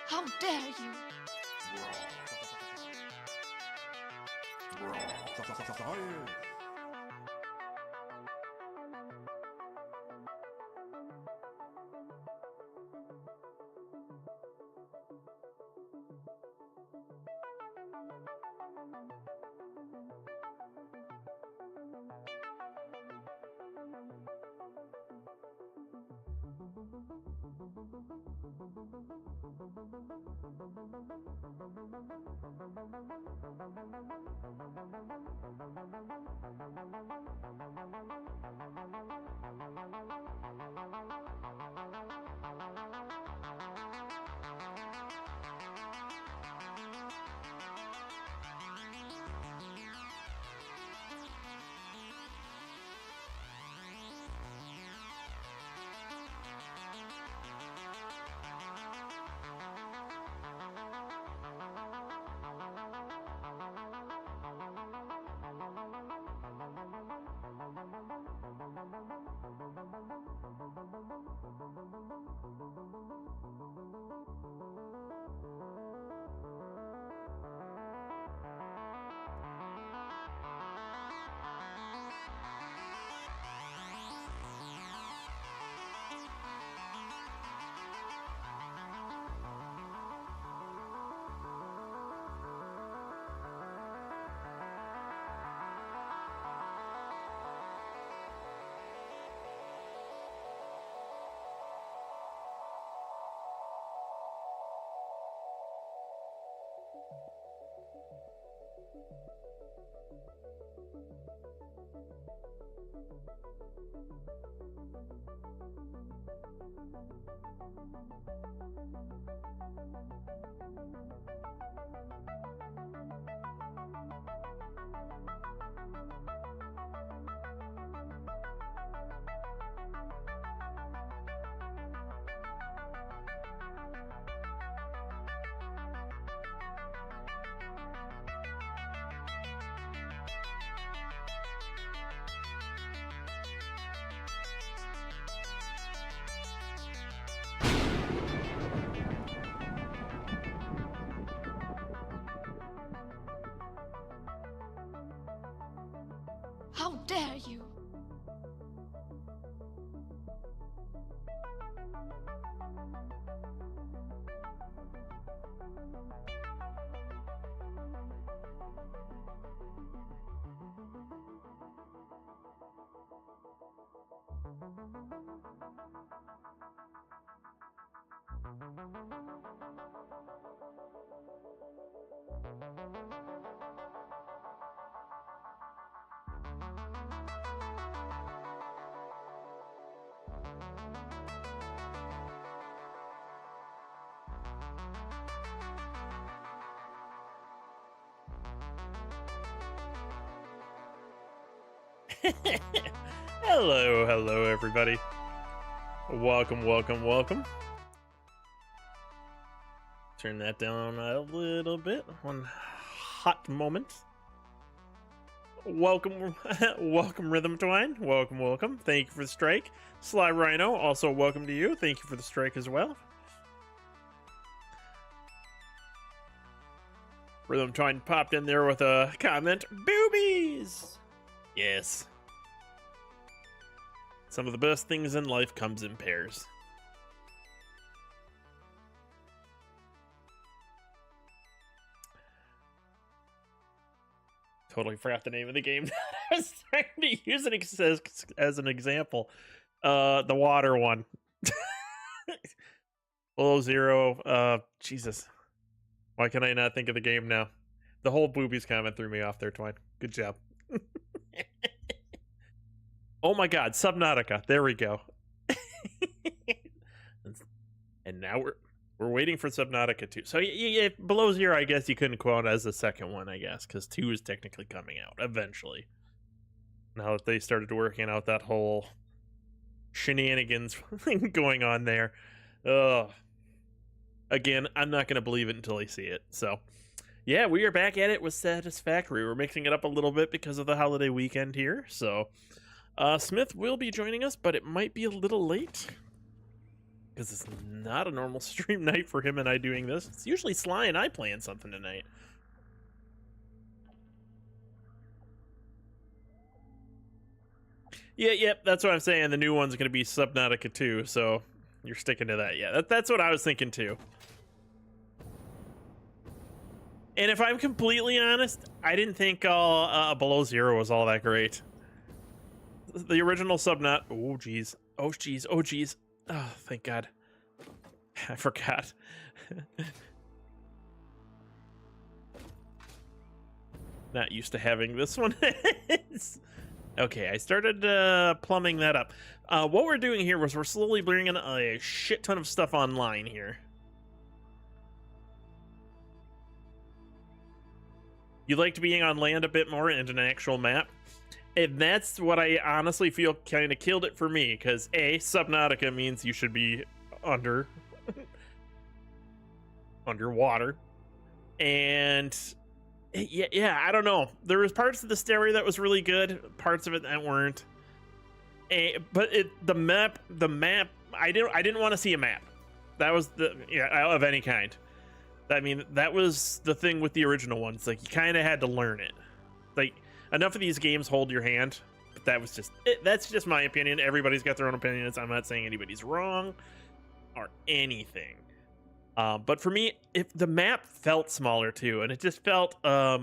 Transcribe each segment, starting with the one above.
How dare you! How dare you! Hello, everybody. Welcome. Turn that down a little bit. One hot moment. Welcome, Rhythm Twine. Welcome. Thank you for the strike. Sly Rhino, also welcome to you. Thank you for the strike as well. Rhythm Twine popped in there with a comment. Boobies! Yes. Some of the best things in life comes in pairs. Totally forgot the name of the game. I was trying to use it as an example. The water one. Below Zero. Jesus. Why can I not think of the game now? The whole boobies comment threw me off there, Twine. Good job. Oh my god, Subnautica. There we go. And now we're waiting for Subnautica 2. So yeah, below zero, I guess you couldn't quote as the second one, I guess, because 2 is technically coming out eventually. Now that they started working out that whole shenanigans thing going on there. Again, I'm not going to believe it until I see it. So yeah, we are back at it with Satisfactory. We're mixing it up a little bit because of the holiday weekend here. So Smith will be joining us, but it might be a little late because it's not a normal stream night for him and I doing this. It's usually Sly and I playing something tonight. Yeah, that's what I'm saying. The new one's going to be Subnautica 2, so you're sticking to that. Yeah, that's what I was thinking too. And if I'm completely honest, I didn't think Below Zero was all that great. The original Subnaut... Oh, jeez. Oh, jeez. Oh, jeez. Oh, thank God. I forgot. Not used to having this one. Okay, I started plumbing that up. What we're doing here was we're slowly bringing a shit ton of stuff online here. You liked being on land a bit more and an actual map. And that's what I honestly feel kind of killed it for me, because A, Subnautica means you should be underwater. And yeah, I don't know. There was parts of the story that was really good, parts of it that weren't. But the map, I didn't want to see a map. That was of any kind. I mean, that was the thing with the original ones. Like, you kind of had to learn it. Like, enough of these games hold your hand. But that was just that's just my opinion. Everybody's got their own opinions. I'm not saying anybody's wrong or anything. But for me, if the map felt smaller too, and it just felt I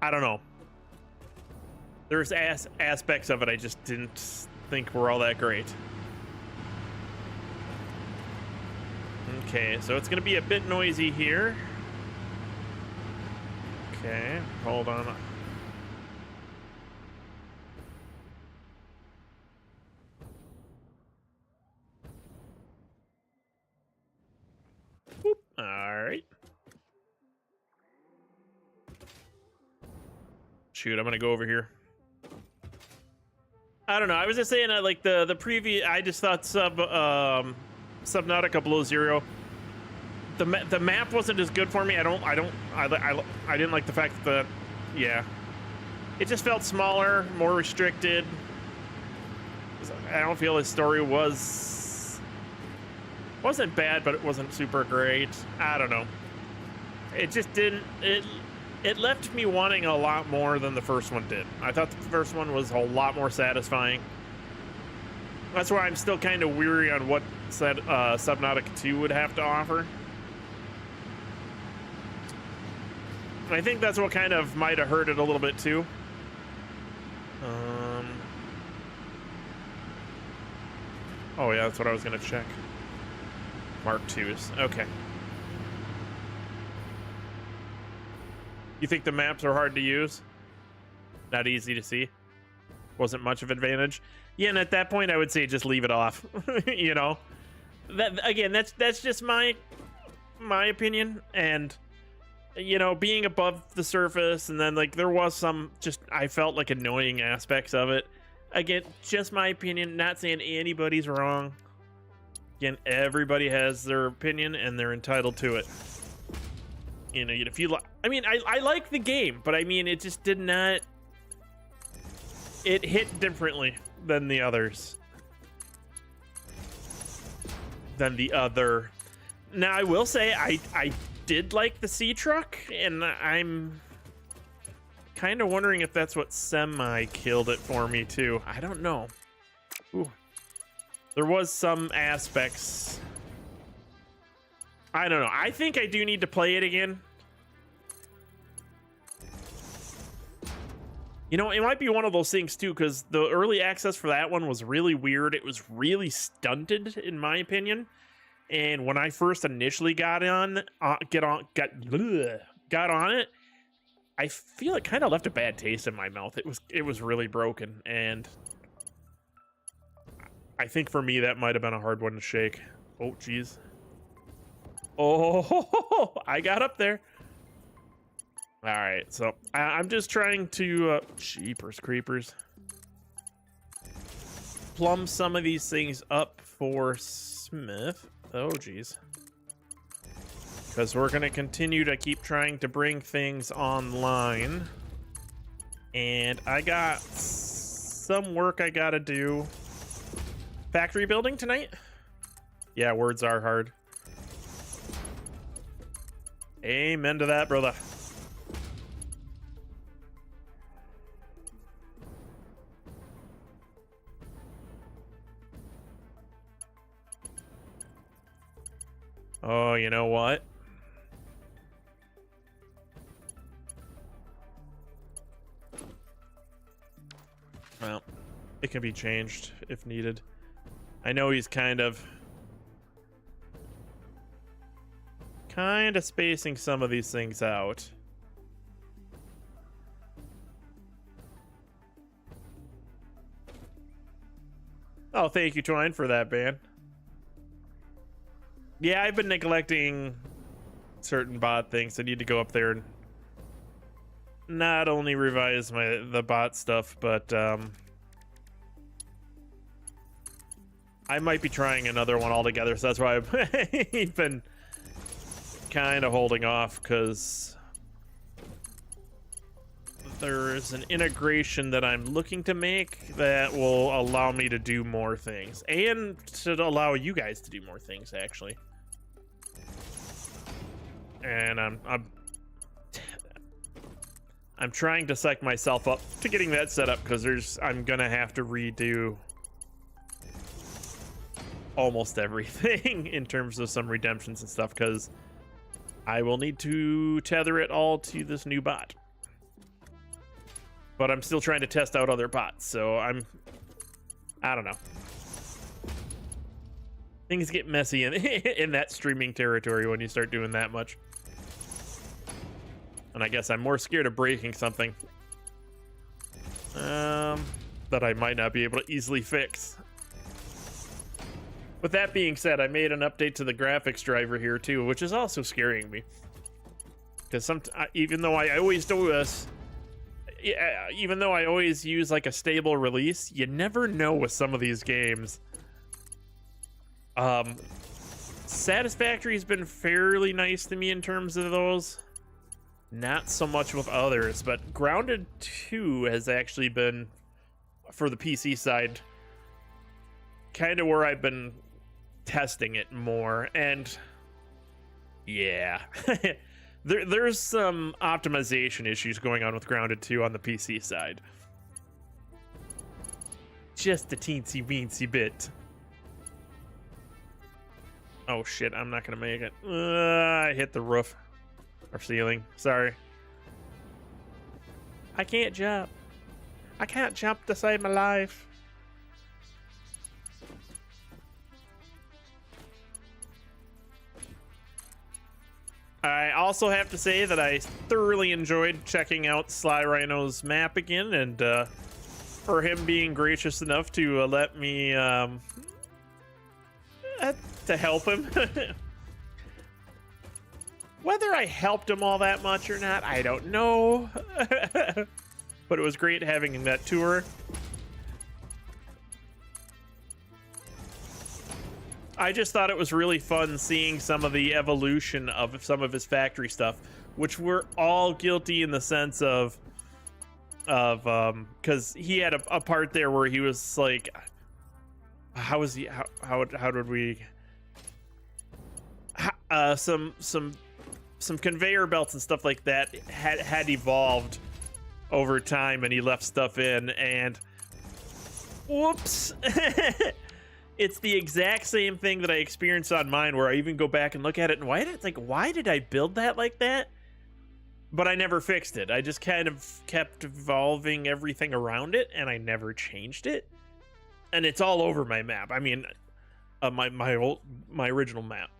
don't know. There's aspects of it I just didn't think were all that great. Okay, so it's gonna be a bit noisy here. Okay, hold on. Whoop. All right. Shoot, I'm gonna go over here. I don't know. I was just saying, like the previous. I just thought Subnautica Below Zero. The map wasn't as good for me. I didn't like the fact that, yeah, it just felt smaller, more restricted. I don't feel his story wasn't bad, but it wasn't super great. I don't know. It just didn't. It left me wanting a lot more than the first one did. I thought the first one was a lot more satisfying. That's why I'm still kind of weary on what Subnautica 2 would have to offer. I think that's what kind of might have hurt it a little bit too. Oh yeah, that's what I was gonna check. Mark IIs. Okay. You think the maps are hard to use? Not easy to see? Wasn't much of an advantage? Yeah, and at that point I would say just leave it off. You know? That again, that's just my opinion, and you know, being above the surface, and then like there was some just I felt like annoying aspects of it. Again, just my opinion, not saying anybody's wrong. Again, everybody has their opinion and they're entitled to it. You know, if you I mean, I like the game, but I mean, it just did not. It hit differently than the others. Now, I will say I did like the sea truck, and I'm kind of wondering if that's what semi killed it for me too. I don't know. Ooh. There was some aspects. I don't know. I think I do need to play it again. You know, it might be one of those things too, because the early access for that one was really weird. It was really stunted, in my opinion. And when I first initially got on it, I feel it kind of left a bad taste in my mouth. It was really broken, and I think for me that might have been a hard one to shake. Oh, geez. Oh, I got up there. All right, so I'm just trying to, jeepers creepers, plumb some of these things up for Smith. Oh, geez. Because we're going to continue to keep trying to bring things online. And I got some work I got to do. Factory building tonight? Yeah, words are hard. Amen to that, brother. Oh, you know what? Well, it can be changed if needed. I know he's kind of spacing some of these things out. Oh, thank you, Twine, for that, ban. Yeah, I've been neglecting certain bot things. I need to go up there and not only revise the bot stuff, but I might be trying another one altogether. So that's why I've been kind of holding off, because there's an integration that I'm looking to make that will allow me to do more things, and to allow you guys to do more things, actually. And I'm trying to psych myself up to getting that set up, because I'm gonna have to redo almost everything in terms of some redemptions and stuff, because I will need to tether it all to this new bot. But I'm still trying to test out other bots, so I don't know. Things get messy in that streaming territory when you start doing that much. And I guess I'm more scared of breaking something that I might not be able to easily fix. With that being said, I made an update to the graphics driver here too, which is also scaring me. Because even though I always do this, even though I always use like a stable release, you never know with some of these games. Satisfactory has been fairly nice to me in terms of those. Not so much with others, but Grounded 2 has actually been, for the PC side, kind of where I've been testing it more. And yeah, there's some optimization issues going on with Grounded 2 on the PC side. Just a teensy weensy bit. Oh shit, I'm not gonna make it. I hit the roof. Or ceiling, sorry. I can't jump. I can't jump to save my life. I also have to say that I thoroughly enjoyed checking out Sly Rhino's map again, and for him being gracious enough to let me to help him. Whether I helped him all that much or not, I don't know. But it was great having that tour. I just thought it was really fun seeing some of the evolution of some of his factory stuff, which we're all guilty in the sense of because he had a part there where he was like, how did we some conveyor belts and stuff like that had evolved over time, and he left stuff in, and whoops. It's the exact same thing that I experienced on mine, where I even go back and look at it, and why did I build that like that? But I never fixed it. I just kind of kept evolving everything around it, and I never changed it. And it's all over my map. I mean, my original map.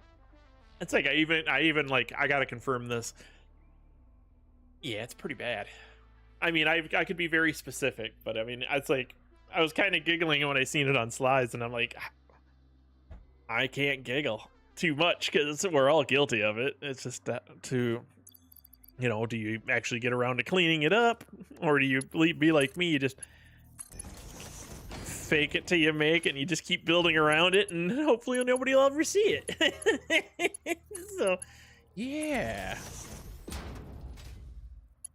It's like I even like, I gotta confirm this. Yeah, it's pretty bad. I mean, I could be very specific, but I mean, it's like I was kind of giggling when I seen it on slides, and I'm like, I can't giggle too much because we're all guilty of it. It's just that to, you know, do you actually get around to cleaning it up, or do you be like me, you just fake it till you make it, and you just keep building around it, and hopefully nobody will ever see it. So, yeah.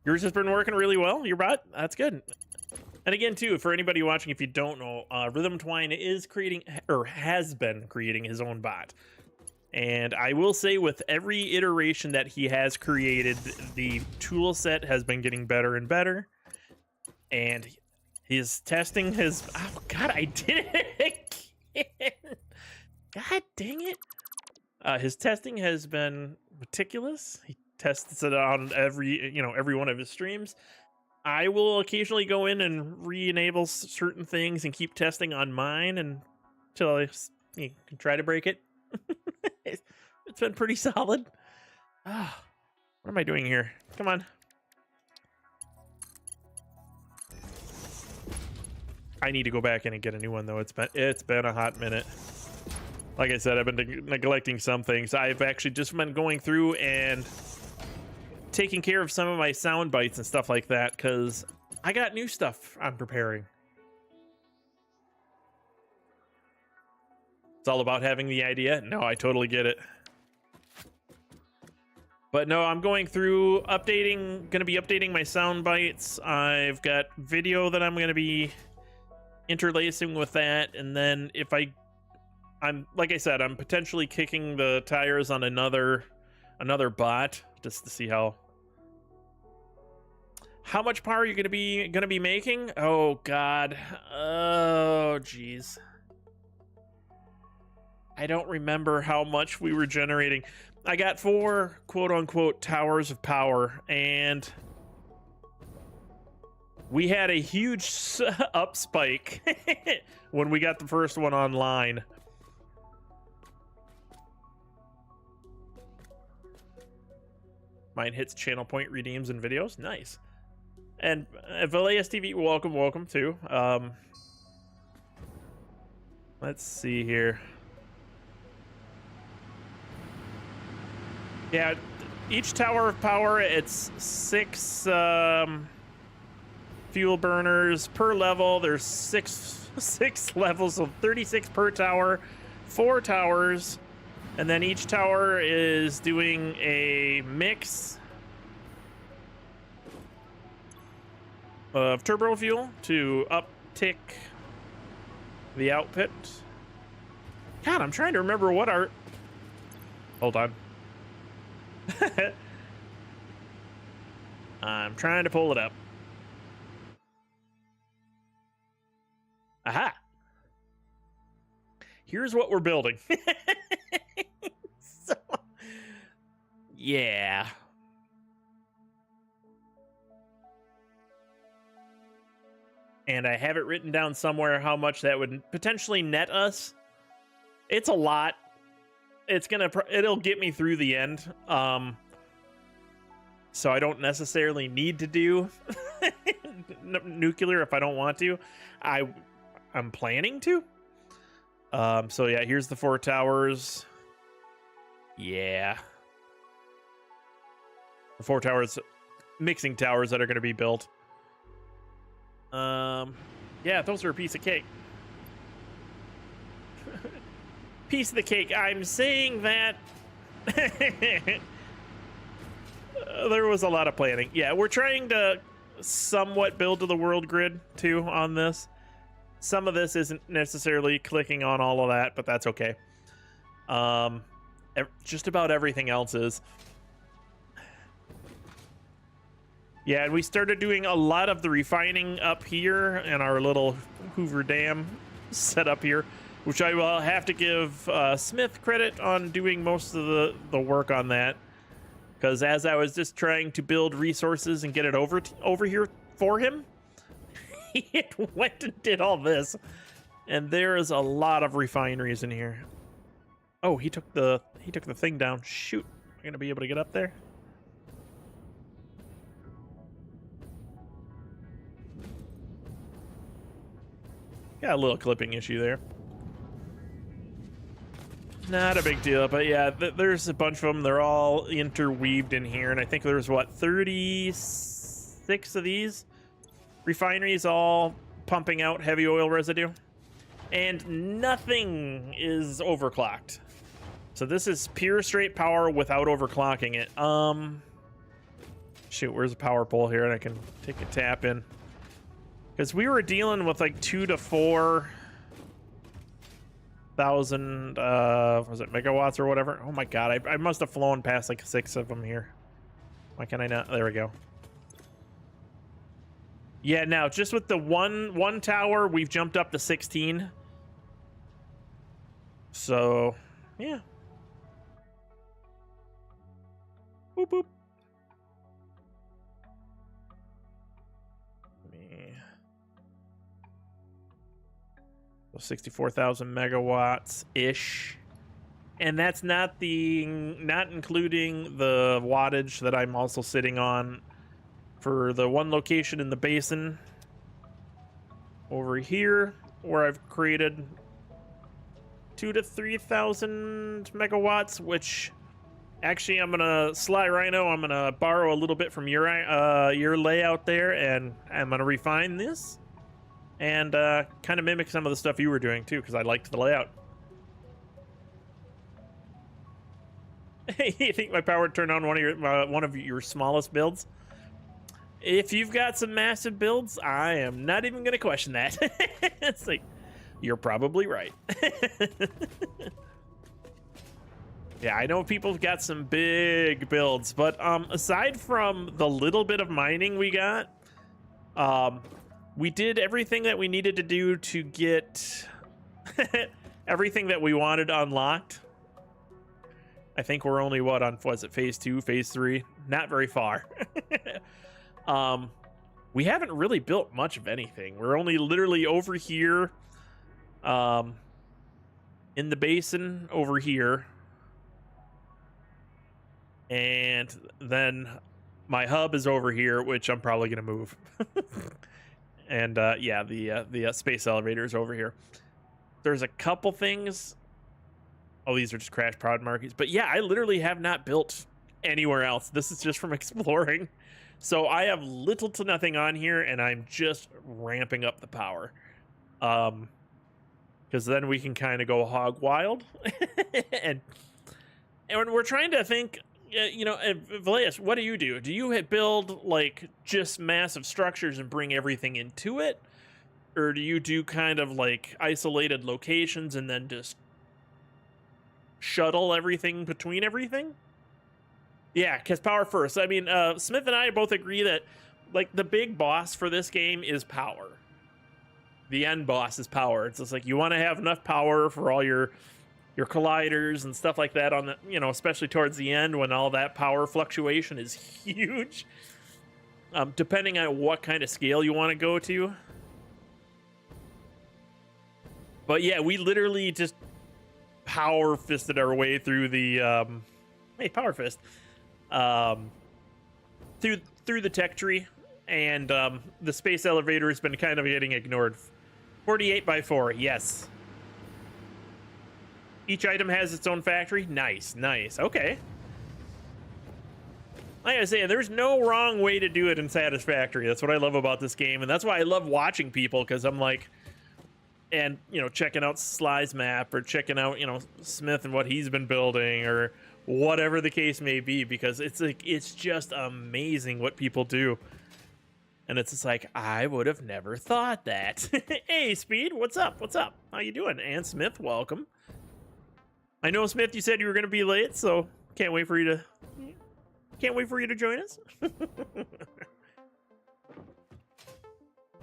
Yours has been working really well, your bot? That's good. And again, too, for anybody watching, if you don't know, Rhythm Twine is creating, or has been creating, his own bot. And I will say, with every iteration that he has created, the tool set has been getting better and better. And his testing has... Oh, God, I did it again. God dang it. His testing has been meticulous. He tests it on every one of his streams. I will occasionally go in and re-enable certain things and keep testing on mine until I can try to break it. It's been pretty solid. What am I doing here? Come on. I need to go back in and get a new one, though. It's been a hot minute. Like I said, I've been neglecting some things. I've actually just been going through and taking care of some of my sound bites and stuff like that, because I got new stuff I'm preparing. It's all about having the idea. No, I totally get it. But no, I'm going through gonna be updating my sound bites. I've got video that I'm gonna be interlacing with that, and then if I'm like I said, I'm potentially kicking the tires on another bot just to see how much power you're gonna be making. Oh God. Oh geez. I don't remember how much we were generating. I got 4 quote-unquote towers of power, and we had a huge up spike when we got the first one online. Mine hits channel point, redeems, and videos. Nice. And Valeas TV, welcome too. Let's see here. Yeah, each tower of power, it's 6 fuel burners per level. There's six levels, so 36 per tower, 4 towers, and then each tower is doing a mix of turbo fuel to uptick the output. God, I'm trying to remember what our... Hold on. I'm trying to pull it up. Aha! Here's what we're building. So, yeah. And I have it written down somewhere how much that would potentially net us. It's a lot. It'll get me through the end. So I don't necessarily need to do nuclear if I don't want to. I'm planning to. So yeah, here's the 4 towers. Yeah. The 4 towers, mixing towers that are going to be built. Yeah, those are a piece of cake. Piece of the cake. I'm saying that there was a lot of planning. Yeah, we're trying to somewhat build to the world grid too on this. Some of this isn't necessarily clicking on all of that, but that's okay. Just about everything else is. Yeah, and we started doing a lot of the refining up here in our little Hoover Dam set up here, which I will have to give Smith credit on doing most of the work on that. Because as I was just trying to build resources and get it over here for him, he went and did all this. And there is a lot of refineries in here. Oh, he took the thing down. Shoot, am I gonna be able to get up there? Got a little clipping issue there. Not a big deal, but yeah, there's a bunch of them. They're all interweaved in here, and I think there's, what, 36 of these refineries all pumping out heavy oil residue. And nothing is overclocked. So this is pure straight power without overclocking it. Shoot, where's the power pole here? And I can take a tap in. Because we were dealing with like 2,000 to 4,000, was it megawatts or whatever? Oh my god, I must have flown past like 6 of them here. Why can I not? There we go. Yeah, now just with the one tower, we've jumped up to 16. So, yeah. Boop, boop. Me. 64,000 megawatts ish, and that's not including the wattage that I'm also sitting on for the one location in the basin over here, where I've created 2,000 to 3,000 megawatts, which actually I'm gonna Rhino. I'm gonna borrow a little bit from your layout there, and I'm gonna refine this and kind of mimic some of the stuff you were doing too, because I liked the layout. Hey, you think my power would turn on one of your smallest builds? If you've got some massive builds, I am not even going to question that. It's like, you're probably right. Yeah, I know people have got some big builds, but aside from the little bit of mining we got, we did everything that we needed to do to get everything that we wanted unlocked. I think we're only, what, on, was it phase 2, phase 3? Not very far. We haven't really built much of anything. We're only literally over here, in the basin over here. And then my hub is over here, which I'm probably going to move. And yeah, the space elevator is over here. There's a couple things. Oh, these are just crash pod markers. But yeah, I literally have not built anywhere else. This is just from exploring. So I have little to nothing on here, and I'm just ramping up the power. Because then we can kind of go hog wild. and we're trying to think, you know, Valeas, what do you do? Do you build like just massive structures and bring everything into it? Or do you do kind of like isolated locations and then just shuttle everything between everything? Yeah, because power first. I mean, Smith and I both agree that like the big boss for this game is power. The end boss is power. It's just like you want to have enough power for all your colliders and stuff like that on the, you know, especially towards the end when all that power fluctuation is huge. Depending on what kind of scale you want to go to. But yeah, we literally just power fisted our way through the hey, power fist. Through the tech tree, and the space elevator has been kind of getting ignored. 48 by 4, yes. Each item has its own factory. Nice, nice. Okay. Like I say, there's no wrong way to do it in Satisfactory. That's what I love about this game, and that's why I love watching people, because I'm like, and, you know, checking out Sly's map, or checking out, you know, Smith and what he's been building, or whatever the case may be, because it's like, it's just amazing what people do. And it's just like, I would have never thought that. Hey, Speed, what's up? What's up? How you doing? And Smith, welcome. I know, Smith, you said you were going to be late, so can't wait for you to join us.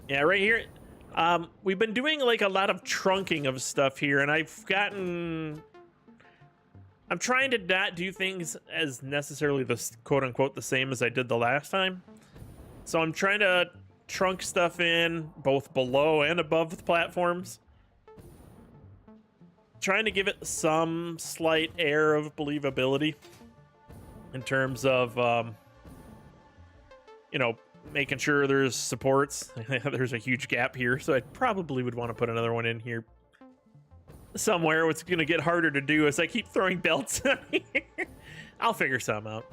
Yeah, right here. We've been doing like a lot of trunking of stuff here, and I'm trying to not do things as necessarily the quote unquote the same as I did the last time. So I'm trying to trunk stuff in both below and above the platforms. Trying to give it some slight air of believability in terms of, you know, making sure there's supports. There's a huge gap here, so I probably would want to put another one in here somewhere. What's going to get harder to do is I keep throwing belts. I'll figure something out.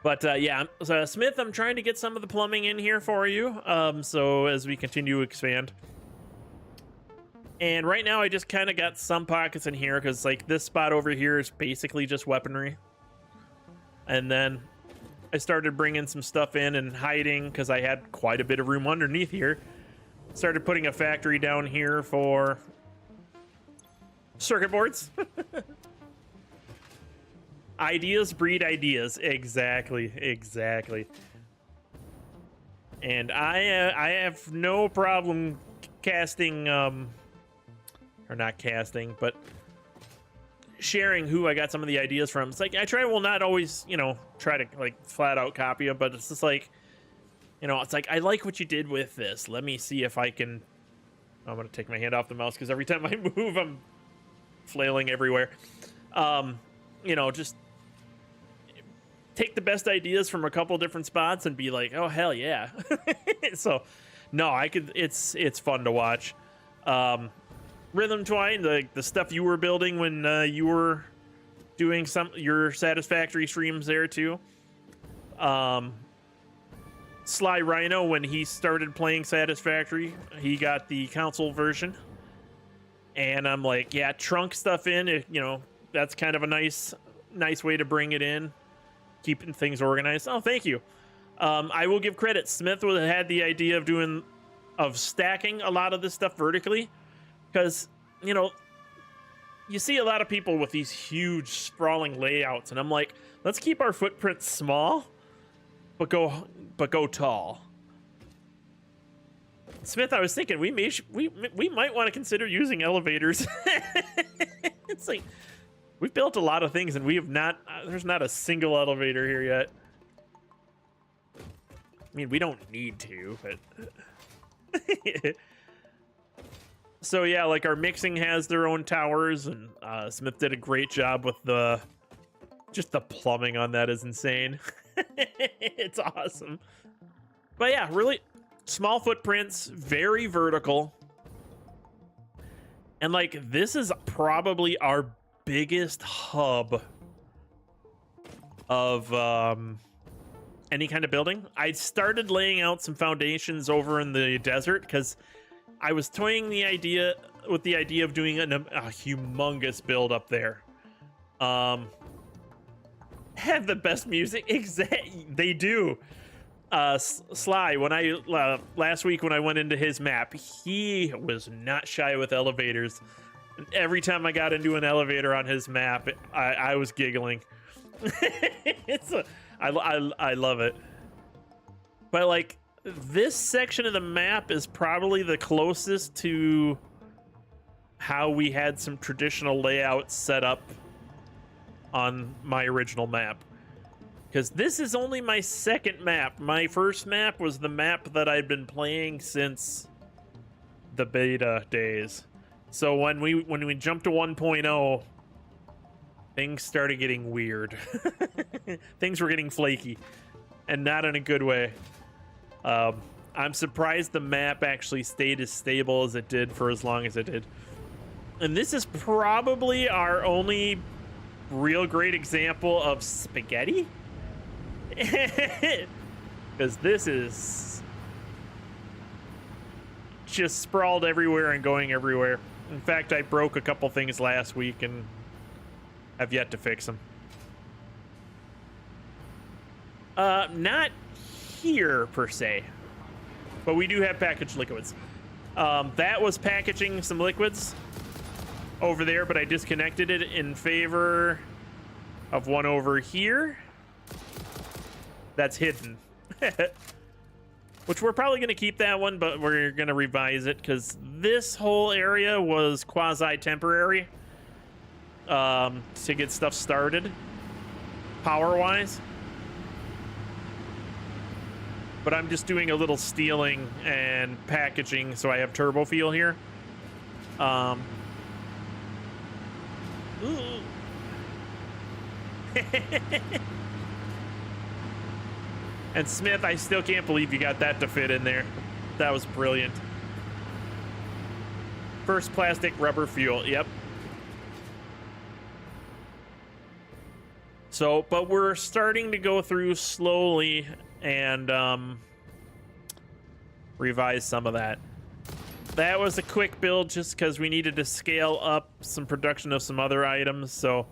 But yeah, so Smith, I'm trying to get some of the plumbing in here for you. So as we continue to expand. And right now I just kind of got some pockets in here because like this spot over here is basically just weaponry. And then I started bringing some stuff in and hiding because I had quite a bit of room underneath here. Started putting a factory down here for circuit boards. Ideas breed ideas. Exactly. And I have no problem casting, or not casting, but sharing who I got some of the ideas from. It's like I will not always, you know, try to like flat out copy them, but it's just like, you know, it's like I like what you did with this. Let me see if I can. I'm gonna take my hand off the mouse because every time I move, I'm flailing everywhere. You know, just take the best ideas from a couple different spots and be like, oh hell yeah. So no, I could. It's fun to watch. Rhythm Twine, the stuff you were building when you were doing your Satisfactory streams there too. Sly Rhino, when he started playing Satisfactory, he got the console version, and I'm like, yeah, trunk stuff in. You know, that's kind of a nice way to bring it in, keeping things organized. Oh, thank you. I will give credit. Smith had the idea of stacking a lot of this stuff vertically. Because, you know, you see a lot of people with these huge sprawling layouts, and I'm like, let's keep our footprint small, but go tall. Smith, I was thinking we might want to consider using elevators. It's like we've built a lot of things, and we have not. There's not a single elevator here yet. I mean, we don't need to, but. So yeah, like our mixing has their own towers, and Smith did a great job with just the plumbing on that is insane. It's awesome. But yeah, really small footprints, very vertical. And like this is probably our biggest hub of any kind of building. I started laying out some foundations over in the desert because I was toying with the idea of doing a humongous build up there. Have the best music. They do. Sly, when I last week when I went into his map, he was not shy with elevators. And every time I got into an elevator on his map, I was giggling. I love it. But like, this section of the map is probably the closest to how we had some traditional layouts set up on my original map. Because this is only my second map. My first map was the map that I'd been playing since the beta days. So when we jumped to 1.0, things started getting weird. Things were getting flaky, and not in a good way. I'm surprised the map actually stayed as stable as it did for as long as it did. And this is probably our only real great example of spaghetti. Because this is just sprawled everywhere and going everywhere. In fact, I broke a couple things last week and have yet to fix them. Not here per se, but we do have packaged liquids. That was packaging some liquids over there, but I disconnected it in favor of one over here that's hidden. Which we're probably going to keep that one, but we're going to revise it because this whole area was quasi-temporary to get stuff started power-wise. But I'm just doing a little stealing and packaging, so I have turbo fuel here. And Smith, I still can't believe you got that to fit in there. That was brilliant. First plastic rubber fuel. Yep. So, but we're starting to go through slowly and revise some of that. That was a quick build just because we needed to scale up some production of some other items. So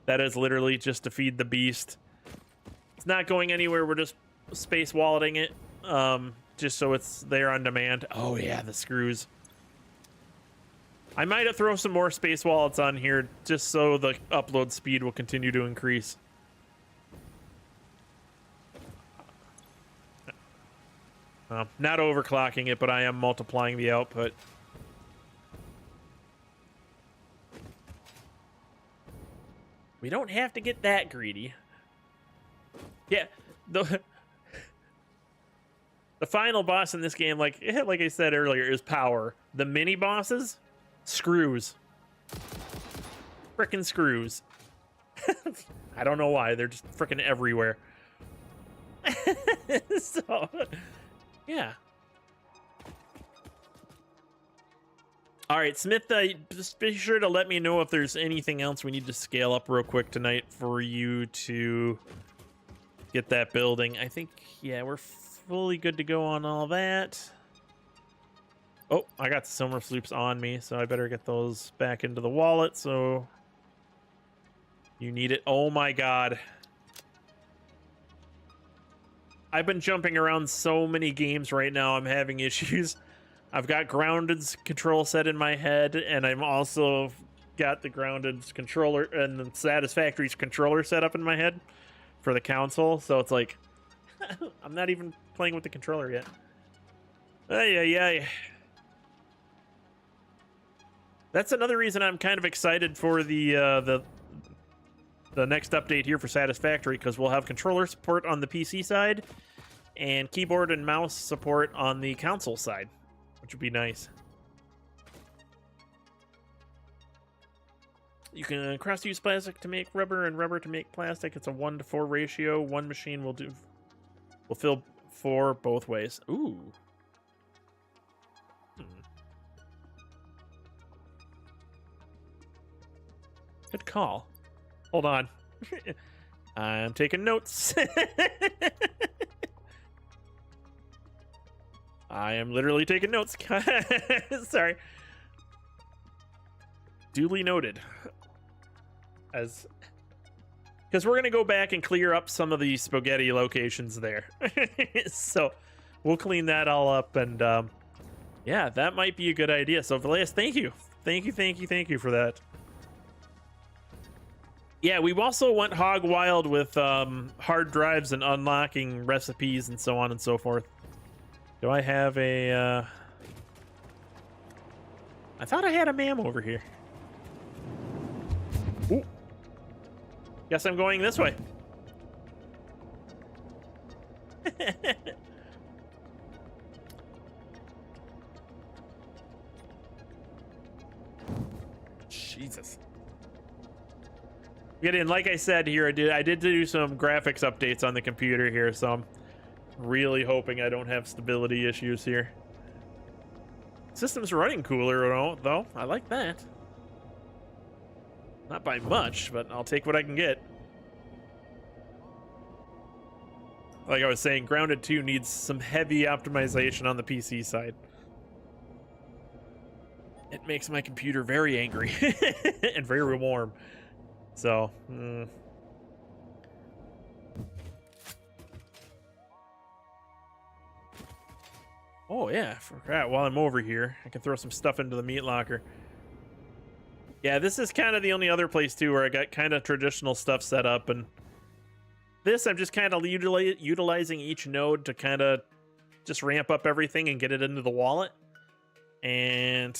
that is literally just to feed the beast. It's not going anywhere. We're just space walleting it just so it's there on demand. Oh yeah, the screws. I might throw some more space wallets on here just so the upload speed will continue to increase. Not overclocking it, but I am multiplying the output. We don't have to get that greedy. Yeah, the final boss in this game, like I said earlier, is power. The mini bosses, screws. Frickin' screws. I don't know why, they're just frickin' everywhere. So, yeah. All right, Smith, just be sure to let me know if there's anything else we need to scale up real quick tonight for you to get that building. I think, yeah, we're fully good to go on all that. Oh, I got the silver sloops on me, so I better get those back into the wallet. So you need it. Oh my God. I've been jumping around so many games right now. I'm having issues. I've got Grounded's control set in my head, and I'm also got the Grounded's controller and the Satisfactory's controller set up in my head for the console. So it's like, I'm not even playing with the controller yet. Yeah. That's another reason I'm kind of excited for the next update here for Satisfactory, because we'll have controller support on the PC side and keyboard and mouse support on the console side, which would be nice. You can cross-use plastic to make rubber and rubber to make plastic. It's a 1-to-4 ratio. One machine will fill 4 both ways. Ooh. Good call. Hold on. I'm taking notes. I am literally taking notes. Sorry. Duly noted. Because we're going to go back and clear up some of the spaghetti locations there. So we'll clean that all up. And yeah, that might be a good idea. So Velias, thank you. Thank you for that. Yeah, we've also went hog wild with hard drives and unlocking recipes and so on and so forth. Do I have a... I thought I had a MAM over here. Ooh. Guess I'm going this way. Jesus. Get in, like I said here, I did do some graphics updates on the computer here, so I'm really hoping I don't have stability issues here. System's running cooler though. I like that. Not by much, but I'll take what I can get. Like I was saying, Grounded 2 needs some heavy optimization on the PC side. It makes my computer very angry and very warm. So, oh yeah, forgot. While I'm over here, I can throw some stuff into the meat locker. Yeah, this is kind of the only other place too where I got kind of traditional stuff set up, and this I'm just kind of utilizing each node to kind of just ramp up everything and get it into the wallet. And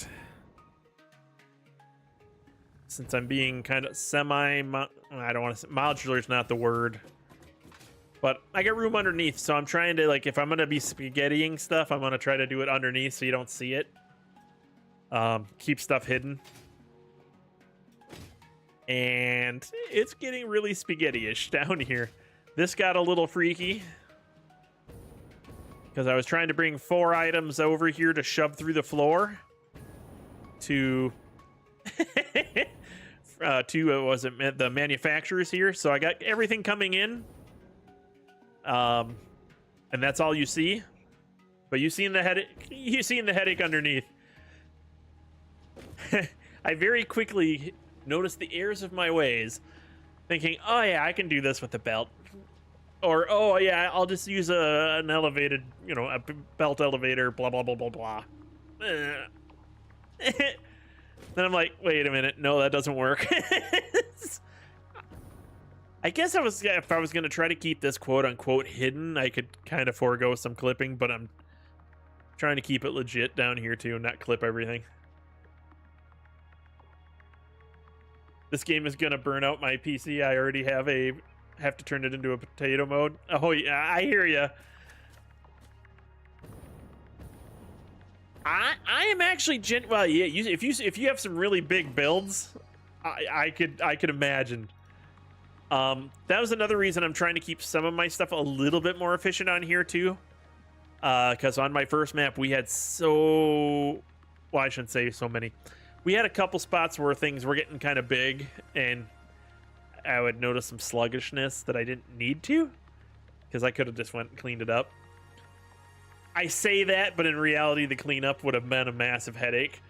since I'm being kind of I don't want to say modular is not the word, but I got room underneath, so I'm trying to, like, if I'm gonna be spaghettiing stuff, I'm gonna try to do it underneath so you don't see it. Keep stuff hidden. And it's getting really spaghetti-ish down here. This got a little freaky. because I was trying to bring 4 items over here to shove through the floor to the manufacturers here. So I got everything coming in, and that's all you see. But you seen the headache underneath. I very quickly noticed the errors of my ways, thinking, oh yeah, I can do this with the belt. Or, oh yeah, I'll just use an elevated, a belt elevator, blah, blah, blah, blah, blah. Then I'm like, wait a minute, no, that doesn't work. I guess if I was going to try to keep this quote unquote hidden, I could kind of forego some clipping, but I'm trying to keep it legit down here too, and not clip everything. This game is going to burn out my PC. I already have to turn it into a potato mode. Oh yeah, I hear ya. I am actually well, yeah. If you have some really big builds, I could imagine. That was another reason I'm trying to keep some of my stuff a little bit more efficient on here too. Because on my first map we had well, I shouldn't say so many. We had a couple spots where things were getting kind of big, and I would notice some sluggishness that I didn't need to, because I could have just went and cleaned it up. I say that, but in reality, the cleanup would have been a massive headache.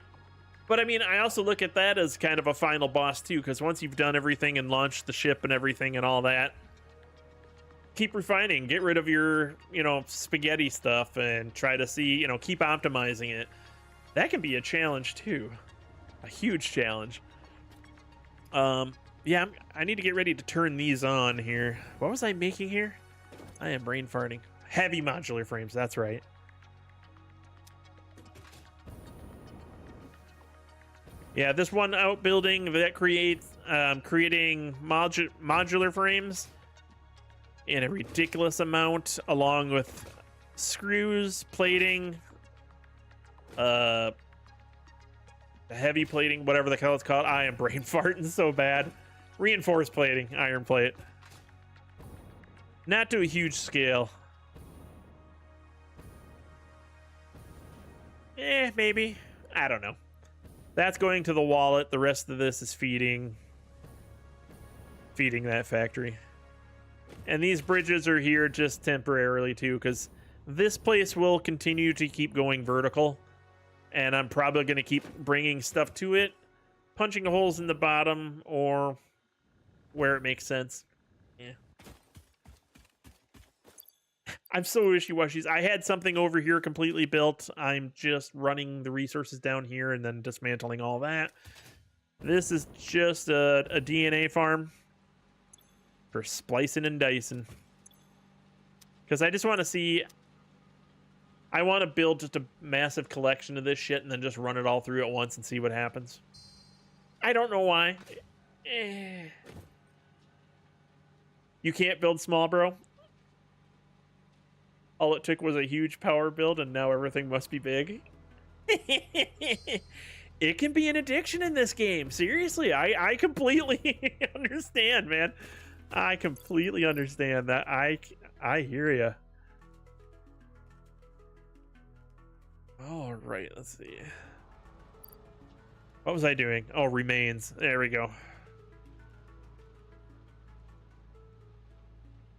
But I mean, I also look at that as kind of a final boss too, because once you've done everything and launched the ship and everything and all that, keep refining, get rid of your, spaghetti stuff, and try to see, keep optimizing it. That can be a challenge too. A huge challenge. Yeah, I need to get ready to turn these on here. What was I making here? I am brain farting. Heavy modular frames, that's right. Yeah, this one outbuilding that creates creating modular frames in a ridiculous amount, along with screws, plating, heavy plating, whatever the hell it's called. I am brain farting so bad. Reinforced plating, iron plate. Not to a huge scale. Maybe. I don't know. That's going to the wallet. The rest of this is feeding that factory. And these bridges are here just temporarily too, because this place will continue to keep going vertical. And I'm probably going to keep bringing stuff to it, punching holes in the bottom or where it makes sense. Yeah. I'm so wishy-washy. I had something over here completely built. I'm just running the resources down here and then dismantling all that. This is just a DNA farm for splicing and dicing. Because I just want to see... I want to build just a massive collection of this shit and then just run it all through at once and see what happens. I don't know why. You can't build small, bro. All it took was a huge power build and now everything must be big. It can be an addiction in this game. Seriously, I completely understand, man. I completely understand that. I hear ya. All right, let's see. What was I doing? Oh, remains. There we go.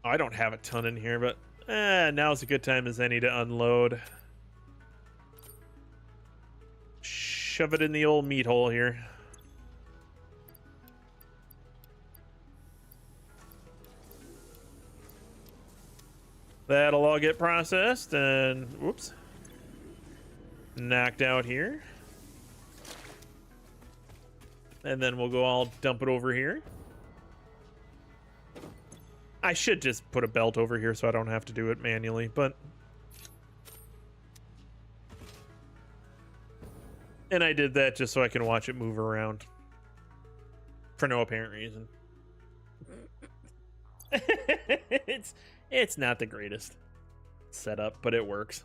I don't have a ton in here, but now's a good time as any to unload. Shove it in the old meat hole here. That'll all get processed and whoops. Knocked out here. And then we'll go all dump it over here. I should just put a belt over here so I don't have to do it manually, but... And I did that just so I can watch it move around. For no apparent reason. It's not the greatest setup, but it works.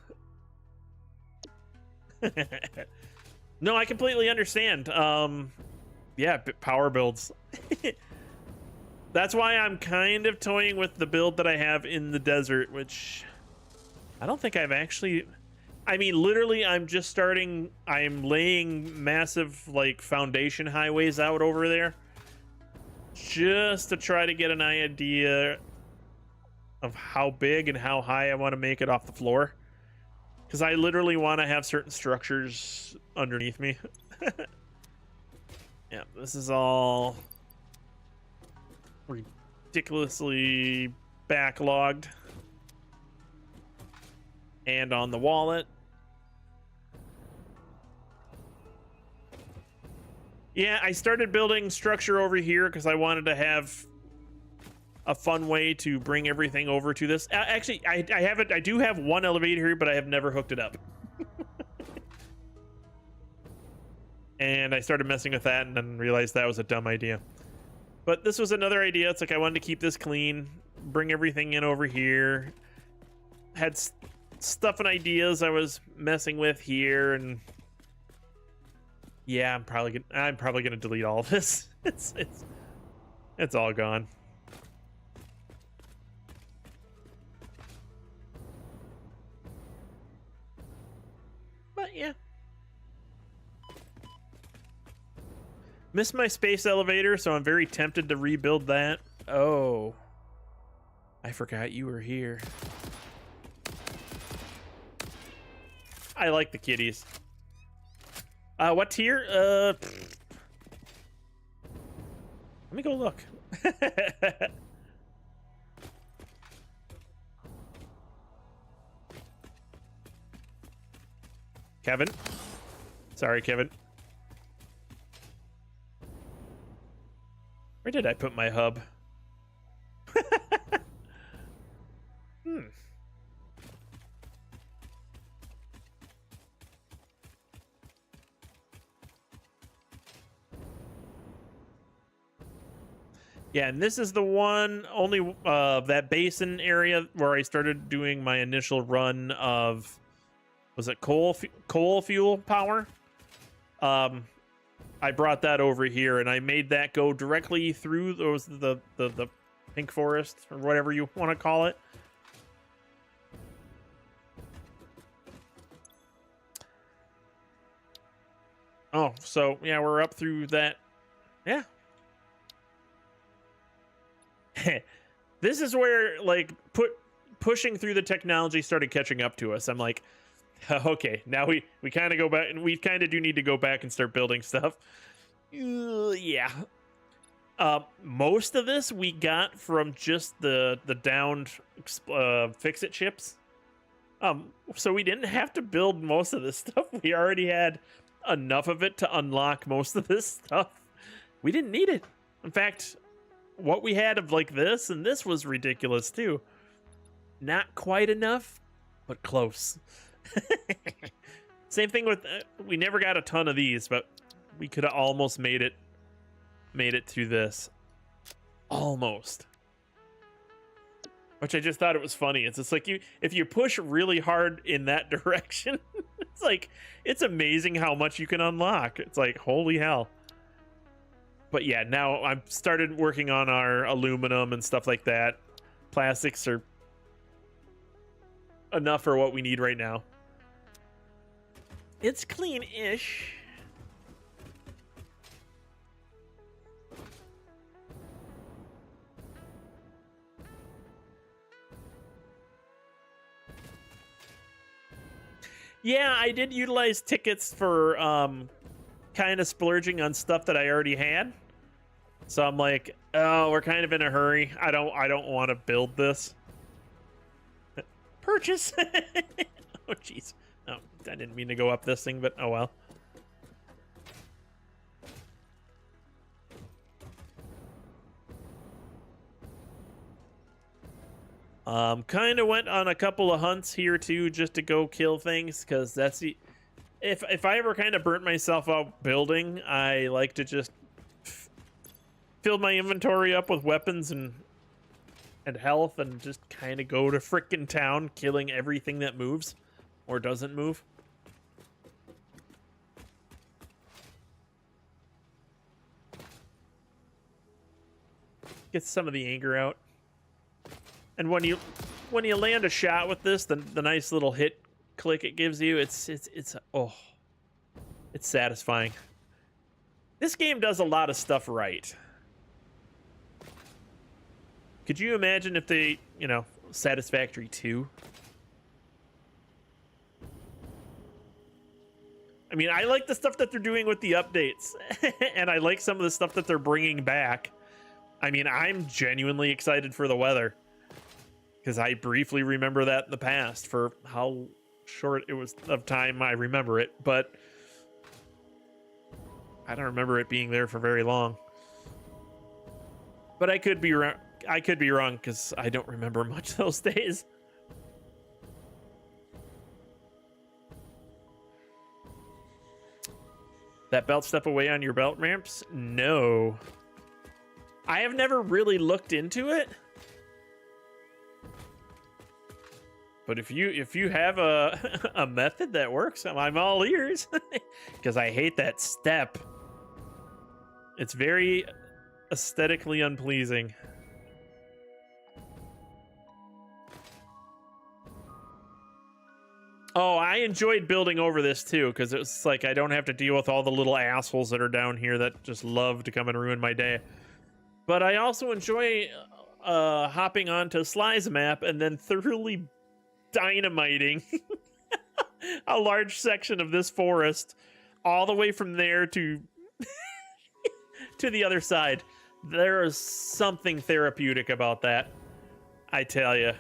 No, I completely understand. Yeah, power builds. That's why I'm kind of toying with the build that I have in the desert, which I don't think I've actually... I mean, literally, I'm just starting... I'm laying massive, like, foundation highways out over there. Just to try to get an idea of how big and how high I want to make it off the floor. Because I literally want to have certain structures underneath me. Yeah, this is all ridiculously backlogged. And on the wallet. Yeah, I started building structure over here because I wanted to have a fun way to bring everything over to this. Actually, I do have one elevator here, but I have never hooked it up. And I started messing with that and then realized that was a dumb idea. But this was another idea. It's like I wanted to keep this clean, bring everything in over here. Had stuff and ideas I was messing with here, and yeah, I'm probably gonna delete all of this. It's all gone. But yeah. Missed my space elevator, so I'm very tempted to rebuild that. Oh. I forgot you were here. I like the kitties. What tier? Let me go look. Kevin. Sorry, Kevin. Where did I put my hub? Yeah, and this is the one, only that basin area where I started doing my initial run of, was it coal fuel power? I brought that over here and I made that go directly through the pink forest or whatever you want to call it. Oh, so yeah, we're up through that. Yeah. This is where like pushing through the technology started catching up to us. I'm like, okay, now we kind of go back, and we kind of do need to go back and start building stuff. Yeah. Most of this we got from just the downed FICSIT chips. So we didn't have to build most of this stuff. We already had enough of it to unlock most of this stuff. We didn't need it. In fact, what we had of like this and this was ridiculous too. Not quite enough, but close. Same thing with we never got a ton of these, but we could have almost made it through this. Almost. Which I just thought it was funny. It's just like if you push really hard in that direction, it's like it's amazing how much you can unlock. It's like holy hell. But yeah, now I've started working on our aluminum and stuff like that. Plastics are enough for what we need right now. It's clean-ish. Yeah, I did utilize tickets for kind of splurging on stuff that I already had. So I'm like, oh, we're kind of in a hurry. I don't want to build this. Purchase. Oh jeez. Oh, I didn't mean to go up this thing, but oh well. Kind of went on a couple of hunts here too, just to go kill things, because that's the if I ever kind of burnt myself out building, I like to just fill my inventory up with weapons and health and just kind of go to frickin' town killing everything that moves or doesn't move. Get some of the anger out. And when you when you land a shot with this, the nice little hit click it gives you, it's satisfying. This game does a lot of stuff right. Could you imagine if they, you know, Satisfactory 2? I mean, I like the stuff that they're doing with the updates, and I like some of the stuff that they're bringing back. I mean, I'm genuinely excited for the weather, because I briefly remember that in the past for how short it was of time I remember it, but I don't remember it being there for very long. But I could be wrong. I could be wrong because I don't remember much those days. That belt step away on your belt ramps? No. I have never really looked into it. But if you have a method that works, I'm all ears. Because I hate that step. It's very aesthetically unpleasing. Oh, I enjoyed building over this too, because it's like I don't have to deal with all the little assholes that are down here that just love to come and ruin my day. But I also enjoy hopping onto Sly's map and then thoroughly dynamiting a large section of this forest all the way from there to to the other side. There is something therapeutic about that, I tell you.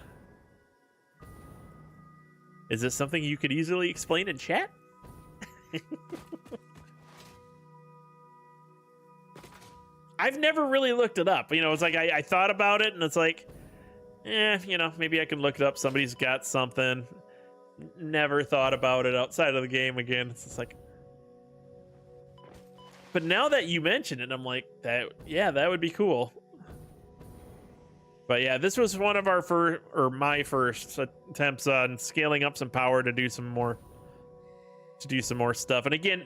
Is this something you could easily explain in chat? I've never really looked it up. You know, it's like I thought about it and it's like, you know, maybe I can look it up. Somebody's got something. Never thought about it outside of the game again. It's just like, but now that you mention it, I'm like, that would be cool. But yeah, this was one of our my first attempts on scaling up some power to do some more stuff. And again,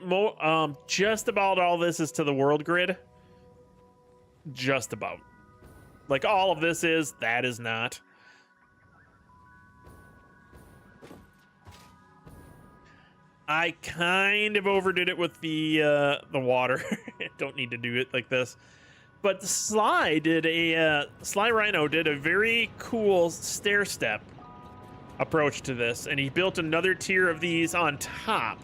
just about all this is to the world grid. Just about. Like all of this is, that is not. I kind of overdid it with the water. Don't need to do it like this. But Sly Rhino did a very cool stair step approach to this, and he built another tier of these on top.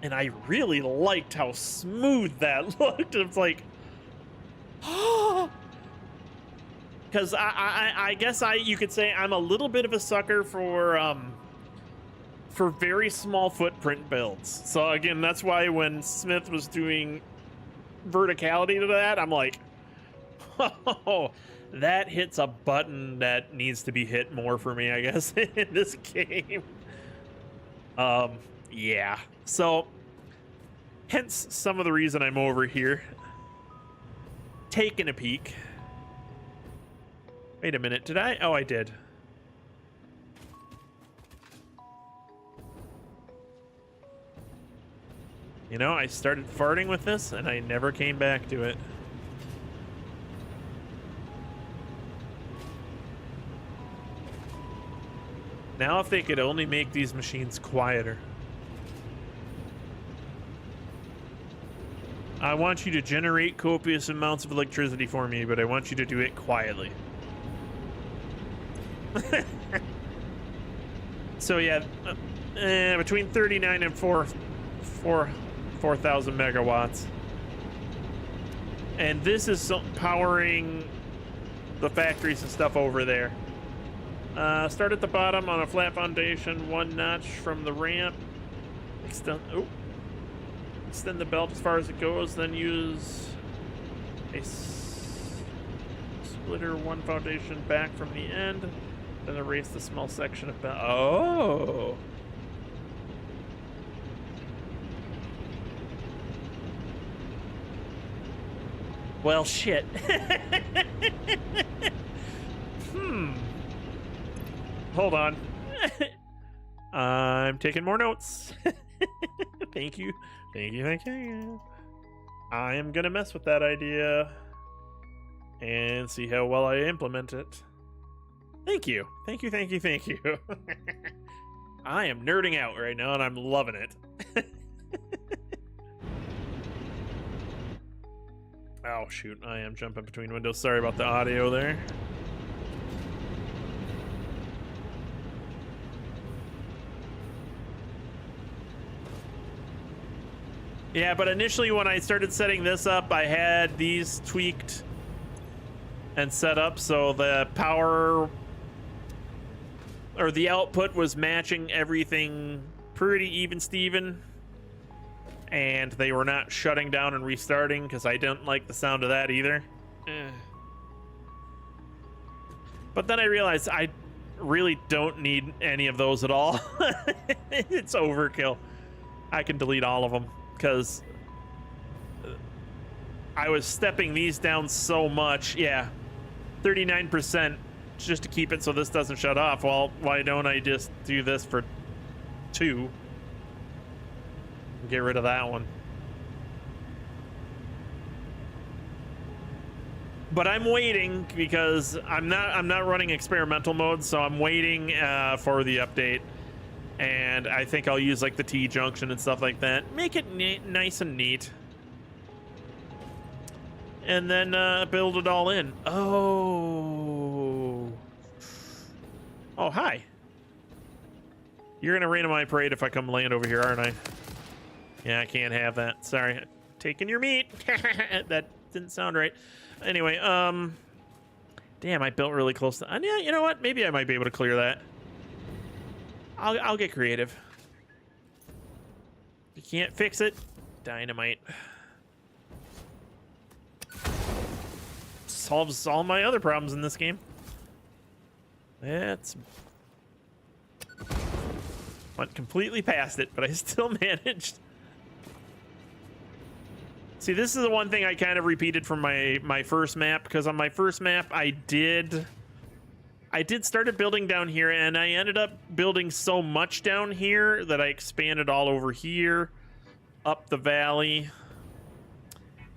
And I really liked how smooth that looked. It's like, because I guess you could say I'm a little bit of a sucker for very small footprint builds. So again, that's why when Smith was doing verticality to that, I'm like, oh, that hits a button that needs to be hit more for me, I guess, in this game. Yeah. So, hence some of the reason I'm over here taking a peek. Wait a minute, did I? Oh, I did. You know, I started farting with this, and I never came back to it. Now, if they could only make these machines quieter. I want you to generate copious amounts of electricity for me, but I want you to do it quietly. So yeah, between 39 and 4,000 megawatts. And this is powering the factories and stuff over there. Start at the bottom on a flat foundation, 1 notch from the ramp. Extend the belt as far as it goes, then use a splitter 1 foundation back from the end, then erase the small section of belt. Oh! Well, shit. Hold on. I'm taking more notes. Thank you. Thank you, thank you. I am gonna mess with that idea and see how well I implement it. Thank you. Thank you, thank you, thank you. I am nerding out right now, and I'm loving it. Oh, shoot. I am jumping between windows. Sorry about the audio there. Yeah, but initially when I started setting this up, I had these tweaked and set up so the power or the output was matching everything pretty even Steven, and they were not shutting down and restarting because I don't like the sound of that either. But then I realized I really don't need any of those at all. It's overkill. I can delete all of them because I was stepping these down so much. Yeah, 39% just to keep it so this doesn't shut off. Well, why don't I just do this for 2? Get rid of that one. But I'm waiting because I'm not running experimental mode, so I'm waiting for the update. And I think I'll use like the T-junction and stuff like that. Make it nice and neat. And then build it all in. Oh, hi. You're gonna rain on my parade if I come land over here, aren't I? Yeah, I can't have that. Sorry. Taking your meat. That didn't sound right. Anyway, damn, I built really close to... yeah, you know what? Maybe I might be able to clear that. I'll get creative. You can't fix it. Dynamite. Solves all my other problems in this game. That's... went completely past it, but I still managed. See, this is the one thing I kind of repeated from my first map, because on my first map I did started building down here, and I ended up building so much down here that I expanded all over here, up the valley,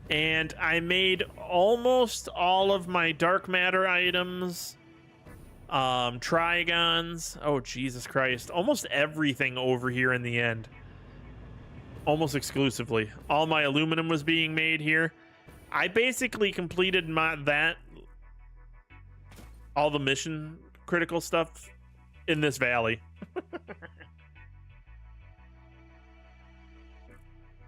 and I made almost all of my dark matter items, trigons, oh Jesus Christ, almost everything over here in the end. Almost exclusively. All my aluminum was being made here. I basically completed all the mission critical stuff in this valley.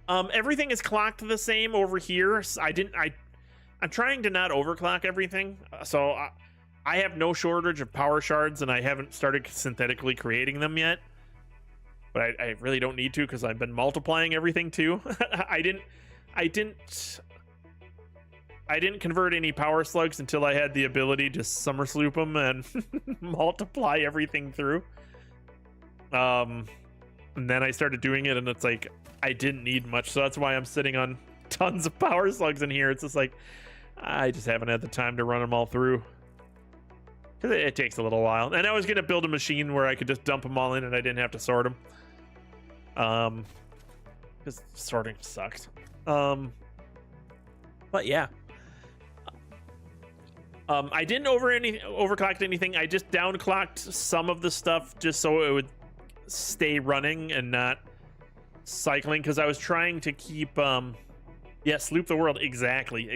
Everything is clocked the same over here. I'm trying to not overclock everything. So I have no shortage of power shards, and I haven't started synthetically creating them yet. But I really don't need to, because I've been multiplying everything too. I didn't convert any power slugs until I had the ability to summer sloop them and multiply everything through. And then I started doing it, and it's like I didn't need much, so that's why I'm sitting on tons of power slugs in here. It's just like I just haven't had the time to run them all through. Because it takes a little while. And I was going to build a machine where I could just dump them all in and I didn't have to sort them. Because sorting sucks. But yeah. I didn't overclock anything. I just downclocked some of the stuff just so it would stay running and not cycling. Because I was trying to keep... yeah, sloop the world. Exactly.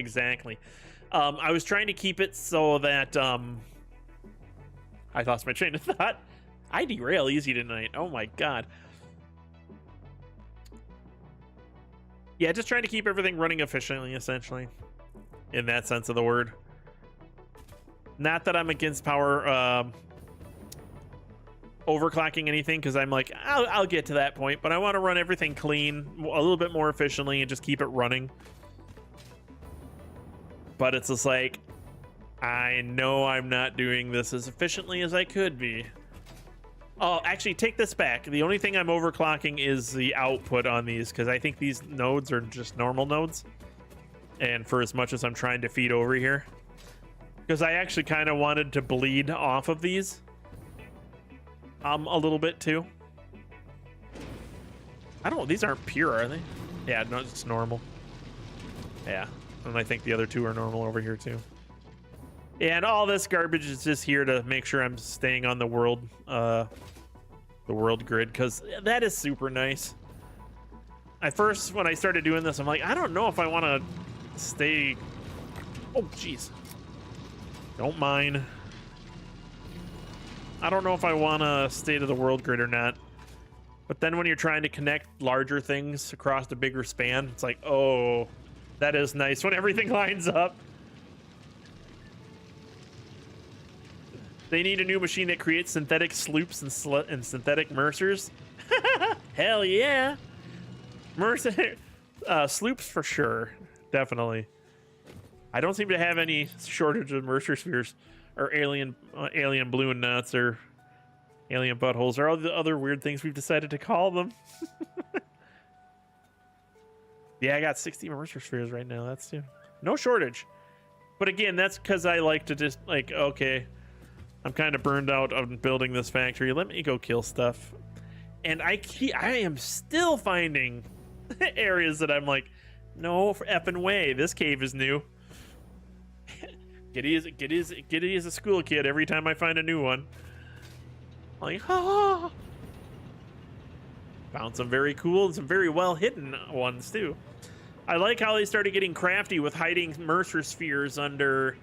I was trying to keep it so that... I lost my train of thought. I derail easy tonight. Oh my god. Yeah, just trying to keep everything running efficiently, essentially. In that sense of the word. Not that I'm against power overclocking anything, because I'm like, I'll get to that point, but I want to run everything clean, a little bit more efficiently, and just keep it running. But it's just like, I know I'm not doing this as efficiently as I could be. Oh, actually, take this back. The only thing I'm overclocking is the output on these, because I think these nodes are just normal nodes. And for as much as I'm trying to feed over here. Because I actually kind of wanted to bleed off of these. A little bit, too. I don't know. These aren't pure, are they? Yeah, no, it's normal. Yeah. And I think the other two are normal over here, too. And all this garbage is just here to make sure I'm staying on the world grid, because that is super nice. At first, when I started doing this, I'm like, I don't know if I want to stay. Oh, jeez. Don't mind. I don't know if I want to stay to the world grid or not. But then when you're trying to connect larger things across a bigger span, it's like, oh, that is nice when everything lines up. They need a new machine that creates synthetic sloops and synthetic Mercers. Hell yeah. Mercer sloops for sure. Definitely. I don't seem to have any shortage of Mercer spheres or alien balloon nuts or alien buttholes or all the other weird things we've decided to call them. Yeah, I got 60 Mercer spheres right now. That's no shortage. But again, that's because I like to just like, okay, I'm kind of burned out on building this factory. Let me go kill stuff. And I am still finding areas that I'm like, no effing way. This cave is new. Giddy is a school kid every time I find a new one. Like, ha! Found some very cool and some very well hidden ones too. I like how they started getting crafty with hiding Mercer spheres under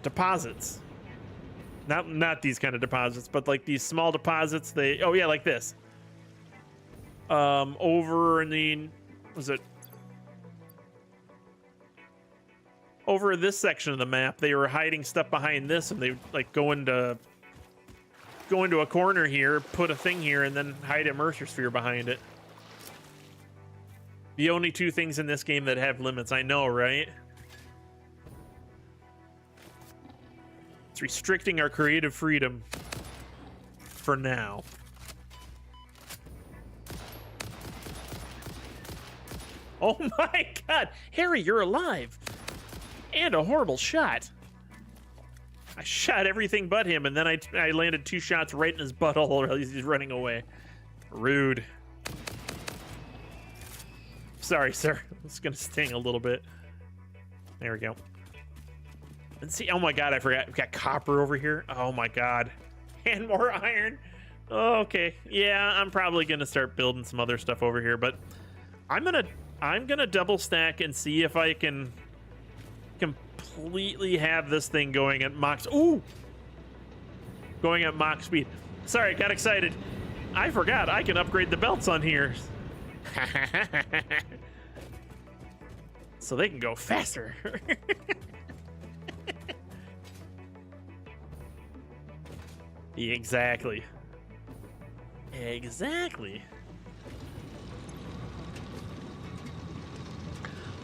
deposits. Not these kind of deposits, but like these small deposits. Oh yeah, like this. Over in the, was it over this section of the map? They were hiding stuff behind this, and they like go into a corner here, put a thing here, and then hide a Mercer sphere behind it. The only two things in this game that have limits, I know, right? It's restricting our creative freedom for now. Oh my god! Harry, you're alive! And a horrible shot. I shot everything but him, and then I landed 2 shots right in his butthole while he's running away. Rude. Sorry, sir. It's gonna sting a little bit. There we go. And see, oh my god, I forgot. We've got copper over here. Oh my god. And more iron. Oh, okay. Yeah, I'm probably gonna start building some other stuff over here, but I'm gonna double stack and see if I can completely have this thing going at Mach. Ooh! Going at Mach speed. Sorry, got excited. I forgot I can upgrade the belts on here. So they can go faster. Exactly. Exactly.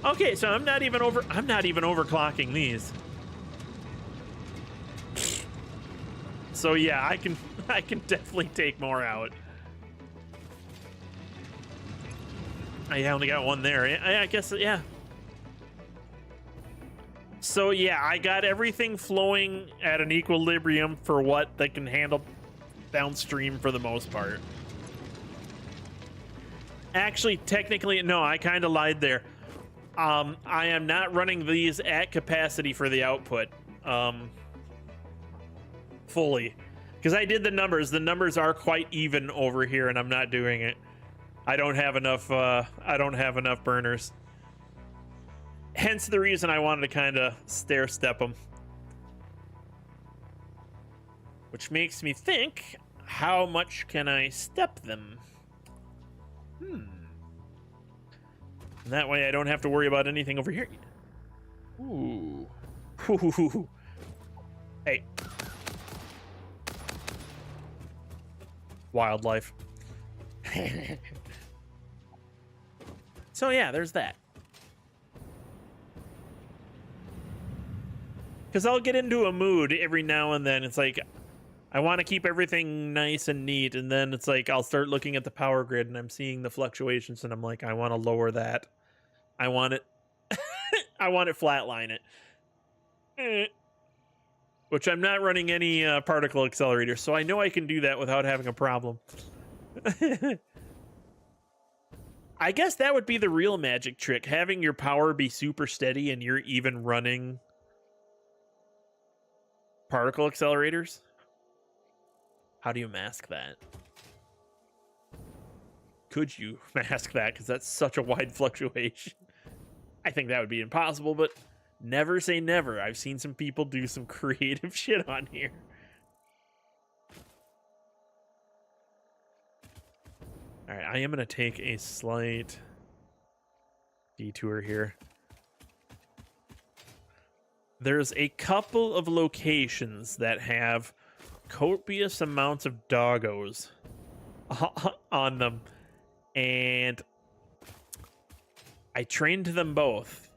Okay, so I'm not even overclocking these. So yeah, I can definitely take more out. I only got one there. I guess, yeah. So yeah, I got everything flowing at an equilibrium for what they can handle downstream for the most part. Actually, technically, no, I kind of lied there. I am not running these at capacity for the output fully, because I did the numbers. The numbers are quite even over here, and I'm not doing it. I don't have enough. I don't have enough burners. Hence the reason I wanted to kind of stair step them, which makes me think, how much can I step them? And that way I don't have to worry about anything over here. Ooh. Hey. Wildlife. So yeah, there's that. Because I'll get into a mood every now and then. It's like, I want to keep everything nice and neat, and then it's like I'll start looking at the power grid and I'm seeing the fluctuations, and I'm like, I want to lower that. I want it I want it flatline it. Which I'm not running any particle accelerators, so I know I can do that without having a problem. I guess that would be the real magic trick, having your power be super steady and you're even running Particle accelerators? How do you mask that? Could you mask that? Because that's such a wide fluctuation. I think that would be impossible, but never say never. I've seen some people do some creative shit on here. All right, I am going to take a slight detour here. There's a couple of locations that have copious amounts of doggos on them, and I trained them both,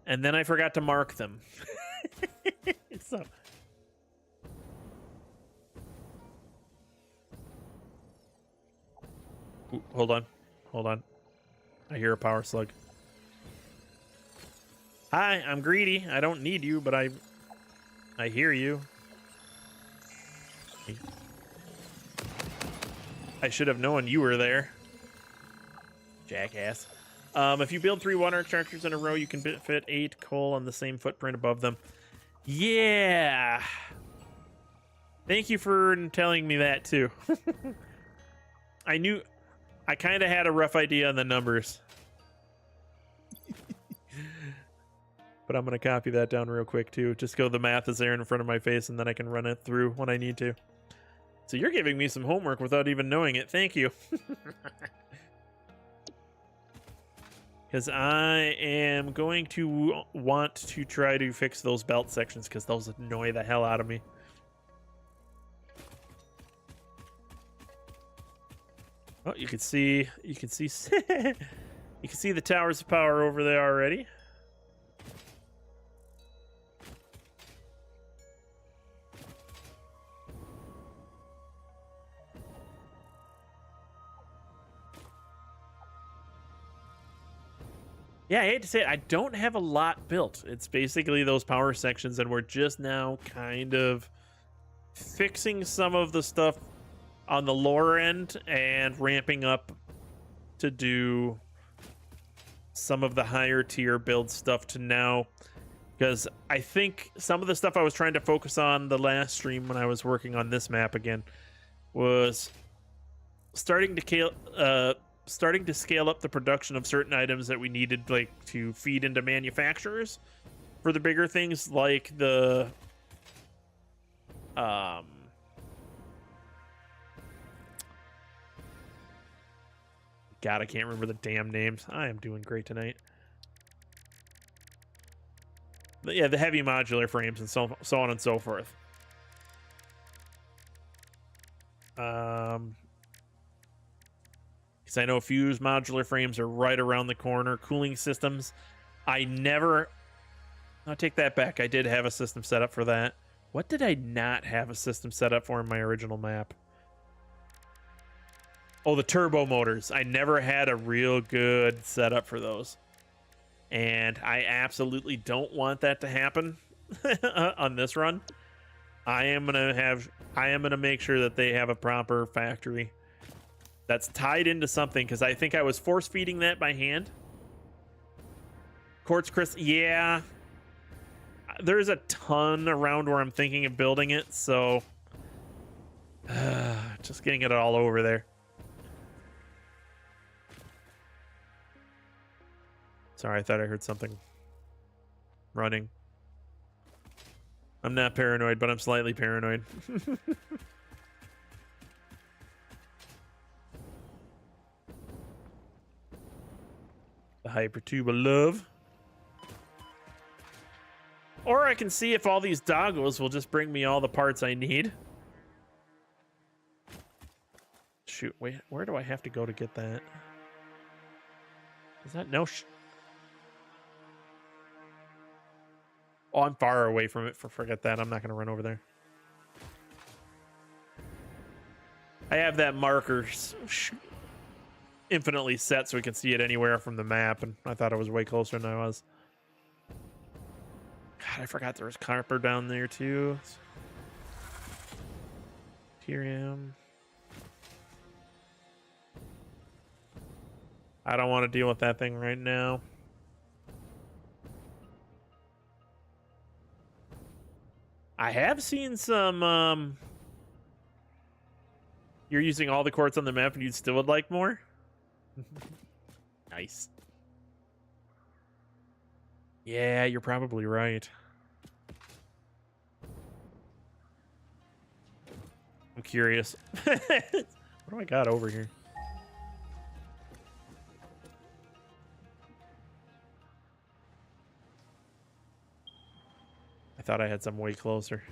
and then I forgot to mark them. So ooh, hold on, I hear a power slug. Hi, I'm greedy. I don't need you, but I hear you. I should have known you were there, jackass. If you build 3 water extractors in a row, you can fit 8 coal on the same footprint above them. Yeah. Thank you for telling me that too. I kind of had a rough idea on the numbers. But I'm going to copy that down real quick too. Just go, the math is there in front of my face, and then I can run it through when I need to. So you're giving me some homework without even knowing it. Thank you. Because I am going to want to try to fix those belt sections, because those annoy the hell out of me. Oh, you can see you can see the towers of power over there already. Yeah, I hate to say it, I don't have a lot built. It's basically those power sections, and we're just now kind of fixing some of the stuff on the lower end and ramping up to do some of the higher tier build stuff to now, because I think some of the stuff I was trying to focus on the last stream when I was working on this map again was starting to scale up the production of certain items that we needed, like, to feed into manufacturers for the bigger things, like the God, I can't remember the damn names. I am doing great tonight. But yeah, the heavy modular frames and so on and so forth. Because I know Fuse modular frames are right around the corner. Cooling systems, I'll take that back. I did have a system set up for that. What did I not have a system set up for in my original map? Oh, the turbo motors. I never had a real good setup for those. And I absolutely don't want that to happen on this run. I am gonna make sure that they have a proper factory that's tied into something, because I think I was force feeding that by hand. Quartz crystal, yeah. There's a ton around where I'm thinking of building it, so just getting it all over there. Sorry, I thought I heard something running. I'm not paranoid, but I'm slightly paranoid. The hypertube of love. Or I can see if all these doggos will just bring me all the parts I need. Shoot, wait, where do I have to go to get that? Is that no? Oh, I'm far away from it. Forget that. I'm not going to run over there. I have that marker infinitely set so we can see it anywhere from the map, and I thought I was way closer than I was. God, I forgot there was copper down there too. Tyrium. I don't want to deal with that thing right now. I have seen some, you're using all the quartz on the map and you still would like more? Nice. Yeah, you're probably right. I'm curious. What do I got over here? I thought I had some way closer.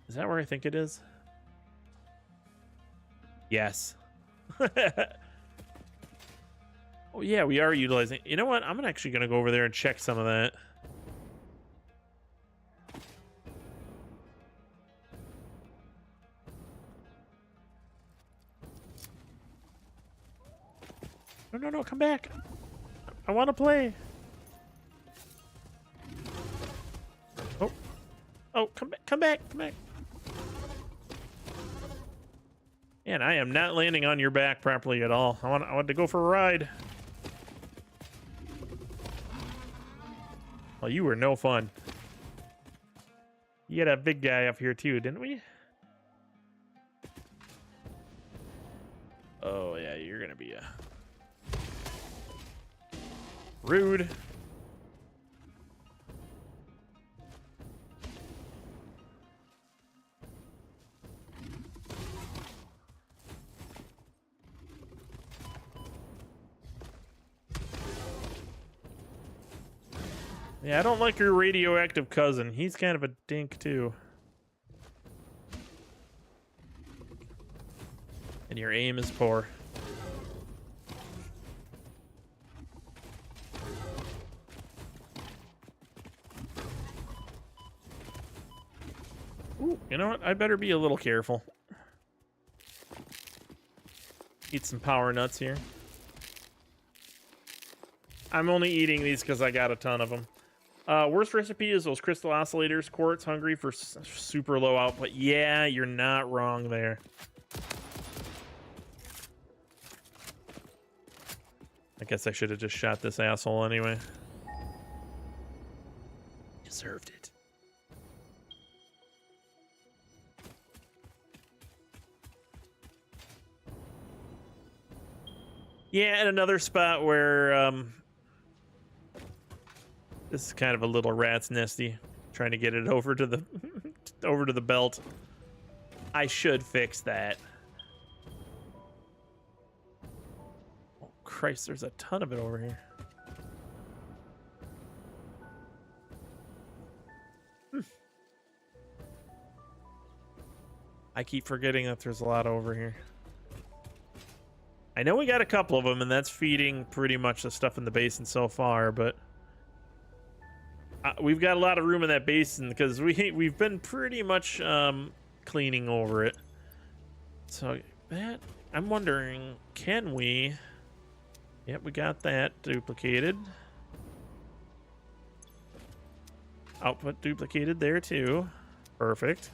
Is that where I think it is? Yes. Oh yeah, we are utilizing. You know what? I'm actually gonna go over there and check some of that. No, come back. I want to play. Oh, come back. Man, I am not landing on your back properly at all. I want to go for a ride. Well, you were no fun. You had a big guy up here too, didn't we? Oh yeah, you're gonna be a rude. Yeah, I don't like your radioactive cousin. He's kind of a dink too. And your aim is poor. Ooh, you know what? I better be a little careful. Eat some power nuts here. I'm only eating these because I got a ton of them. Worst recipe is those crystal oscillators. Quartz hungry for super low output. Yeah, you're not wrong there. I guess I should have just shot this asshole anyway. Deserved it. Yeah, and another spot where this is kind of a little rat's nesty. Trying to get it over to the over to the belt. I should fix that. Oh Christ, there's a ton of it over here. I keep forgetting that there's a lot over here. I know we got a couple of them, and that's feeding pretty much the stuff in the basin so far, but we've got a lot of room in that basin because we've been pretty much cleaning over it. So that, I'm wondering, can we? Yep, we got that duplicated. Output duplicated there too. Perfect.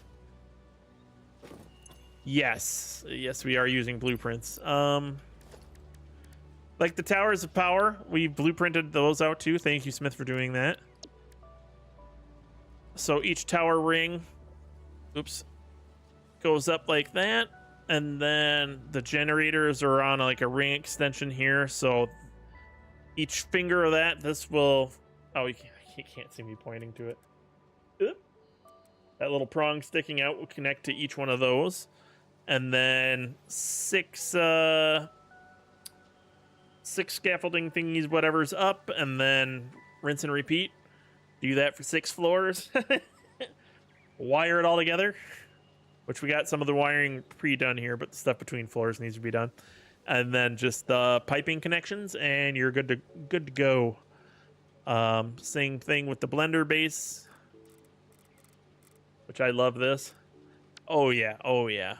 Yes, we are using blueprints. Like the towers of power, we blueprinted those out too. Thank you, Smith, for doing that. So each tower ring, oops, goes up like that, and then the generators are on like a ring extension here. So each finger of that, this will, oh, you can't see me pointing to it. Oop. That little prong sticking out will connect to each one of those, and then six scaffolding thingies, whatever's up, and then rinse and repeat. Do that for 6 floors. Wire it all together, which we got some of the wiring pre-done here, but the stuff between floors needs to be done. And then just the piping connections, and you're good to go. Same thing with the blender base, which I love this. Oh yeah.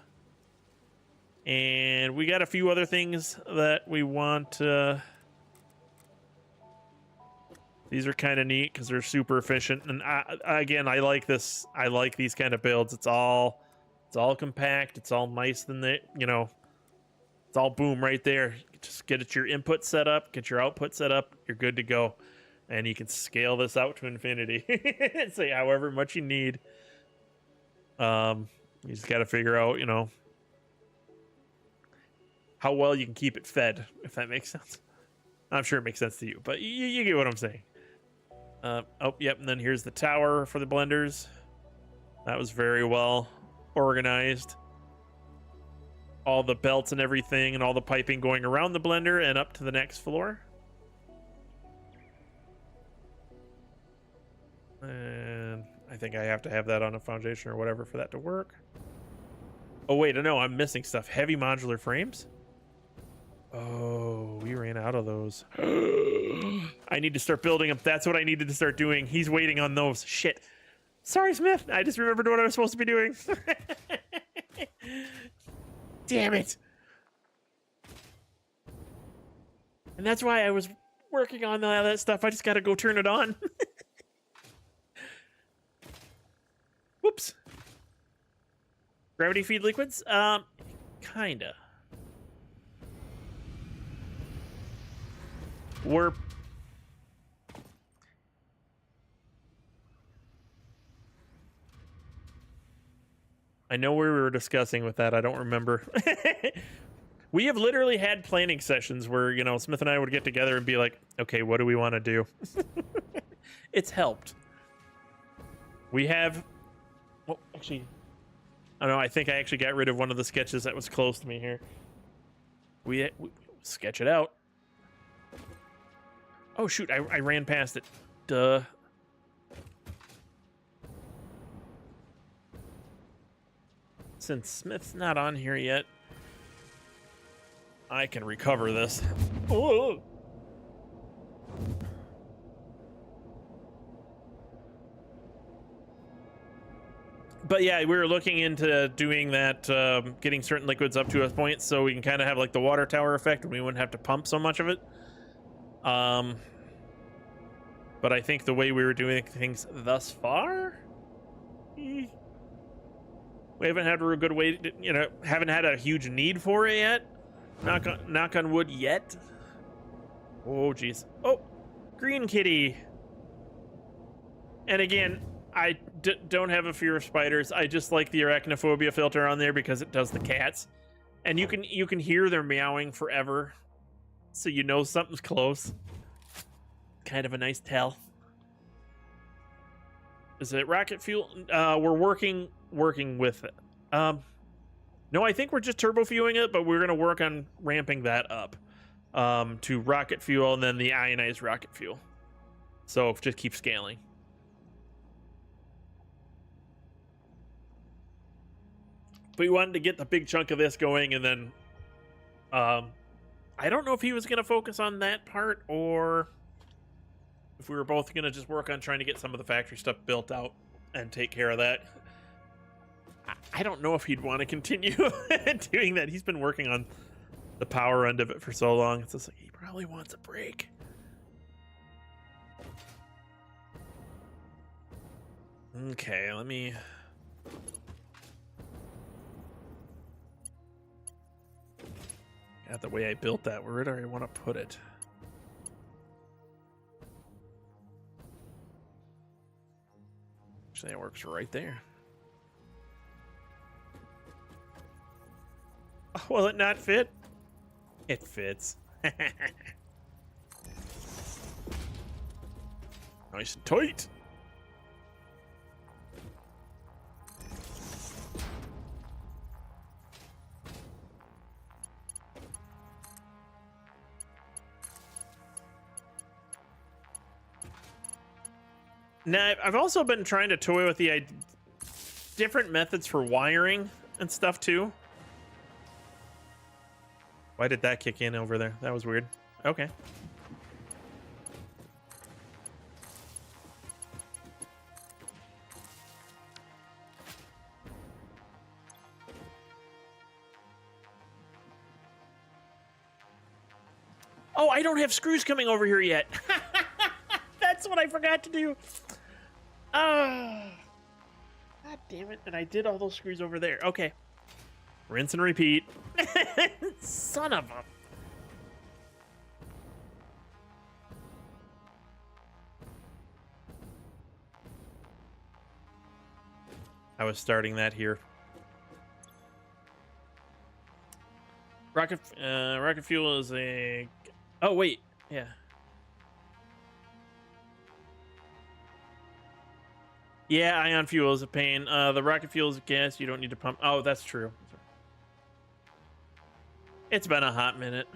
And we got a few other things that we want. These are kind of neat because they're super efficient. And again, I like this. I like these kind of builds. It's all It's all compact. It's all nice and it's all boom right there. Just get your input set up, get your output set up. You're good to go. And you can scale this out to infinity. Say however much you need. You just got to figure out, how well you can keep it fed, if that makes sense. I'm sure it makes sense to you, but you get what I'm saying. Oh, yep, and then here's the tower for the blenders. That was very well organized. All the belts and everything and all the piping going around the blender and up to the next floor. And I think I have to have that on a foundation or whatever for that to work. Oh, wait, no, I'm missing stuff. Heavy modular frames? Oh, we ran out of those. I need to start building them. That's what I needed to start doing. He's waiting on those. Shit. Sorry, Smith. I just remembered what I was supposed to be doing. Damn it. And that's why I was working on all that stuff. I just got to go turn it on. Whoops. Gravity feed liquids? Kinda. I know we were discussing with that. I don't remember. We have literally had planning sessions where, Smith and I would get together and be like, okay, what do we want to do? It's helped. We have... Well, actually... I don't know. I think I actually got rid of one of the sketches that was close to me here. We sketch it out. Oh, shoot. I ran past it. Duh. Since Smith's not on here yet, I can recover this. Whoa. But yeah, we were looking into doing that, getting certain liquids up to a point so we can kind of have like the water tower effect and we wouldn't have to pump so much of it. But I think the way we were doing things thus far, we haven't had a real good way to, haven't had a huge need for it yet. Knock on wood yet. Oh, geez. Oh, green kitty. And again, I don't have a fear of spiders. I just like the arachnophobia filter on there because it does the cats. And you can hear their meowing forever. So you know something's close. Kind of a nice tell. Is it rocket fuel? We're working with it. No, I think we're just turbo fueling it, but we're going to work on ramping that up to rocket fuel and then the ionized rocket fuel. So just keep scaling. But we wanted to get the big chunk of this going, and then I don't know if he was going to focus on that part or if we were both going to just work on trying to get some of the factory stuff built out and take care of that. I don't know if he'd want to continue doing that. He's been working on the power end of it for so long. It's just like he probably wants a break. Okay, let me... God, the way I built that, where do I want to put it? Actually, it works right there. Will it not fit? It fits. Nice and tight. Now, I've also been trying to toy with the different methods for wiring and stuff too. Why did that kick in over there? That was weird. Okay. Oh, I don't have screws coming over here yet. That's what I forgot to do. God God damn it. And I did all those screws over there. Okay. Rinse and repeat. Son of a... I was starting that here. Rocket fuel is a... Oh, wait. Yeah. Yeah, ion fuel is a pain. The rocket fuel is a gas. You don't need to pump. Oh, that's true. It's been a hot minute.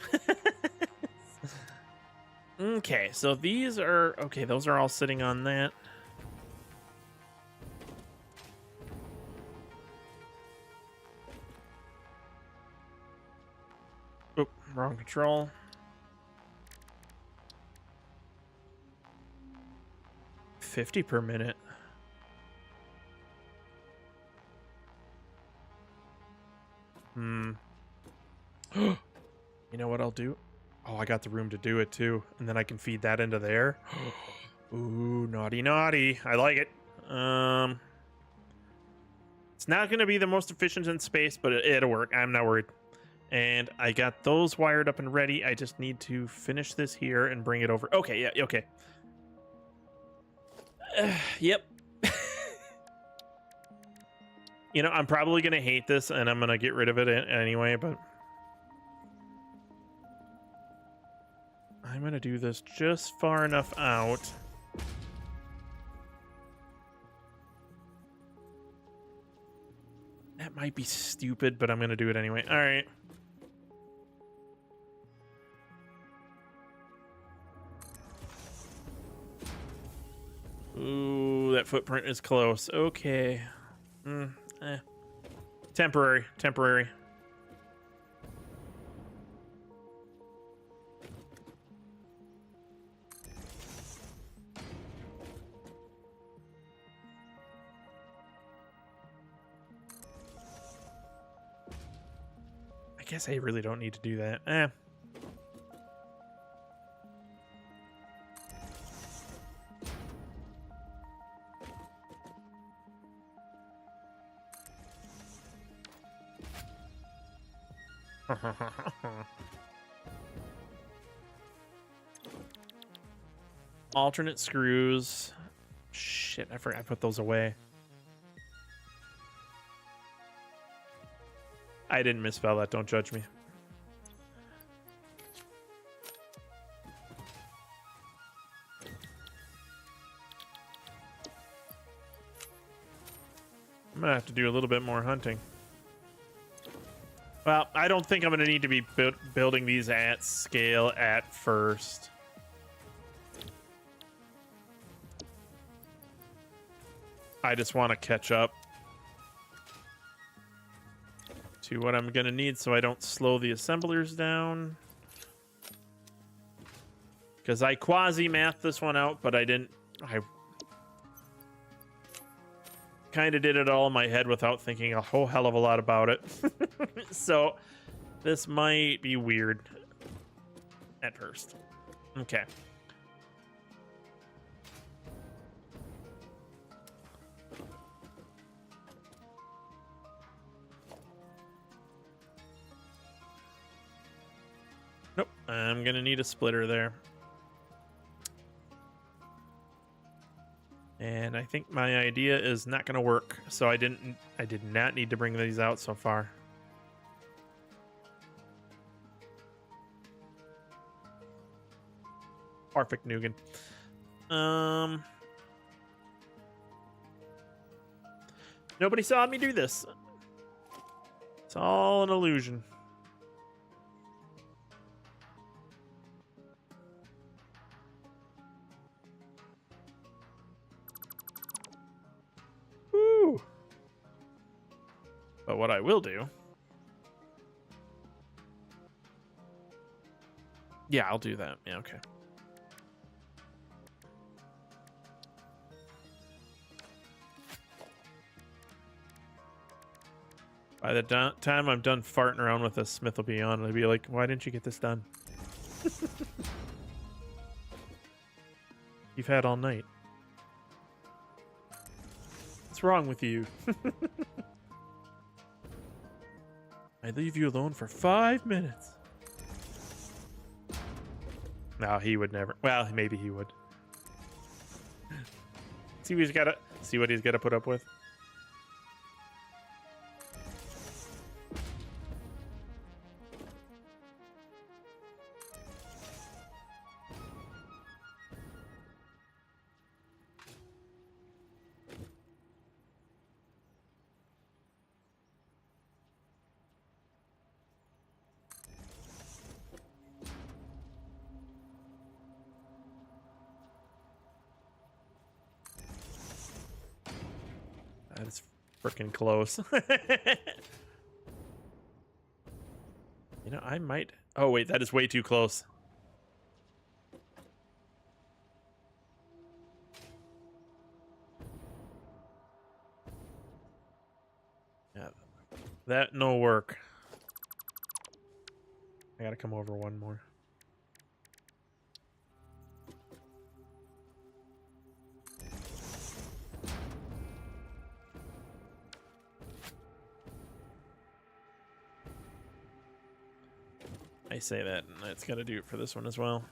Okay, so these are... Okay, those are all sitting on that. Oop, wrong control. $50 per minute. You know what I'll do? Oh, I got the room to do it too. And then I can feed that into there. Ooh, naughty, naughty. I like it. It's not going to be the most efficient in space, but it'll work. I'm not worried. And I got those wired up and ready. I just need to finish this here and bring it over. Okay, yeah, okay. Yep. You know, I'm probably going to hate this, and I'm going to get rid of it anyway, but... I'm going to do this just far enough out. That might be stupid, but I'm going to do it anyway. All right. Ooh, that footprint is close. Okay. Temporary. I guess I really don't need to do that. Alternate screws. Shit, I forgot I put those away. I didn't misspell that, don't judge me. I'm gonna have to do a little bit more hunting. Well, I don't think I'm gonna need to be building these at scale at first. I just want to catch up to what I'm gonna need so I don't slow the assemblers down. Because I quasi-mathed this one out, but I didn't... I kind of did it all in my head without thinking a whole hell of a lot about it. So this might be weird at first. Okay. Nope, I'm gonna need a splitter there. And I think my idea is not going to work, so I did not need to bring these out so far. Perfect, Nugan. Nobody saw me do this. It's all an illusion. But what I will do... Yeah, I'll do that. Yeah, okay. By the time I'm done farting around with this, Smith will be on. I'll be like, why didn't you get this done? You've had all night. What's wrong with you? I leave you alone for 5 minutes. No, he would never. Well, maybe he would. See what he's gotta put up with. That is freaking close. You know, I might. Oh, wait, that is way too close. Yeah, that no work. I gotta come over one more. I say that, and that's got to do it for this one as well.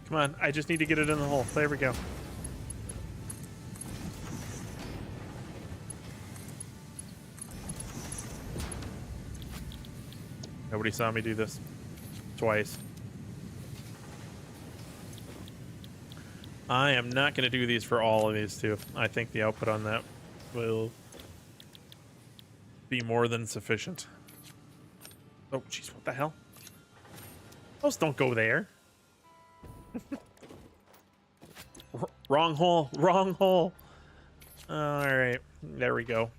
Come on, I just need to get it in the hole. There we go. Nobody saw me do this twice. I am not going to do these for all of these two. I think the output on that will be more than sufficient. Oh, jeez, what the hell? Those don't go there. Wrong hole, wrong hole. All right, there we go.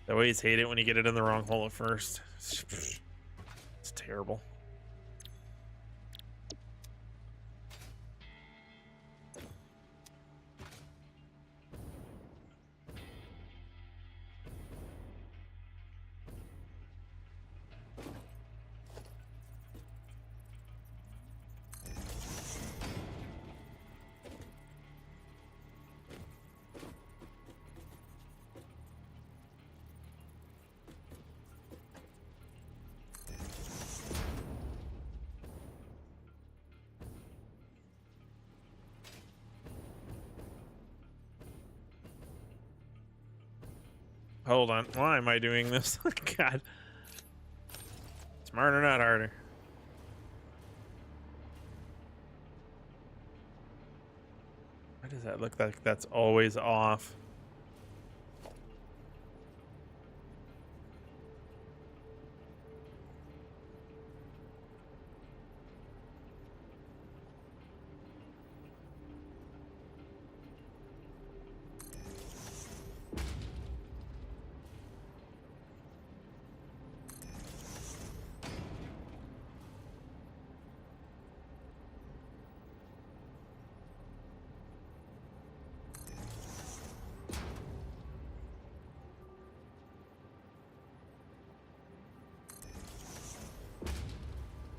I always hate it when you get it in the wrong hole at first. It's terrible. Hold on. Why am I doing this? God. Smarter, not harder. Why does that look like that's always off?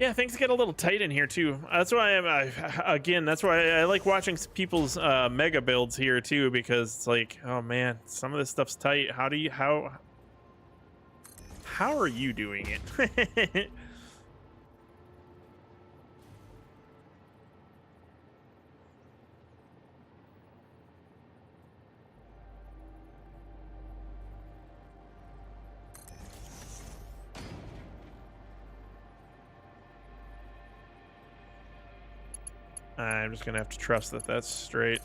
Yeah, things get a little tight in here too. That's why again, that's why I like watching people's mega builds here too, because it's like, oh man, some of this stuff's tight. How are you doing it? I'm just gonna have to trust that that's straight.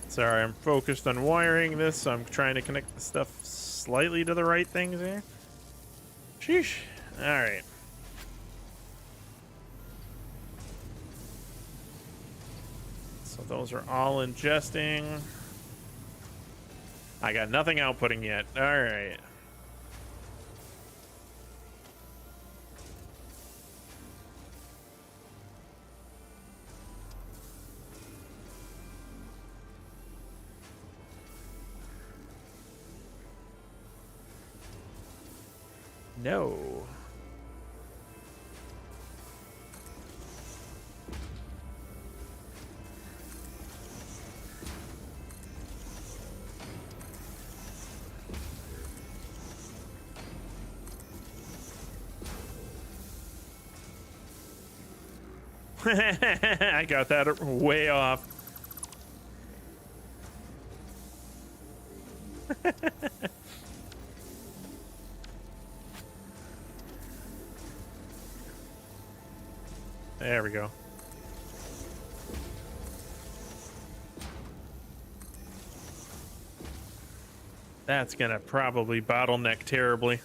Sorry, I'm focused on wiring this, so I'm trying to connect the stuff slightly to the right things here. Sheesh. All right. So those are all ingesting. I got nothing outputting yet. All right. No. I got that way off. There we go. That's gonna probably bottleneck terribly.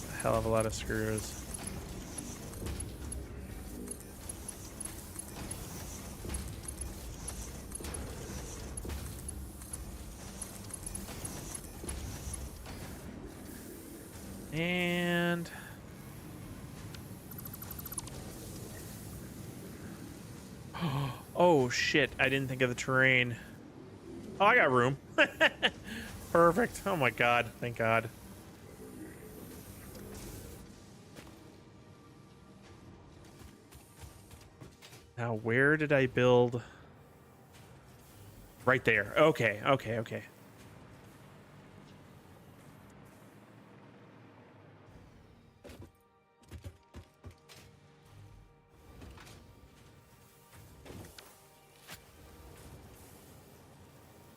A hell of a lot of screws. And oh shit, I didn't think of the terrain. Oh, I got room. Perfect. Oh my god, thank god. Now where did I build? Right there. Okay, okay, okay.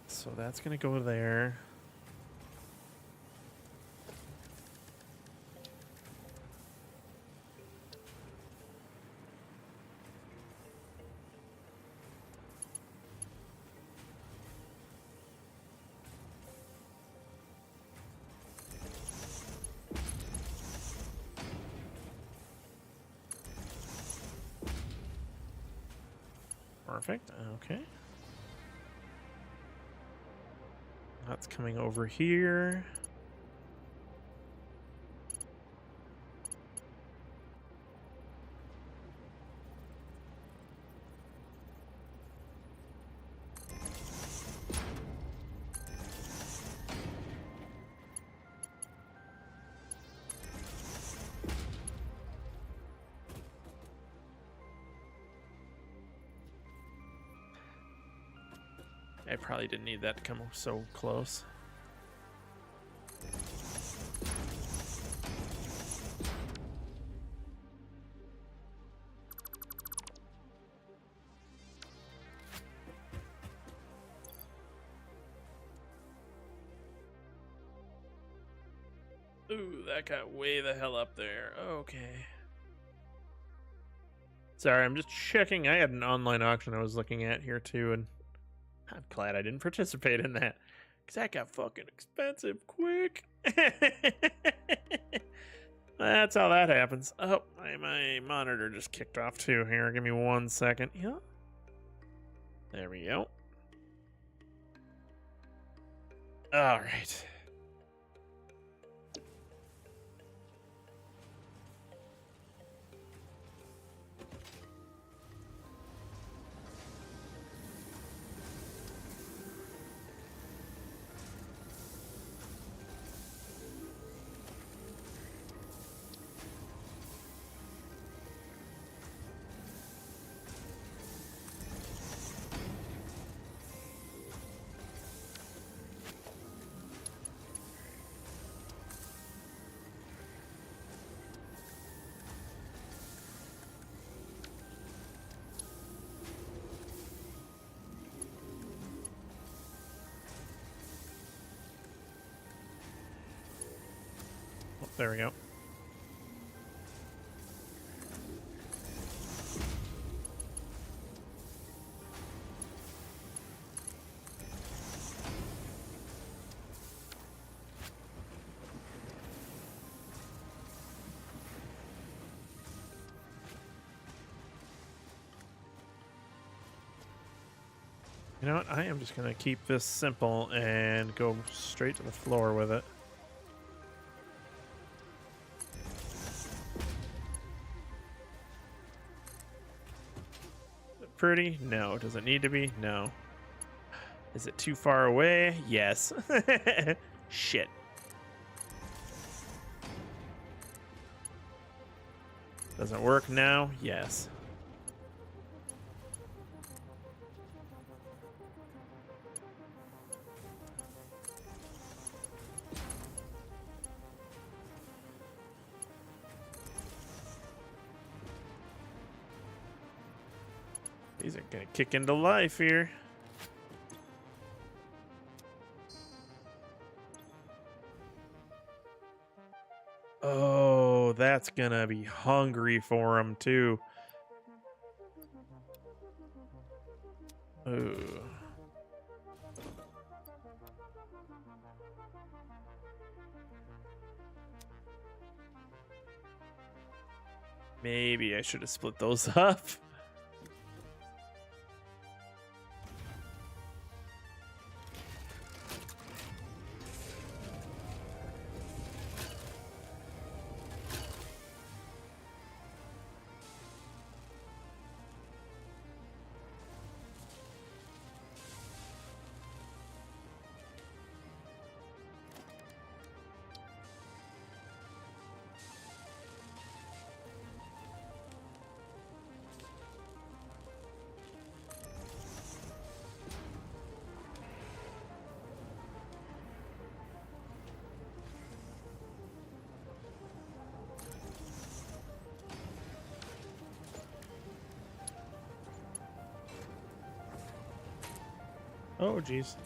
So that's gonna go there. Perfect. Okay. That's coming over here. I probably didn't need that to come so close. Ooh, that got way the hell up there. Okay. Sorry, I'm just checking. I had an online auction I was looking at here too, and I'm glad I didn't participate in that because that got fucking expensive quick. That's how that happens. Oh, my monitor just kicked off too. Here, give me 1 second. Yeah. There we go. All right. Oh, there we go. You know what? I am just going to keep this simple and go straight to the floor with it. Is it pretty? No. Does it need to be? No. Is it too far away? Yes. Shit. Does it work now? Yes. These are gonna kick into life here. Oh, that's gonna be hungry for him too. Ooh. Maybe I should have split those up. Oh, geez.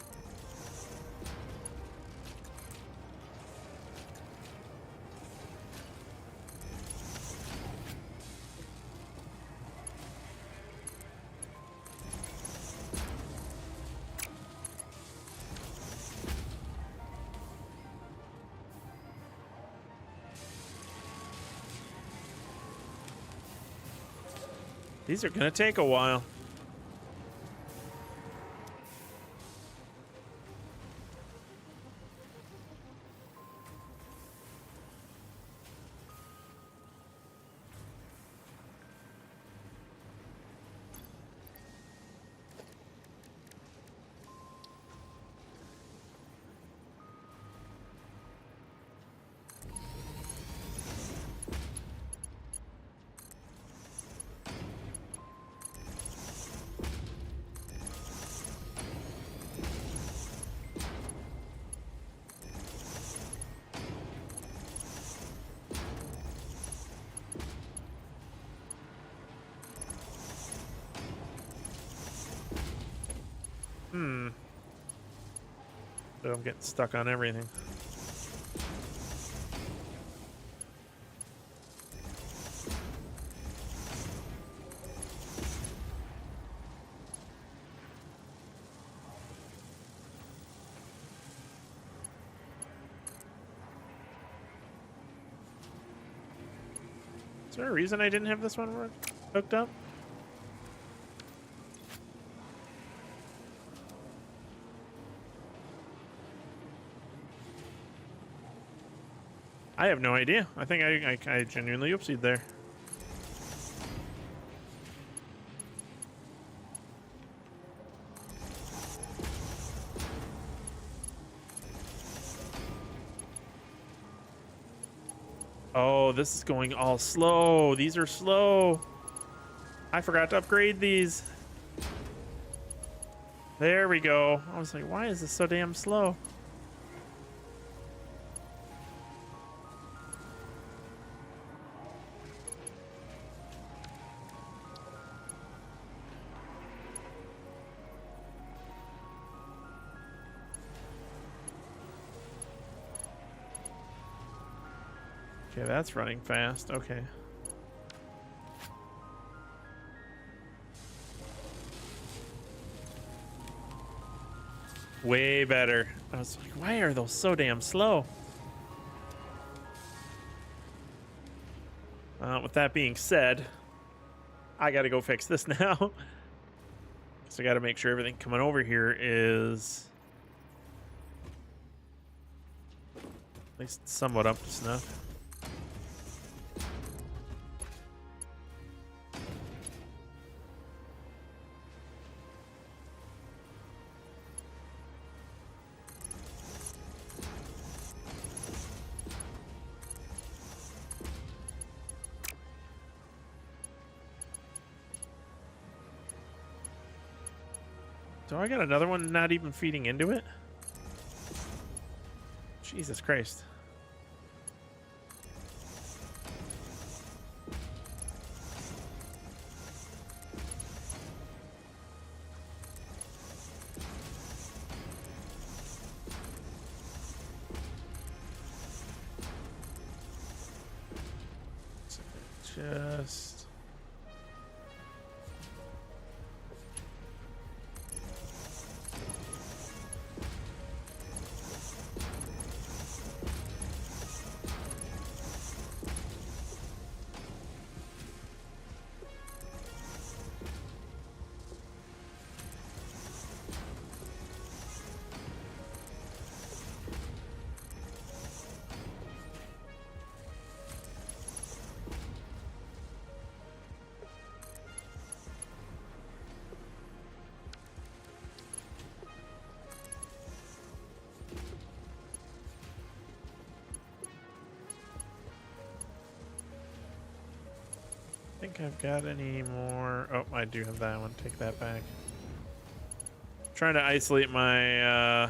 These are gonna take a while. So I'm getting stuck on everything. there a reason I didn't have this one hooked up? I have no idea. I think I genuinely oopsied there. Oh, this is going all slow. These are slow. I forgot to upgrade these. There we go. I was like, why is this so damn slow? Okay, that's running fast. Okay. Way better. I was like, why are those so damn slow? With that being said, I gotta go fix this now. So I gotta make sure everything coming over here is at least somewhat up to snuff. So I got another one not even feeding into it? Jesus Christ. Just... I think I've got any more. Oh, I do have that one. Take that back. Trying to isolate my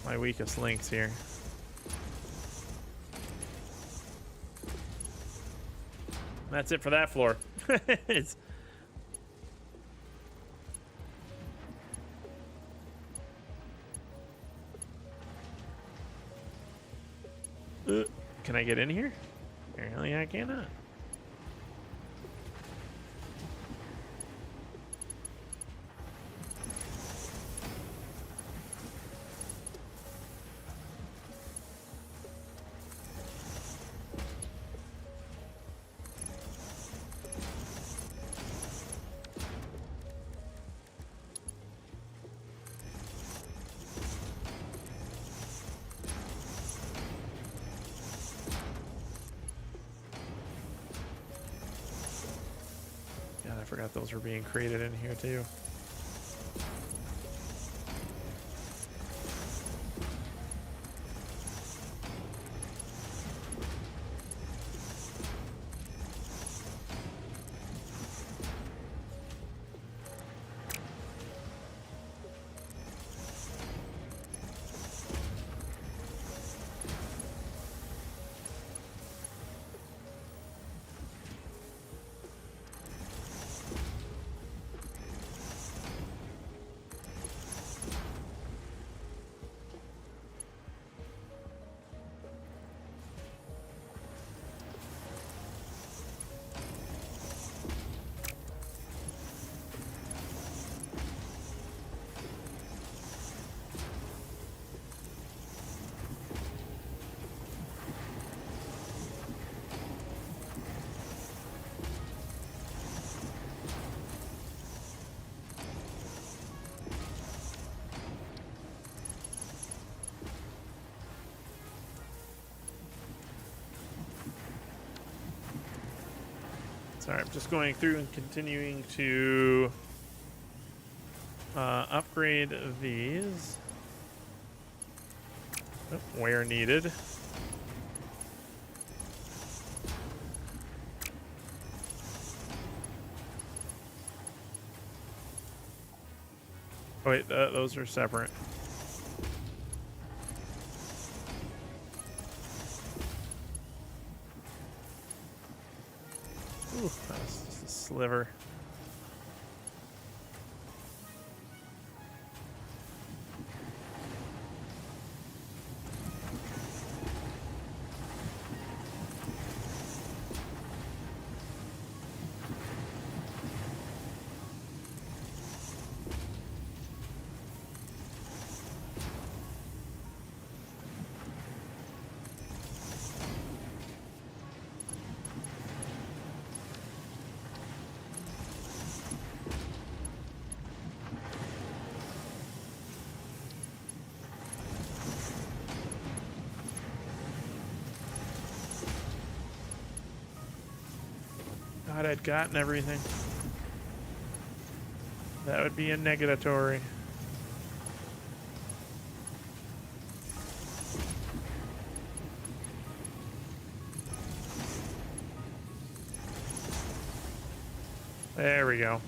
my weakest links here. That's it for that floor. It's... Can I get in here? Apparently I cannot. I forgot those were being created in here too. Sorry, I'm just going through and continuing to upgrade these where needed. Oh, wait, those are separate. Ooh, that's just a sliver. God, I'd gotten everything. That would be a negatory. There we go.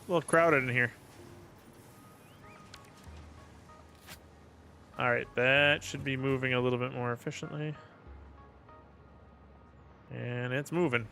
A little crowded in here. All right, that should be moving a little bit more efficiently. And it's moving.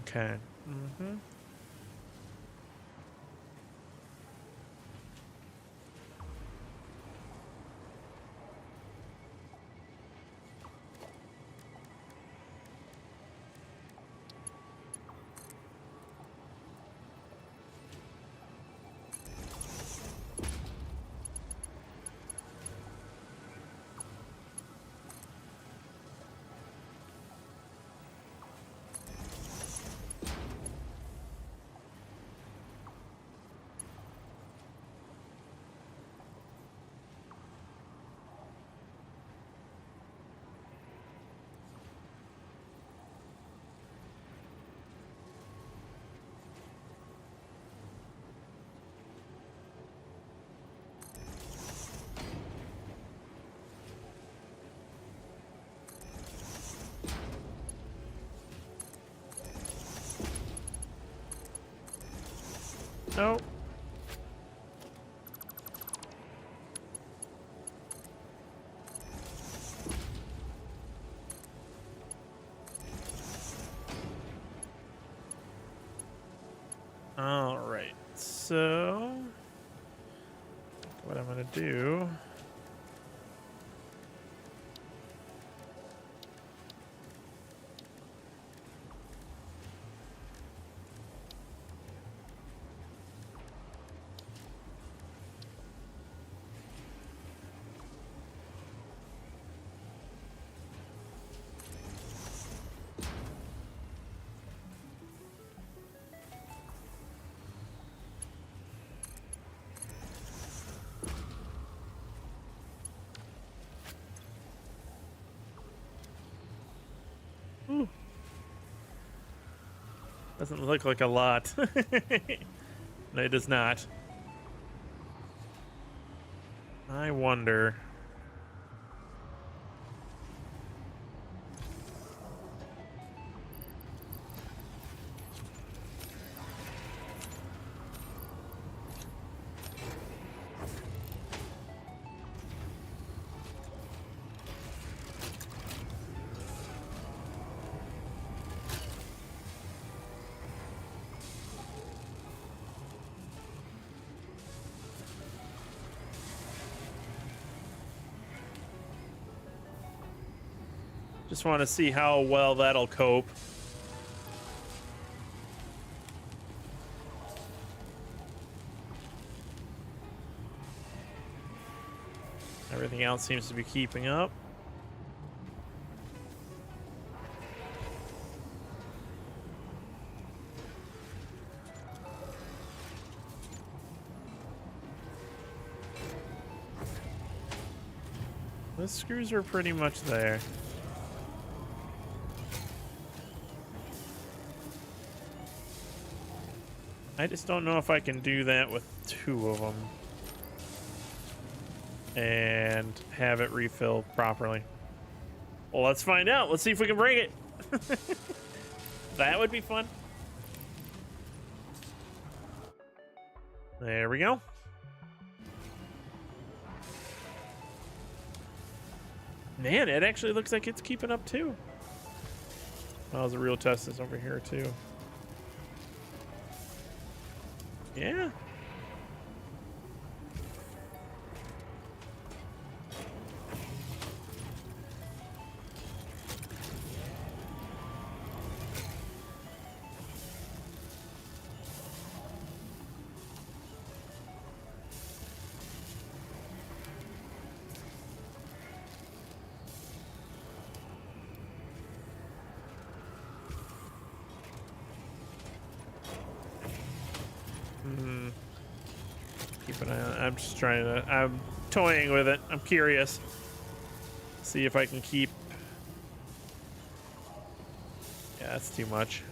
Okay. Mm-hmm. Nope. All right. So what I'm going to do doesn't look like a lot. It does not. I wonder. Just want to see how well that'll cope. Everything else seems to be keeping up. The screws are pretty much there. I just don't know if I can do that with 2 of them and have it refill properly. Well, let's find out. Let's see if we can break it. That would be fun. There we go. Man, it actually looks like it's keeping up too. Oh, the real test is over here too. Yeah. Keep an eye on it. I'm just trying to, I'm toying with it. I'm curious. See if I can keep. Yeah, that's too much.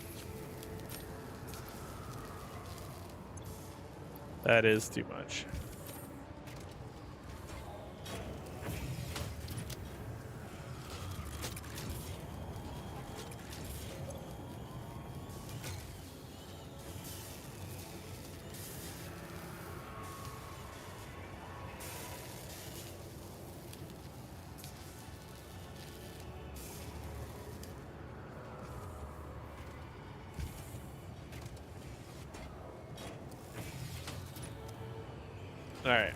That is too much. All right.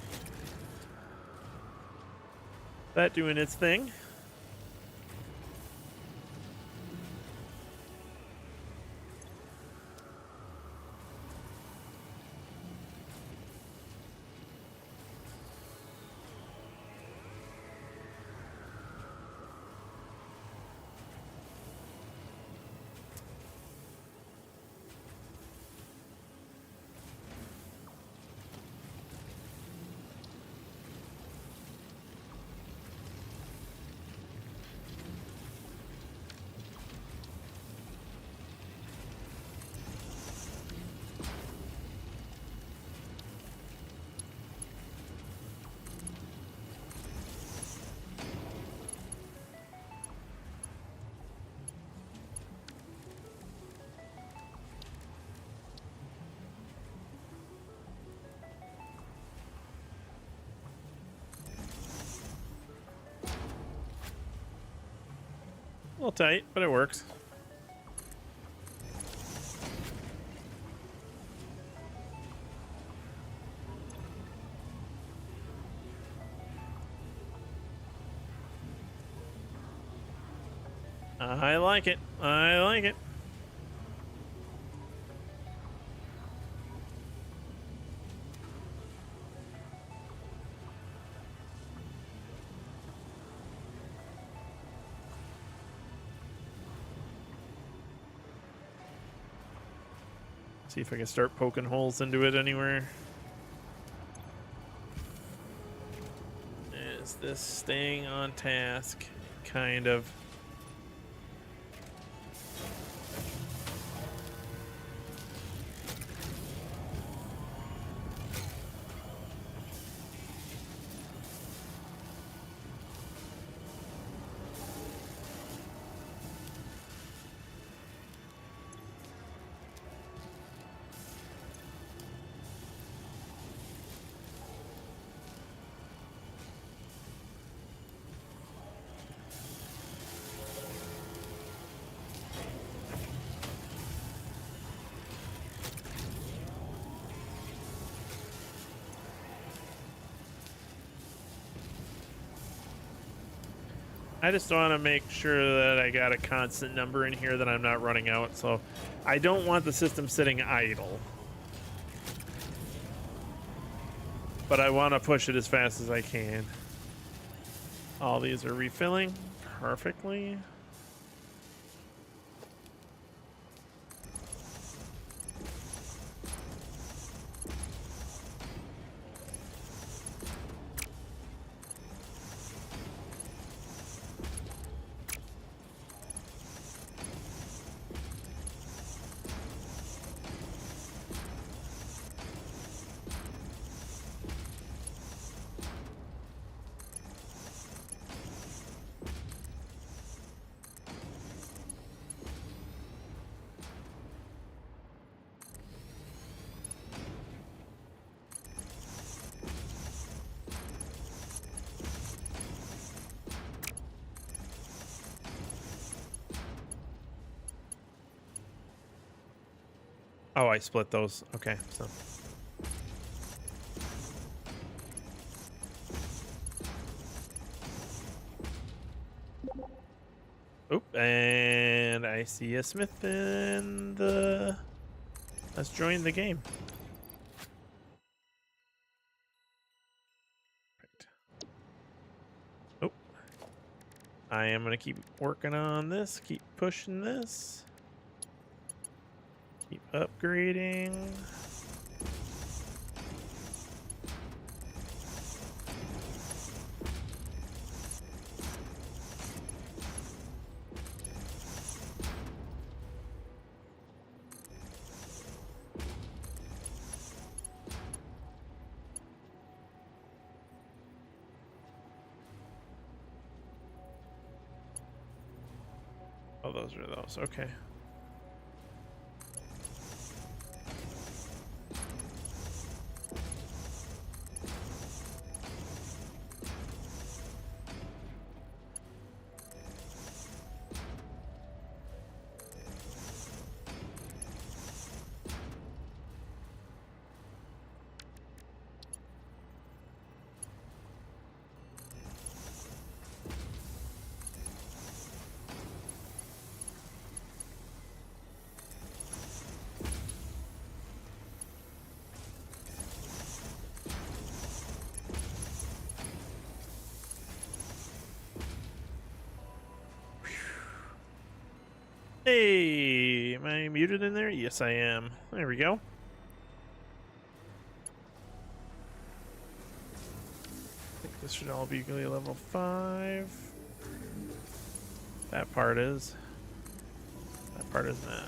That doing its thing. A little tight, but it works. I like it. I like it. See if I can start poking holes into it anywhere. Is this staying on task? Kind of. I just want to make sure that I got a constant number in here that I'm not running out. So I don't want the system sitting idle, but I want to push it as fast as I can. All these are refilling perfectly. Oh, I split those. Okay, so. Oop, and I see a Smith in the... Let's join the game. Right. Oh. I am going to keep working on this, keep pushing this. Keep upgrading. Oh, those are those. Okay. Hey, am I muted in there? Yes, I am. There we go. I think this should all be level 5. That part is. That part is not.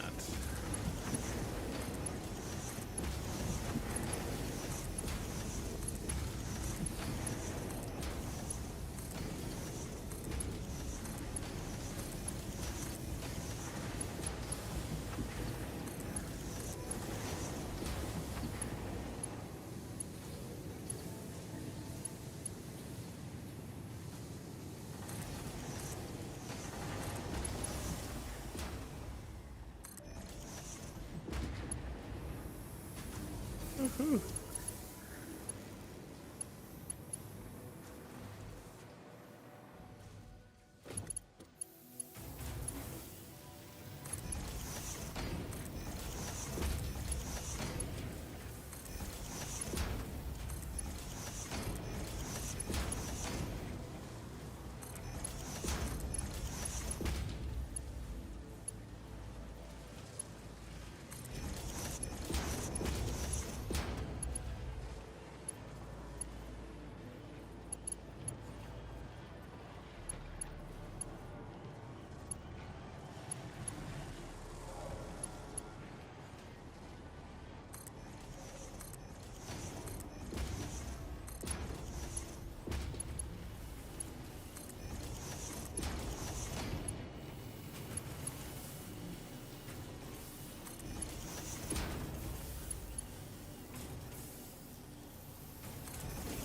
Woohoo.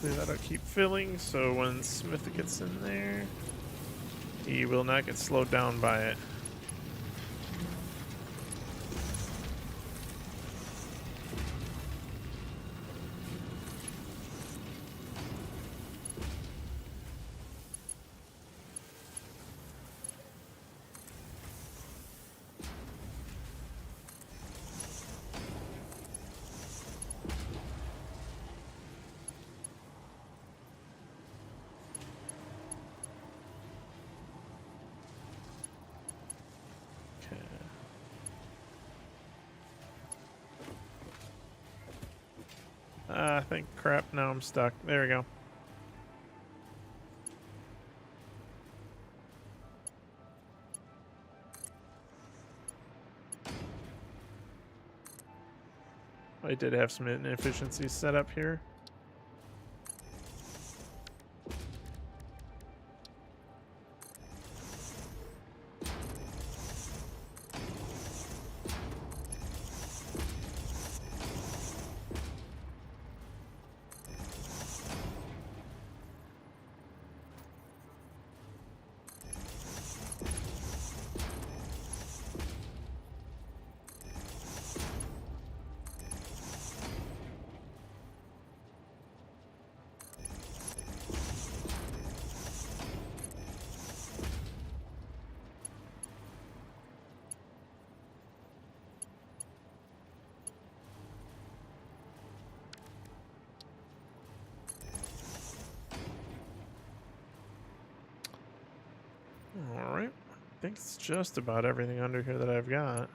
That'll keep filling, so when Smith gets in there, he will not get slowed down by it. I think crap. Now I'm stuck. There we go. I did have some inefficiencies set up here. All right. I think it's just about everything under here that I've got.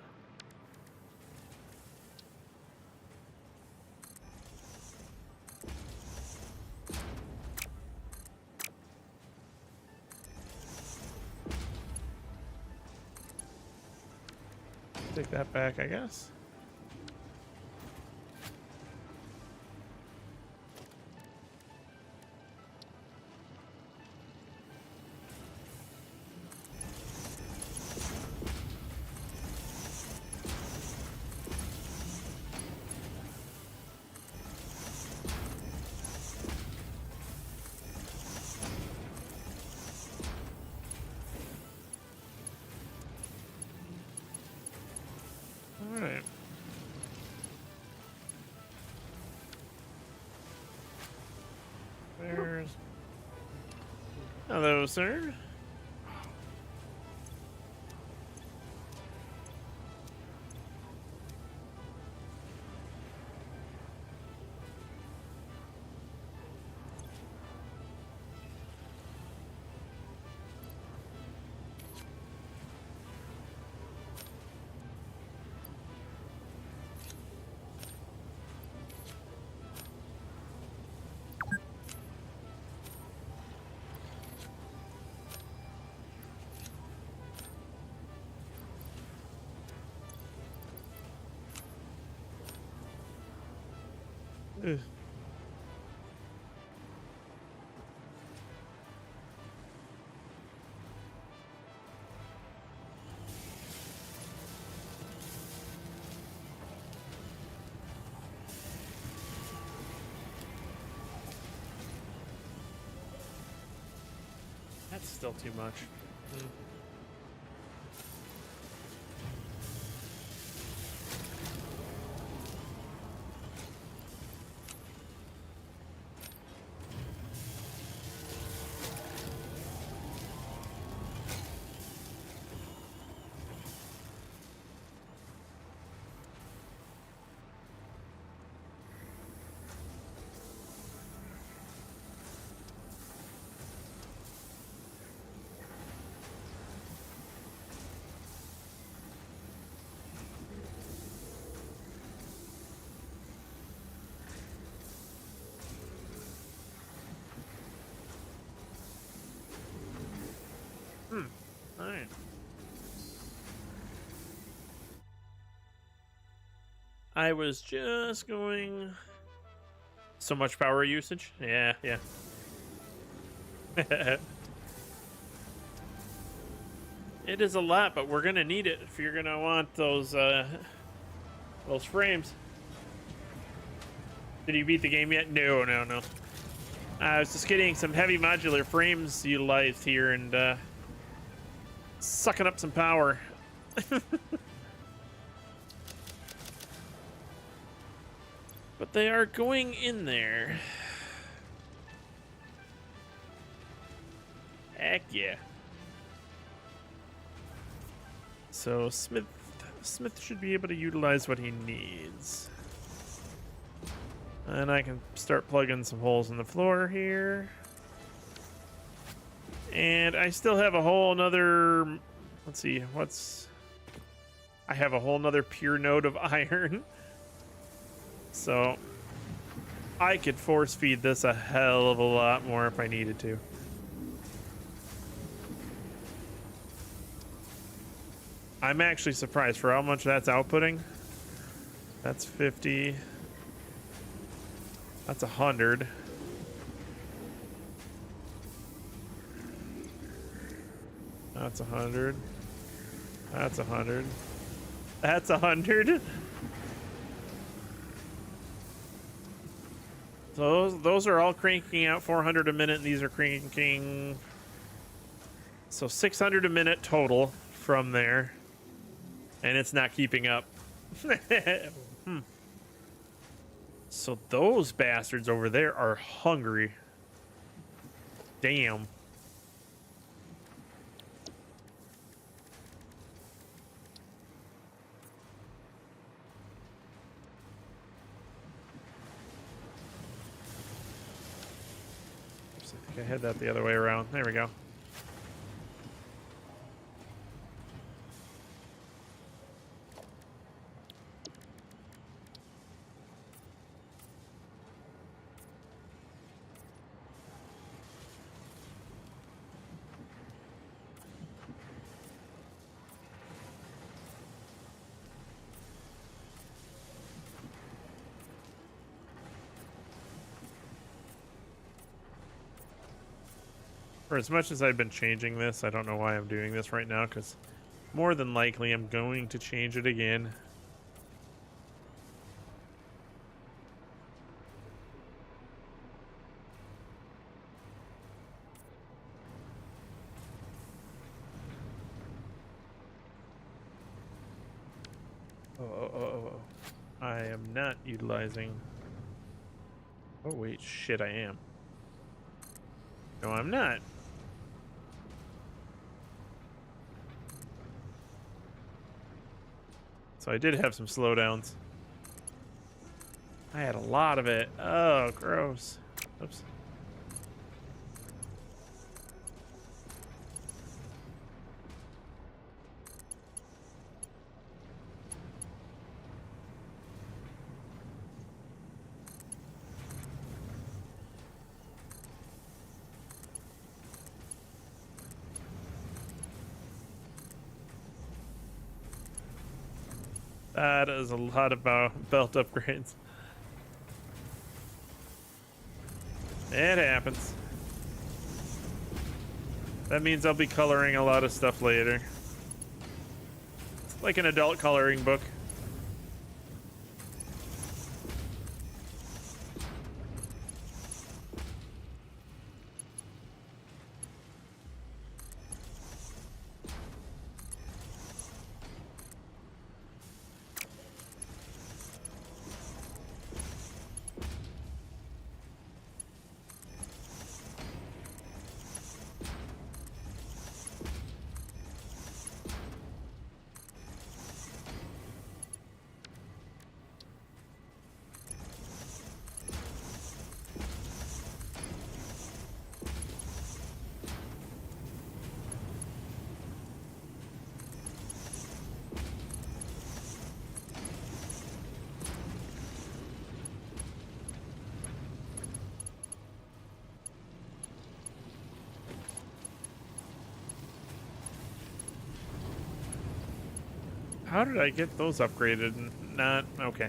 Take that back, I guess. All right. There's... Hello, sir. Ugh. That's still too much. All right. I was just going... So much power usage? Yeah. It is a lot, but we're gonna need it if you're gonna want those frames. Did you beat the game yet? No. I was just getting some heavy modular frames utilized here and sucking up some power. But they are going in there. Heck yeah. So Smith should be able to utilize what he needs. And I can start plugging some holes in the floor here. And I still have a whole nother, let's see, I have a whole nother pure node of iron. So I could force feed this a hell of a lot more if I needed to. I'm actually surprised for how much that's outputting. That's 50. That's 100. That's 100. That's 100. That's 100. So those are all cranking out 400 a minute, and these are cranking. So 600 a minute total from there. And it's not keeping up. So those bastards over there are hungry. Damn. Oops, I think I had that the other way around. There we go. For as much as I've been changing this, I don't know why I'm doing this right now, because more than likely I'm going to change it again. Oh. I am not utilizing... Oh, wait, shit, I am. No, I'm not. So I did have some slowdowns. I had a lot of it. Oh, gross. Oops. That is a lot of belt upgrades. It happens. That means I'll be coloring a lot of stuff later. It's like an adult coloring book. How did I get those upgraded? Not okay.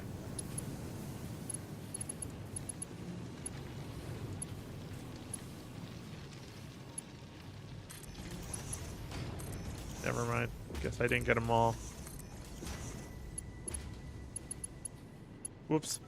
Never mind. Guess I didn't get them all. Whoops.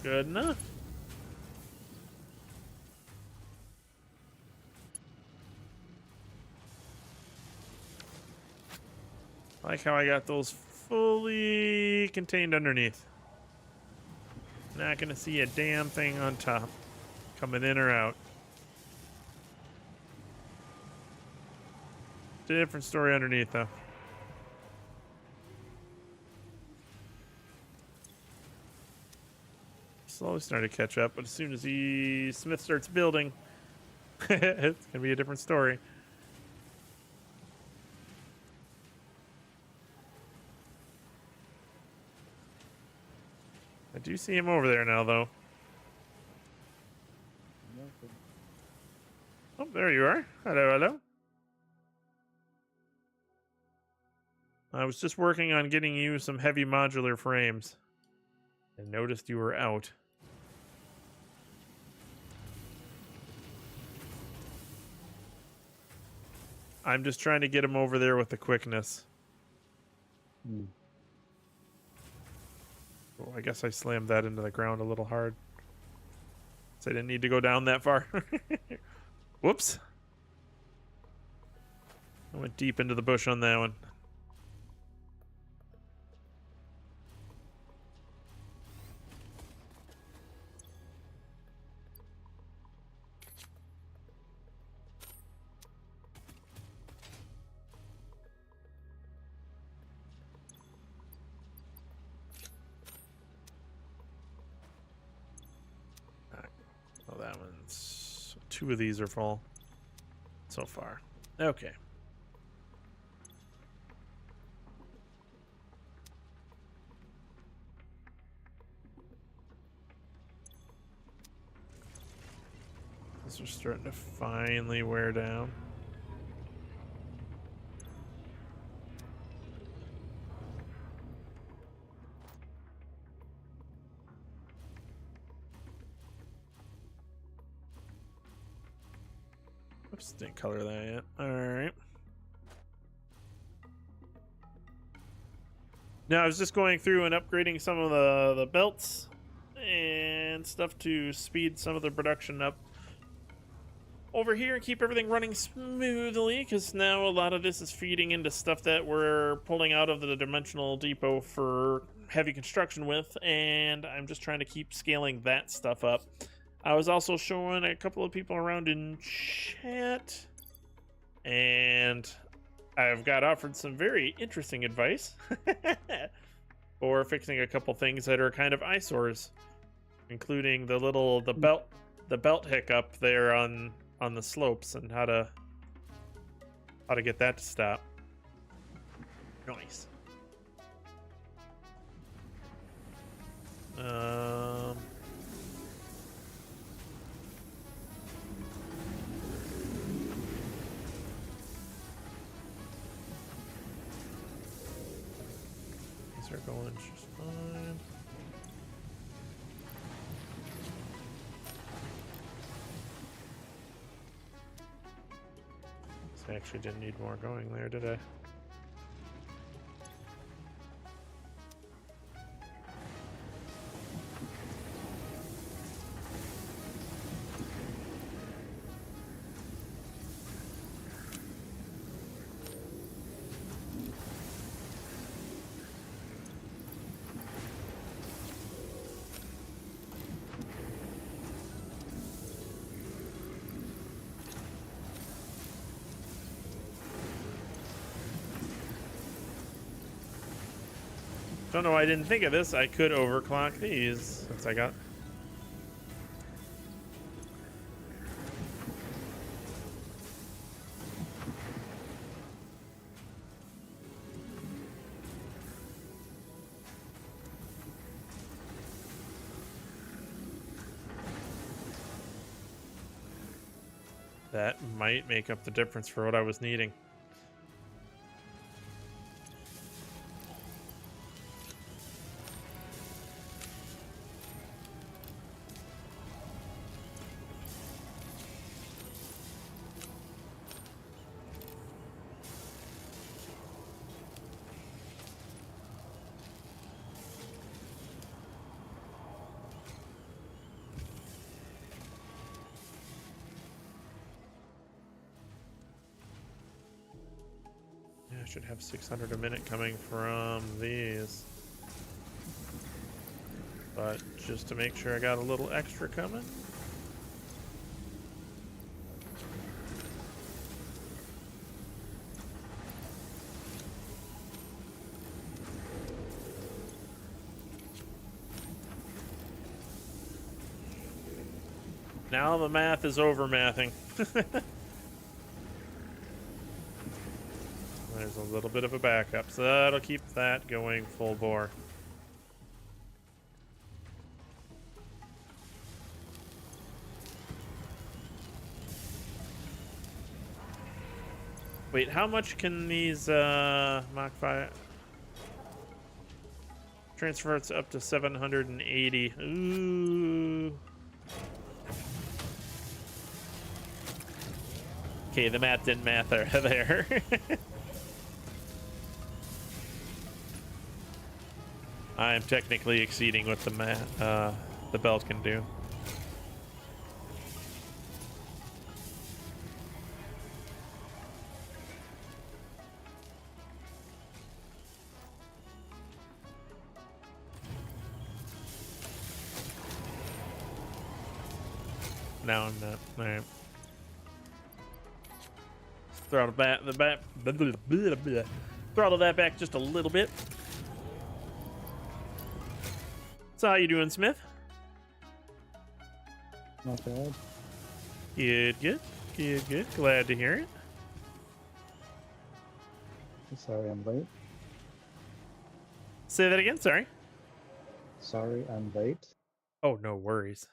Good enough. Like how I got those fully contained underneath. Not gonna see a damn thing on top. Coming in or out. Different story underneath though. Slowly starting to catch up, but as soon as Smith starts building, it's gonna be a different story. I do see him over there now, though. Oh, there you are. Hello, hello. I was just working on getting you some heavy modular frames. I noticed you were out. I'm just trying to get him over there with the quickness. Oh, I guess I slammed that into the ground a little hard. So I didn't need to go down that far. Whoops. I went deep into the bush on that one. Oh, that one's... 2 of these are full so far. Okay. These are starting to finally wear down. Oops, didn't color that yet. Alright. Now I was just going through and upgrading some of the belts and stuff to speed some of the production up over here and keep everything running smoothly, because now a lot of this is feeding into stuff that we're pulling out of the dimensional depot for heavy construction with, and I'm just trying to keep scaling that stuff up. I was also showing a couple of people around in chat, and I've got offered some very interesting advice for fixing a couple things that are kind of eyesores, including the belt hiccup there on the slopes, and how to get that to stop. Nice. These are going just fine. I actually didn't need more going there, did I? Don't know why I didn't think of this. I could overclock these since I got... That might make up the difference for what I was needing. should have 600 a minute coming from these. But just to make sure I got a little extra coming. Now the math is over mathing. There's a little bit of a backup, so that'll keep that going full bore. Wait, how much can these Mach 5 transfer? It's up to 780. Ooh. Okay, the math didn't math there. I am technically exceeding what the belt can do. Now I'm not. All right. Throttle throttle that back just a little bit. So how you doing, Smith? Not bad. Good. Glad to hear it. Sorry I'm late. Say that again. Sorry. Sorry I'm late. Oh, no worries.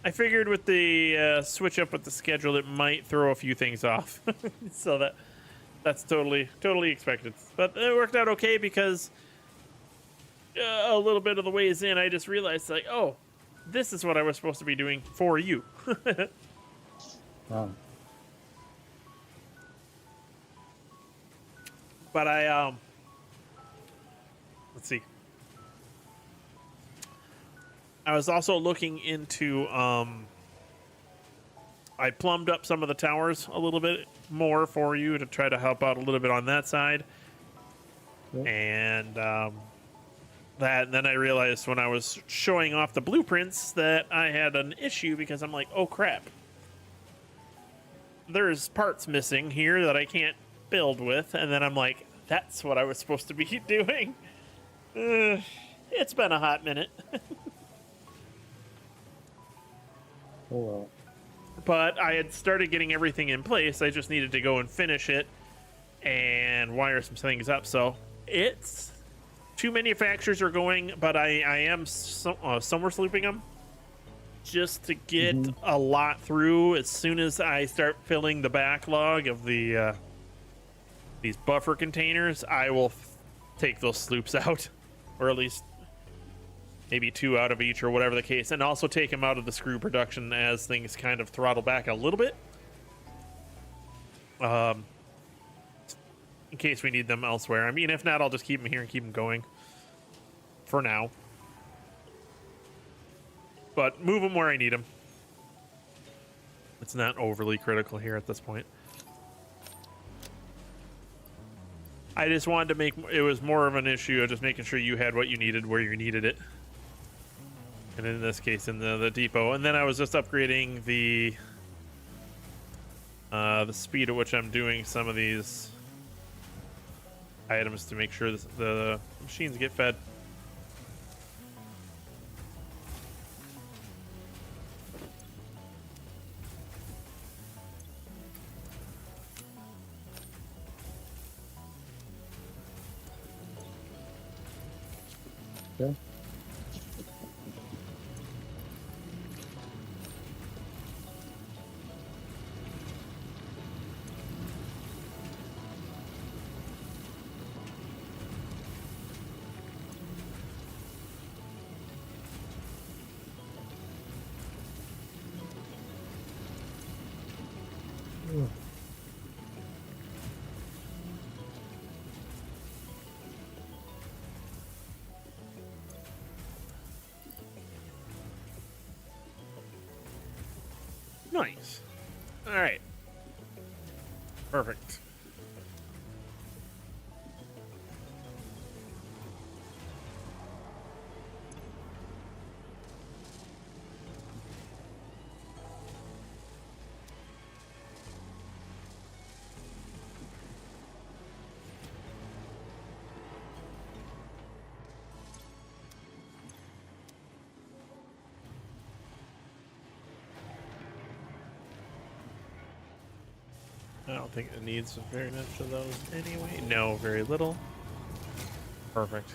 I figured with the switch up with the schedule, it might throw a few things off. So that's totally expected. But it worked out okay because a little bit of the ways in, I just realized, like, oh, this is what I was supposed to be doing for you. Oh. But let's see. I was also looking into, I plumbed up some of the towers a little bit more for you to try to help out a little bit on that side. Yep. And then I realized when I was showing off the blueprints that I had an issue because I'm like, oh crap. There's parts missing here that I can't build with. And then I'm like, that's what I was supposed to be doing. It's been a hot minute. Oh well. But I had started getting everything in place. I just needed to go and finish it and wire some things up. So it's two manufacturers are going, but I am summer slooping them just to get a lot through. As soon as I start filling the backlog of the these buffer containers, I will take those sloops out, or at least maybe 2 out of each or whatever the case, and also take them out of the screw production as things kind of throttle back a little bit, in case we need them elsewhere. I mean, if not, I'll just keep them here and keep them going for now, but move them where I need them. It's not overly critical here at this point. I just wanted to make it was more of an issue of just making sure you had what you needed where you needed it. And in this case, in the depot. And then I was just upgrading the speed at which I'm doing some of these items to make sure the machines get fed. Okay. Nice. All right. Perfect. I don't think it needs very much of those anyway. No, very little. Perfect.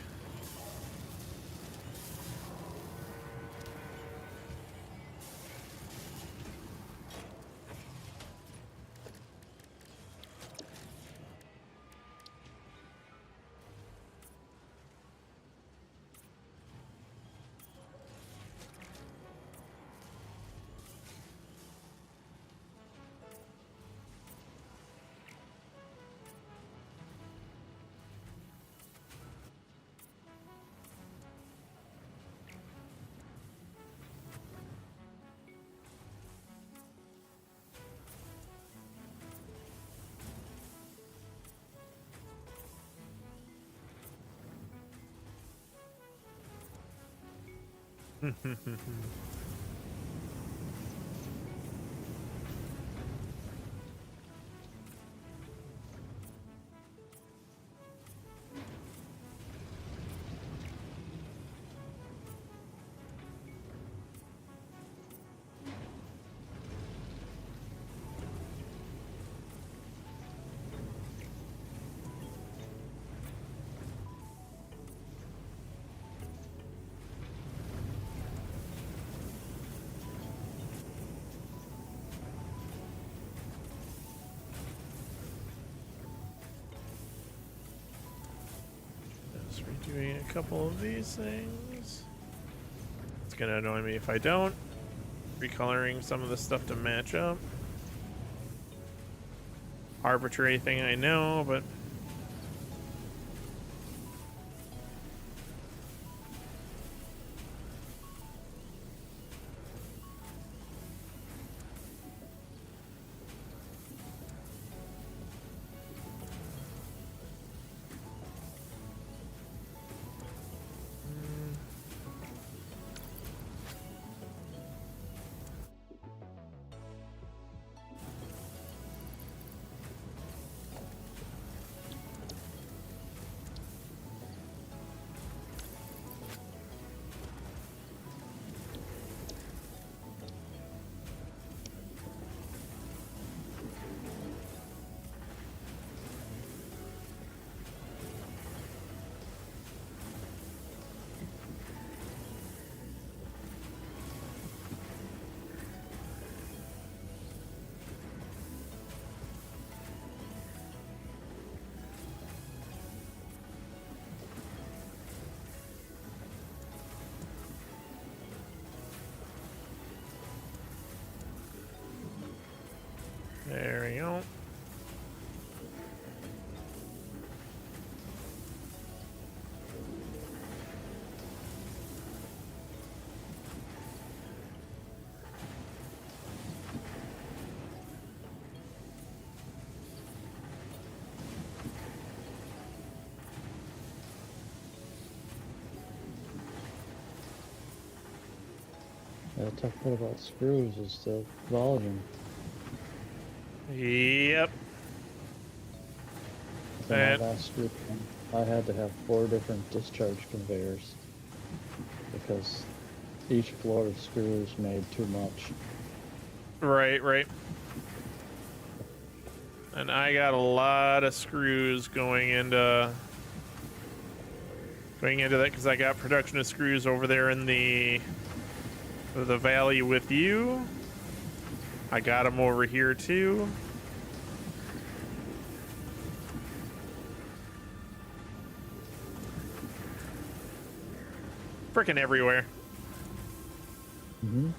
Just redoing a couple of these things. It's gonna annoy me if I don't. Recoloring some of the stuff to match up. Arbitrary thing, I know, but there we go. The tough part about screws is the volume. Yep. In my And last screw, I had to have 4 different discharge conveyors because each floor of screws made too much. right. And I got a lot of screws going into that because I got production of screws over there in the valley with you. I got them over here too. Freaking everywhere. Mm-hmm.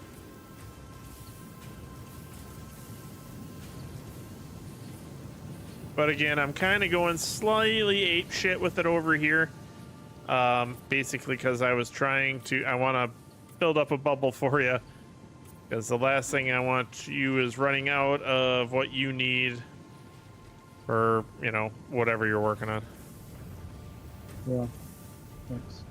But again, I'm kind of going slightly ape shit with it over here. Basically because I want to build up a bubble for you. Because the last thing I want you is running out of what you need for, whatever you're working on. Yeah. Thanks.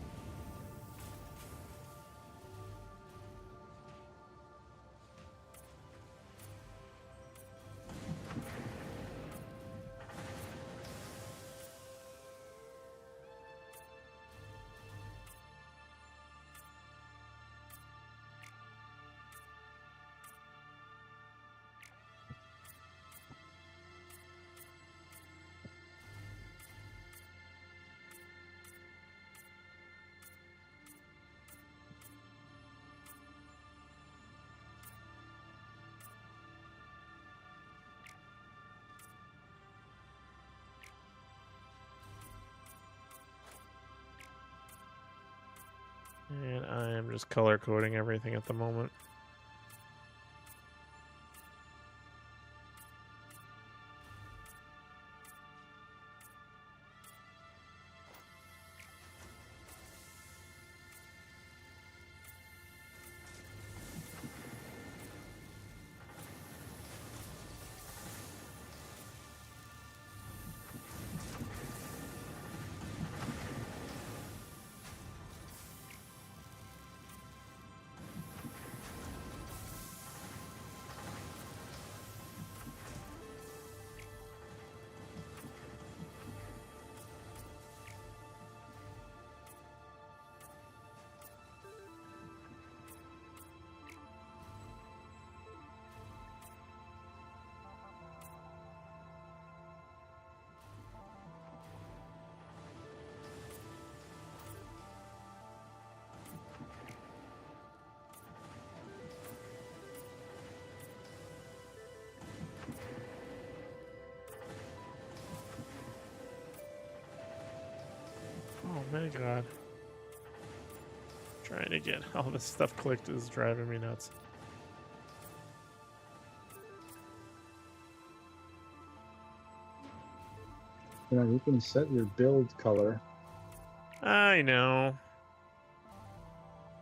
And I am just color coding everything at the moment. Oh my god. Trying to get all this stuff clicked is driving me nuts. Yeah, you can set your build color. I know.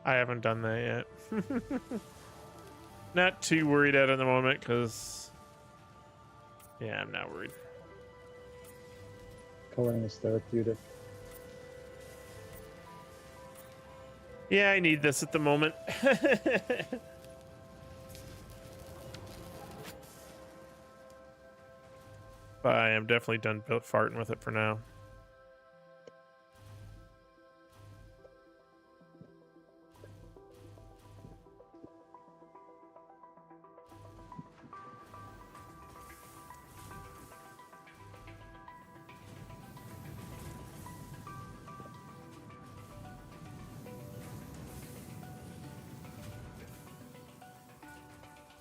I haven't done that yet. Not too worried at the moment, because... Yeah, I'm not worried. Coloring is therapeutic. Yeah, I need this at the moment. But I am definitely done farting with it for now.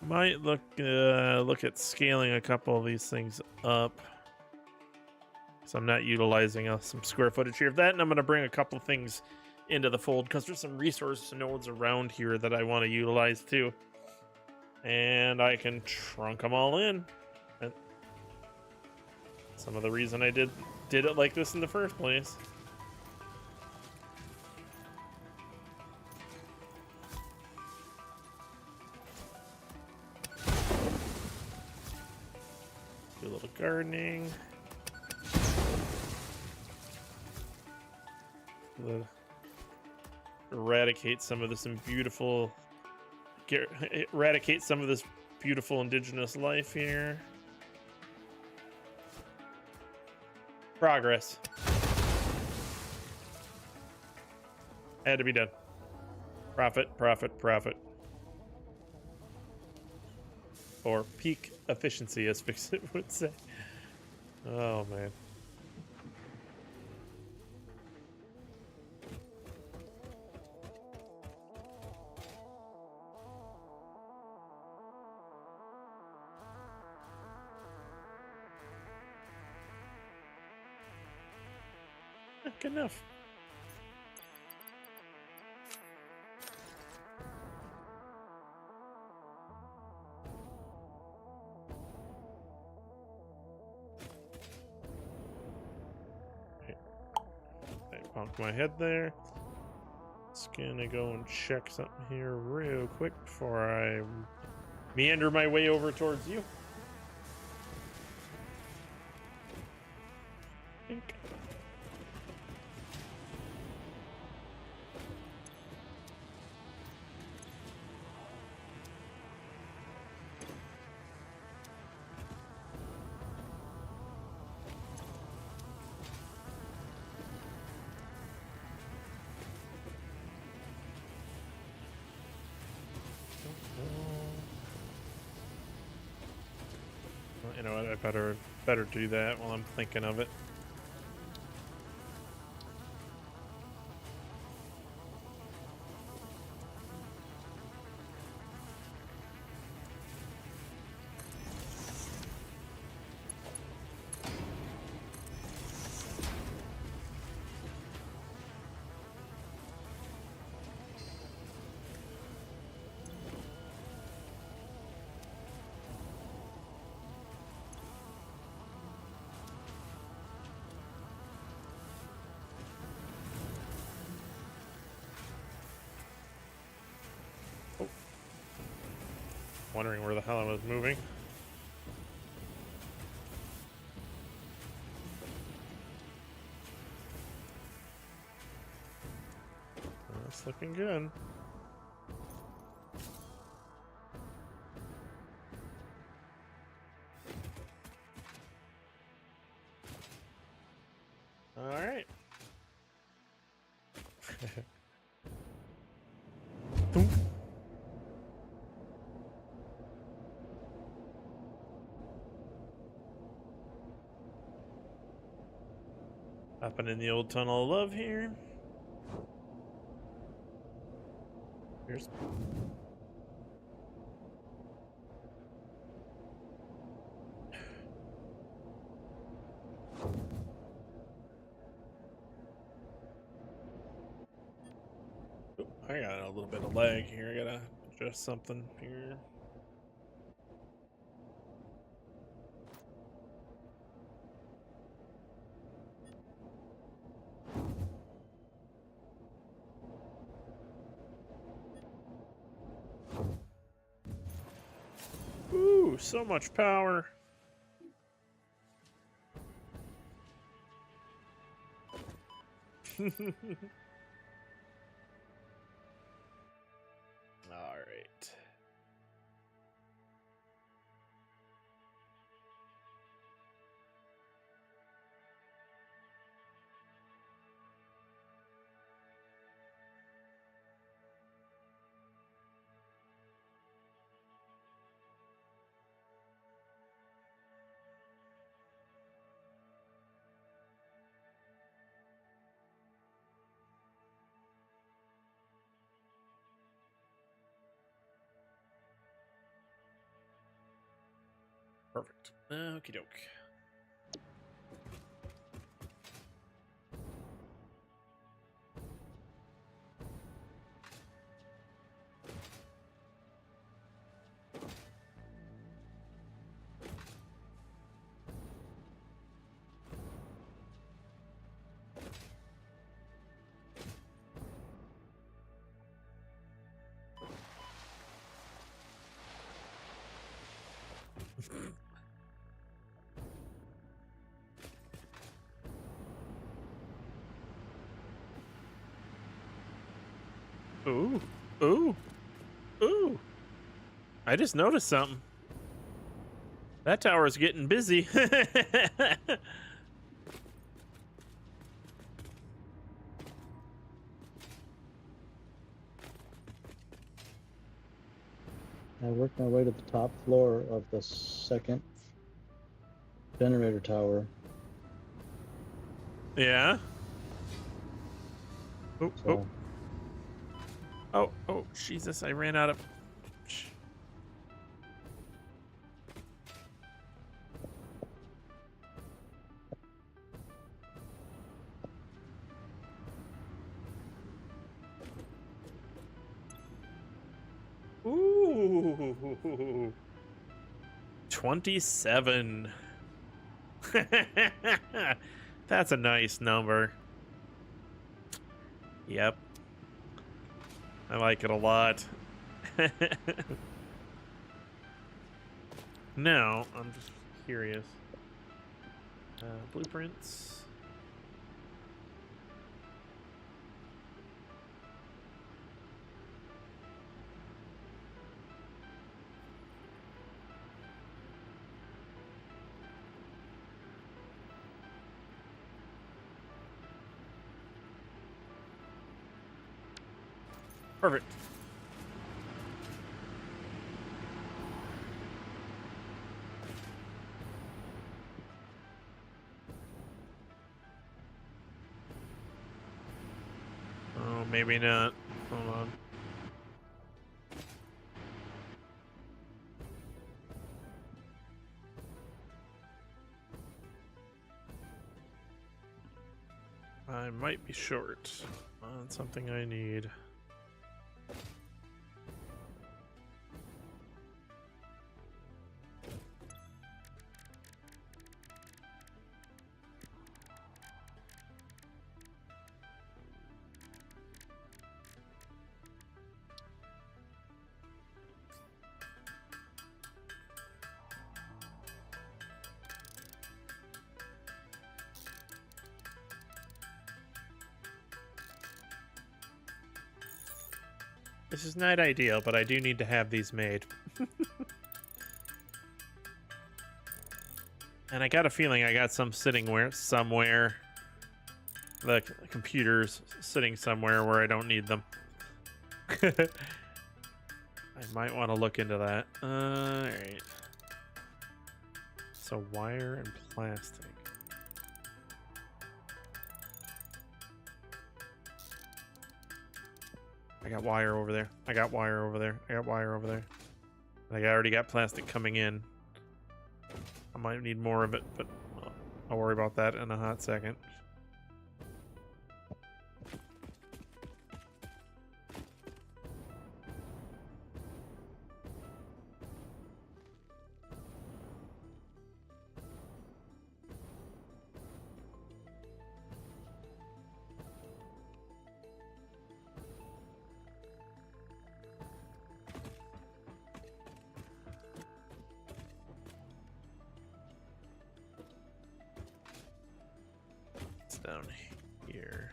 Might look at scaling a couple of these things up, so I'm not utilizing some square footage here of that, and I'm going to bring a couple of things into the fold because there's some resource nodes around here that I want to utilize too, and I can trunk them all in. And some of the reason I did it like this in the first place. Do a little gardening. Eradicate some of this beautiful indigenous life here. Progress. Had to be done. Profit, profit, profit. Or peak efficiency, as FICSIT would say. Oh, man. Good enough. I bumped my head there. Just gonna go and check something here real quick before I meander my way over towards you. You know what? I better do that while I'm thinking of it. Wondering where the hell I was moving. That's looking good. All right. Boom. Hopping in the old tunnel of love here. Here's. Oh, I got a little bit of lag here. I gotta adjust something here. Ooh, so much power. All right. Perfect. Okie doke. Ooh, ooh, ooh. I just noticed something. That tower's getting busy. I worked my way to the top floor of the second generator tower. Yeah. Oh, So oh, Jesus, I ran out of... Ooh. 27. That's a nice number. Yep. I like it a lot. Now, I'm just curious. Blueprints. Perfect. maybe not. Hold on. I might be short on something I need. This is not ideal, but I do need to have these made. And I got a feeling I got some sitting somewhere. The computer's sitting somewhere where I don't need them. I might want to look into that. Alright. So wire and plastic. I got wire over there. I got wire over there. I got wire over there. Like I already got plastic coming in. I might need more of it, but I'll worry about that in a hot second. Down here.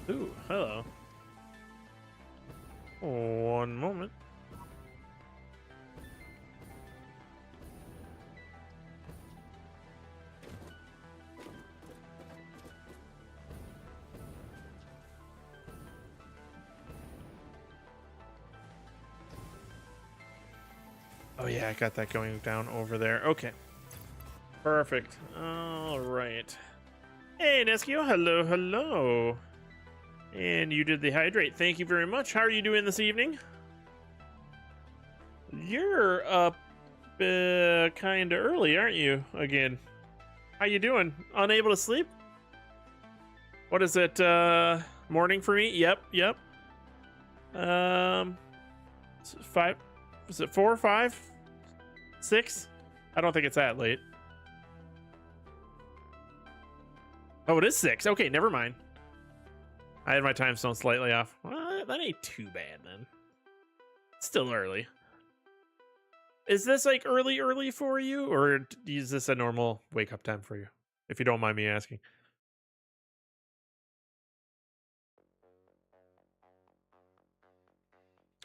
Ooh, hello. One moment. Oh yeah, I got that going down over there. Okay. Perfect. All right. Hey, Neskio. Hello, hello. And you did the hydrate. Thank you very much. How are you doing this evening? You're up kind of early, aren't you? Again. How you doing? Unable to sleep? What is it? Morning for me? Yep. Five. Is it 4, 5, 6? I don't think it's that late. Oh, it is 6. Okay, never mind. I had my time zone slightly off. Well, that ain't too bad then. Still early. Is this like early for you, or is this a normal wake up time for you? If you don't mind me asking.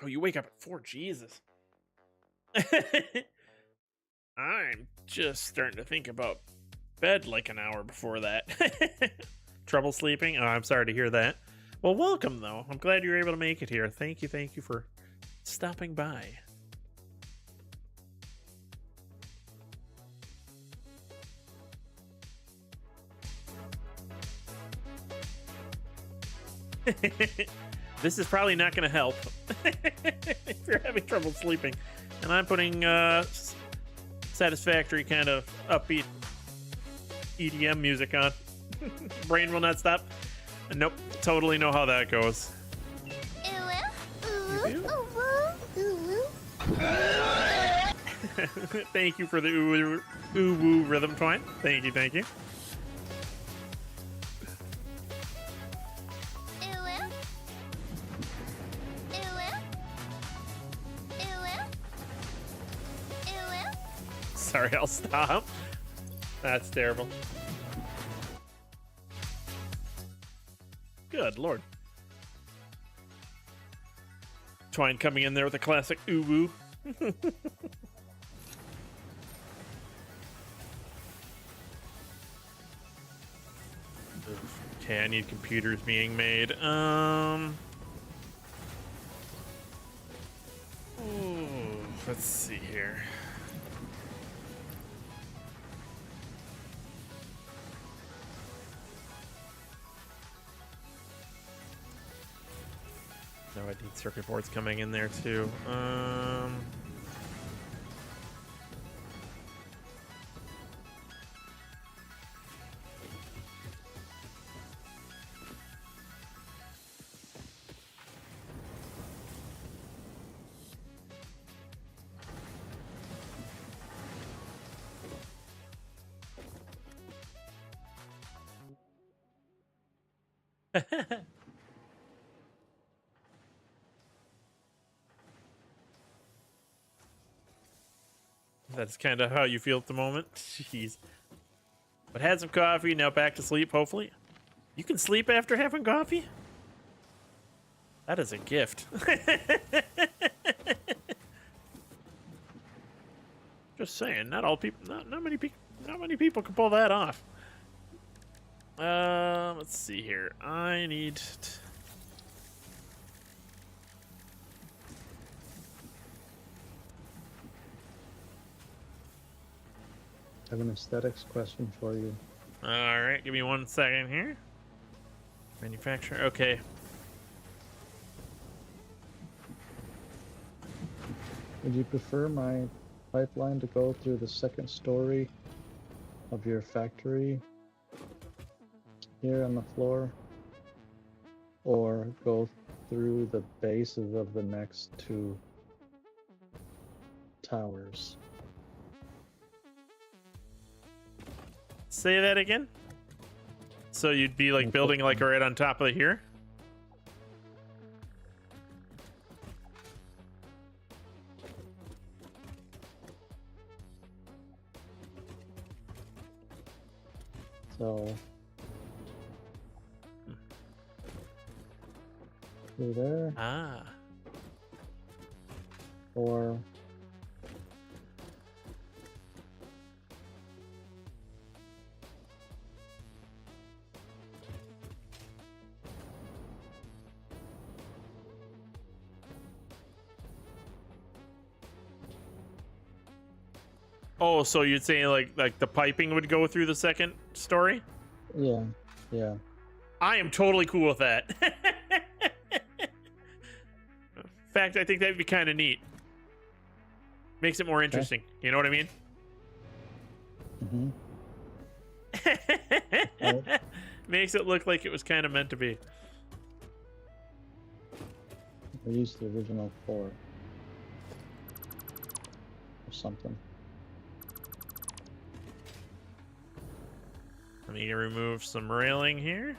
Oh, you wake up at 4. Jesus. I'm just starting to think about bed like an hour before that. Trouble sleeping? Oh, I'm sorry to hear that. Well, welcome, though. I'm glad you were able to make it here. Thank you for stopping by. This is probably not going to help if you're having trouble sleeping. And I'm putting Satisfactory kind of upbeat EDM music on. Brain will not stop. Nope, totally know how that goes. Thank you for the ooh woo rhythm twine. Thank you. Sorry, I'll stop. That's terrible. Good lord. Twine coming in there with a classic ooh-woo. Okay, I need computers being made. Let's see here. No, I need circuit boards coming in there too. That's kind of how you feel at the moment. Jeez. But had some coffee, now back to sleep, hopefully. You can sleep after having coffee? That is a gift. Just saying, not many people can pull that off. Let's see here. I need I have an aesthetics question for you. All right, give me 1 second here. Manufacturer, okay. Would you prefer my pipeline to go through the second story of your factory here on the floor, or go through the bases of the next 2 towers? Say that again? So you'd be like building like right on top of here? So through there, Ah. or Oh, so you'd say like the piping would go through the second story? yeah, yeah. I am totally cool with that. In fact, I think that'd be kind of neat. Makes it more interesting. You know what I mean? Mm-hmm. Makes it look like it was kind of meant to be. I used the original 4 or something. Let me remove some railing here.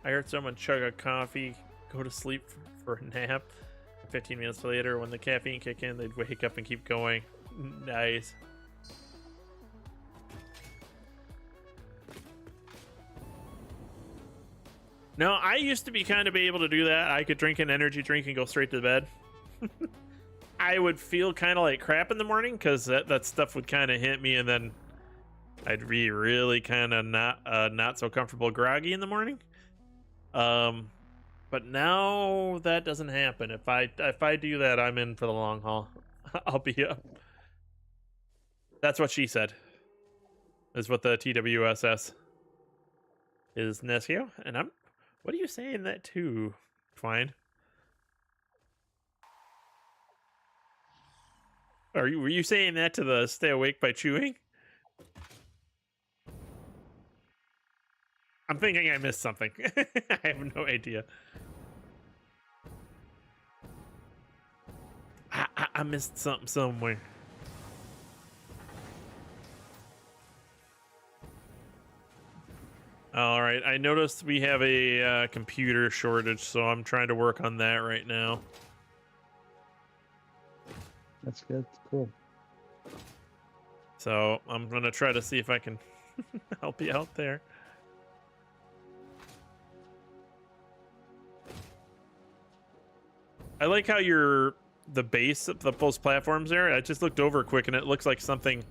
I heard someone chug a coffee, go to sleep for a nap. 15 minutes later, when the caffeine kick in, they'd wake up and keep going. Nice. No, I used to be kind of able to do that. I could drink an energy drink and go straight to bed. I would feel kind of like crap in the morning because that stuff would kind of hit me, and then I'd be really kind of not so comfortable groggy in the morning. But now that doesn't happen. If I do that, I'm in for the long haul. I'll be up. That's what she said. Is what the TWSS is, Nesio, and I'm. What are you saying that to, Twine? Were you saying that to the stay awake by chewing? I'm thinking I missed something. I have no idea. I missed something somewhere. All right, I noticed we have a computer shortage, so I'm trying to work on that right now. That's good. Cool. So I'm gonna try to see if I can help you out there. I like how the base of those platforms there. I just looked over quick, and it looks like something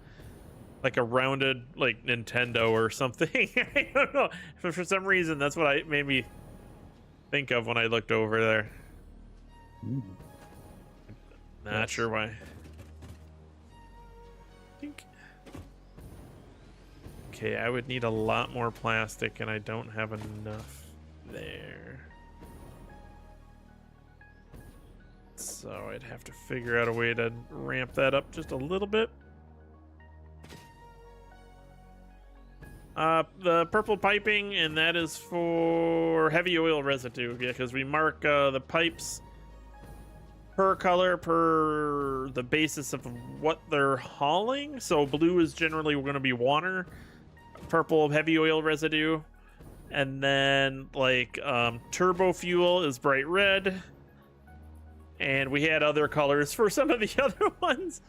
like a rounded, like Nintendo or something. I don't know, but for some reason that's what I made me think of when I looked over there. Mm. Not sure why. Think. Okay, I would need a lot more plastic, and I don't have enough there. So I'd have to figure out a way to ramp that up just a little bit. The purple piping, and that is for heavy oil residue, because we mark the pipes per color per the basis of what they're hauling. So blue is generally going to be water, purple heavy oil residue, and then like turbo fuel is bright red, and we had other colors for some of the other ones,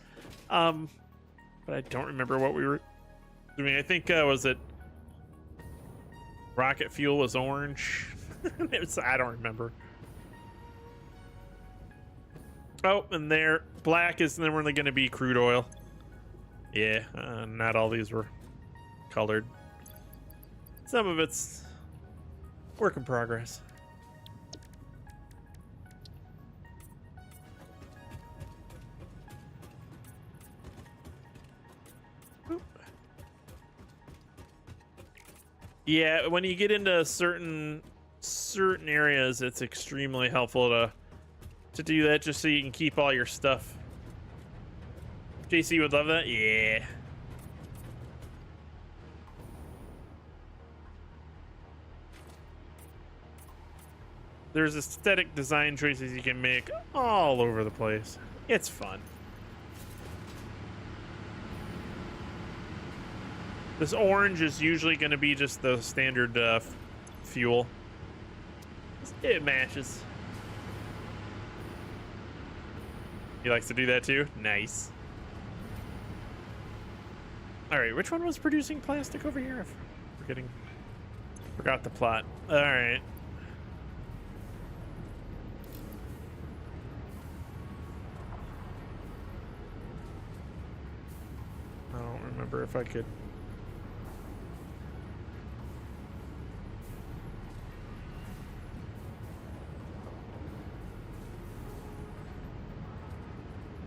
but I don't remember what we were doing. I think was it rocket fuel was orange. I don't remember. Oh, and there, black is then really going to be crude oil. Yeah, not all these were colored. Some of it's work in progress. Oop. Yeah, when you get into certain areas, it's extremely helpful to do that, just so you can keep all your stuff. JC would love that. Yeah. There's aesthetic design choices you can make all over the place. It's fun. This orange is usually going to be just the standard fuel. It matches. He likes to do that too? Nice. All right, which one was producing plastic over here? Forgot the plot. All right. I don't remember if I could.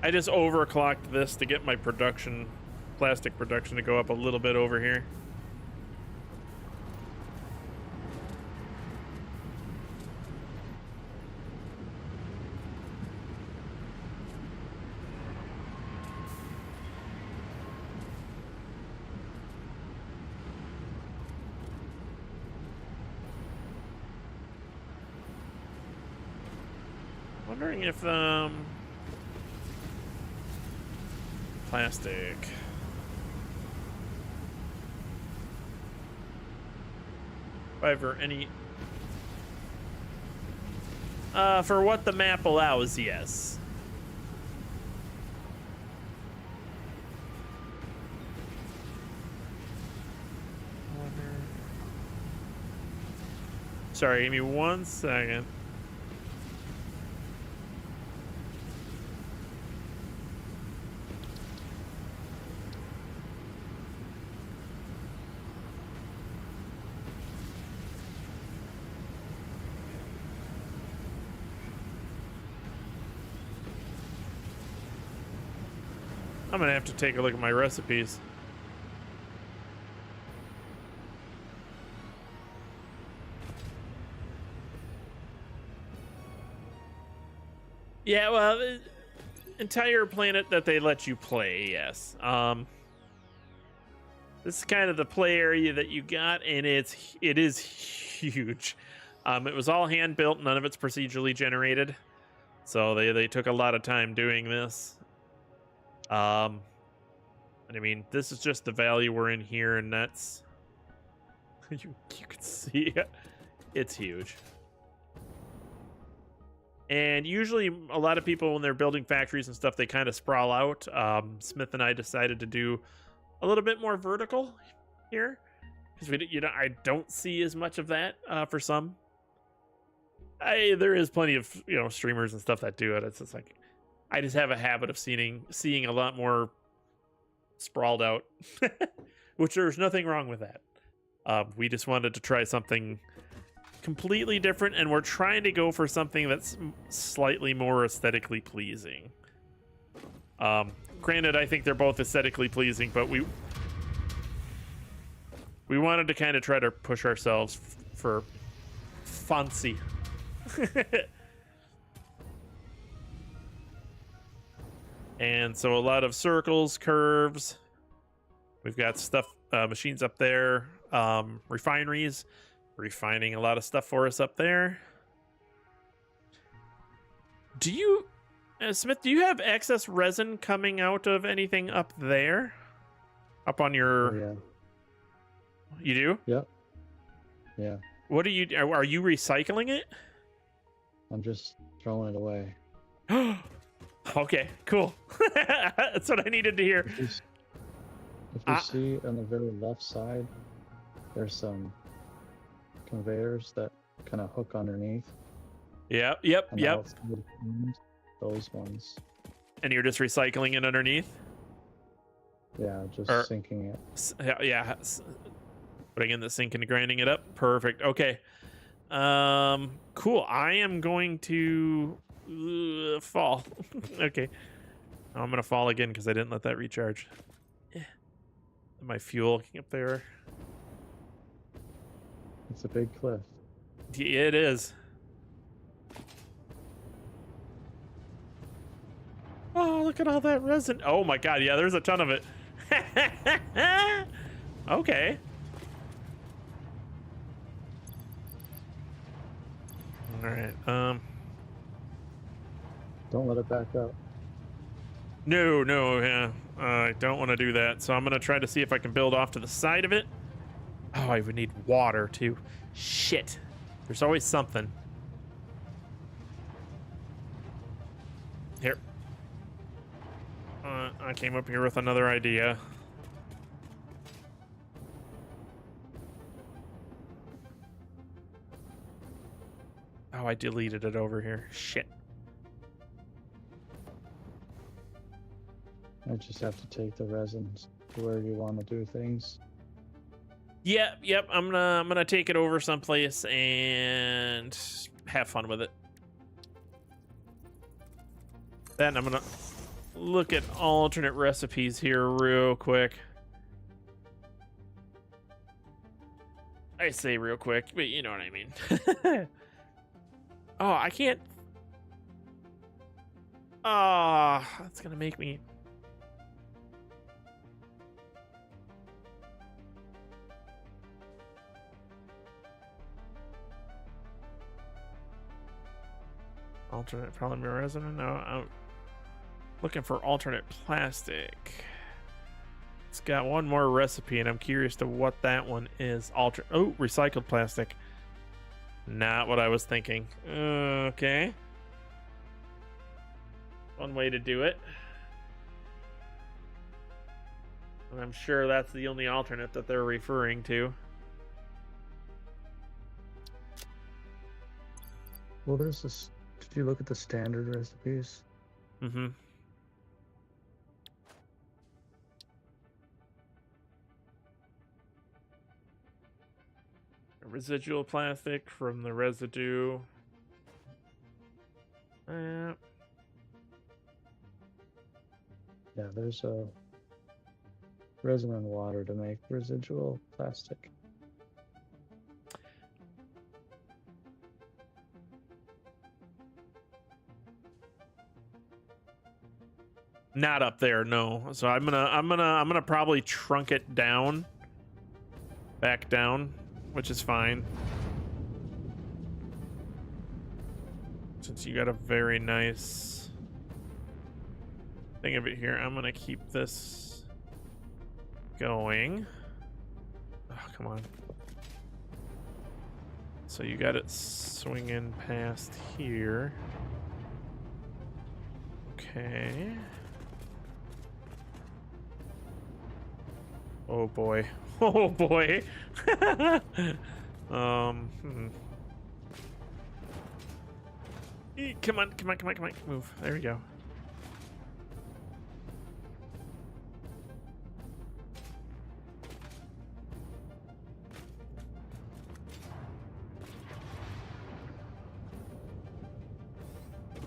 I just overclocked this to get my plastic production to go up a little bit over here. Wondering if plastic. If I ever any for what the map allows, yes. Sorry, give me 1 second. I'm gonna have to take a look at my recipes. Yeah, well, the entire planet that they let you play, yes. This is kind of the play area that you got, and it is huge. It was all hand built, none of it's procedurally generated, so they took a lot of time doing this. And I mean, this is just the valley we're in here, and that's You can see it's huge. And usually a lot of people, when they're building factories and stuff, they kind of sprawl out. Smith and I decided to do a little bit more vertical here because I don't see as much of that for some. There is plenty of streamers and stuff that do it. It's just like I just have a habit of seeing a lot more sprawled out, which there's nothing wrong with that. We just wanted to try something completely different, and we're trying to go for something that's slightly more aesthetically pleasing. Granted, I think they're both aesthetically pleasing, but we wanted to kind of try to push ourselves for fancy. And so a lot of circles, curves. We've got stuff, machines up there, refineries, refining a lot of stuff for us up there. Do you, Smith, do you have excess resin coming out of anything up there? Up on your... Oh, yeah. You do? Yep. Yeah. What are you recycling it? I'm just throwing it away. Okay, cool. That's what I needed to hear. If you see on the very left side, there's some conveyors that kind of hook underneath. Yep. Those ones. And you're just recycling it underneath? Yeah, just sinking it. Yeah. Putting in the sink and grinding it up. Perfect. Okay. Cool. I am going to fall. Okay. I'm going to fall again because I didn't let that recharge. My fuel up there. It's a big cliff. Yeah, it is. Oh, look at all that resin. Oh my god, yeah, there's a ton of it. Okay. All right. Don't let it back up. No, yeah. I don't want to do that. So I'm going to try to see if I can build off to the side of it. Oh, I would need water too. Shit. There's always something. Here. I came up here with another idea. Oh, I deleted it over here. Shit. I just have to take the resins to where you want to do things. Yep. I'm gonna take it over someplace and have fun with it. Then I'm gonna look at alternate recipes here real quick. I say real quick, but you know what I mean. Oh, I can't. Oh, that's gonna make me. Alternate polymer resin? No, I'm looking for alternate plastic. It's got one more recipe, and I'm curious to what that one is. Oh, recycled plastic. Not what I was thinking. Okay. One way to do it. And I'm sure that's the only alternate that they're referring to. Well, there's this. Did you look at the standard recipes? Mm-hmm. Residual plastic from the residue. Yeah, there's a resin and water to make residual plastic. Not up there, no. So I'm gonna probably trunk it down, back down, which is fine. Since you got a very nice thing of it here, I'm gonna keep this going. Oh, come on. So you got it swinging past here. Okay. Oh boy. Oh boy. Come on, come on, come on, come on. Move. There we go.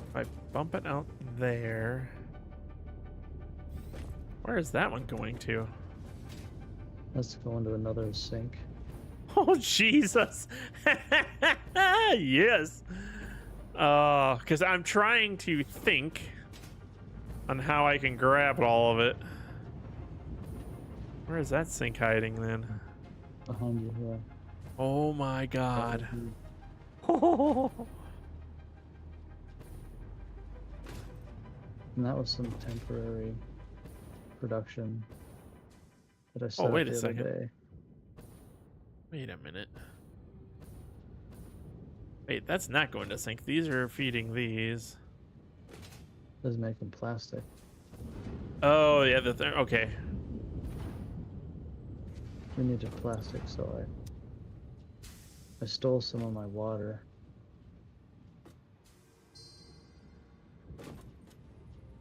If I bump it out there. Where is that one going to? Let's go into another sink. Oh, Jesus. Yes. Because I'm trying to think on how I can grab all of it. Where is that sink hiding then? Behind you here. Oh my God. And that was some temporary production that I set Oh, up wait a the other second. day. Wait a minute. Wait, that's not going to sink. These are feeding these. This is making plastic. Oh, yeah, okay. We needed plastic, so I stole some of my water.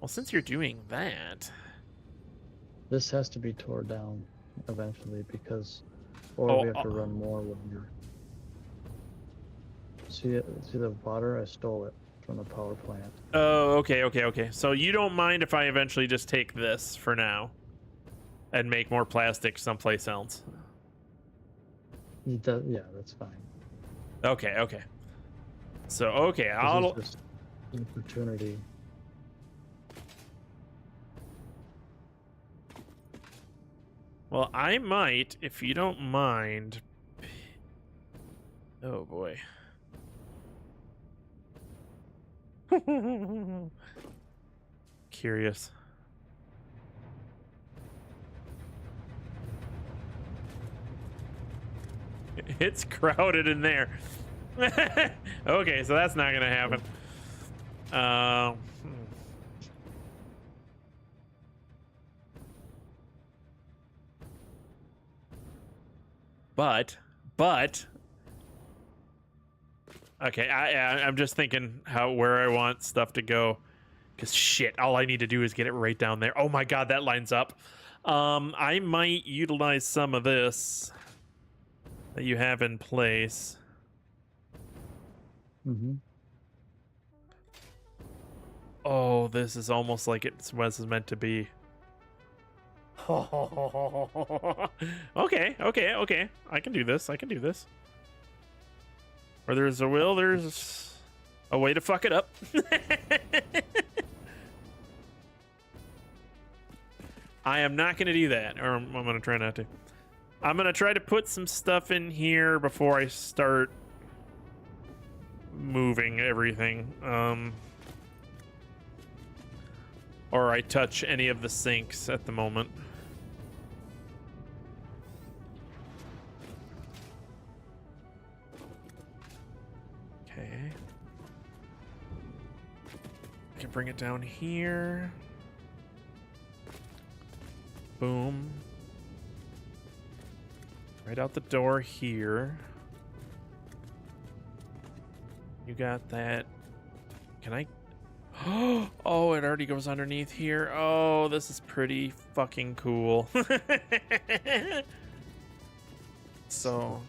Well, since you're doing that... This has to be torn down eventually because, or we have to run more with your. See the water? I stole it from the power plant. Oh, okay, okay, okay. So you don't mind if I eventually just take this for now and make more plastic someplace else? Yeah, that's fine. Okay, okay. So, okay, I'll... This is just an opportunity. Well, I might, if you don't mind... Oh, boy. Curious. It's crowded in there. Okay, so that's not gonna happen. But okay, I'm just thinking where I want stuff to go, because shit, all I need to do is get it right down there. Oh my God, that lines up. I might utilize some of this that you have in place. Mm-hmm. Oh, this is almost like it was meant to be. Okay, I can do this. Where there's a will, there's a way to fuck it up. I am not going to do that, or I'm going to try not to. I'm going to try to put some stuff in here before I start moving everything. Or I touch any of the sinks at the moment. Okay. I can bring it down here. Boom. Right out the door here. You got that. Can I? Oh, it already goes underneath here. Oh, this is pretty fucking cool. So.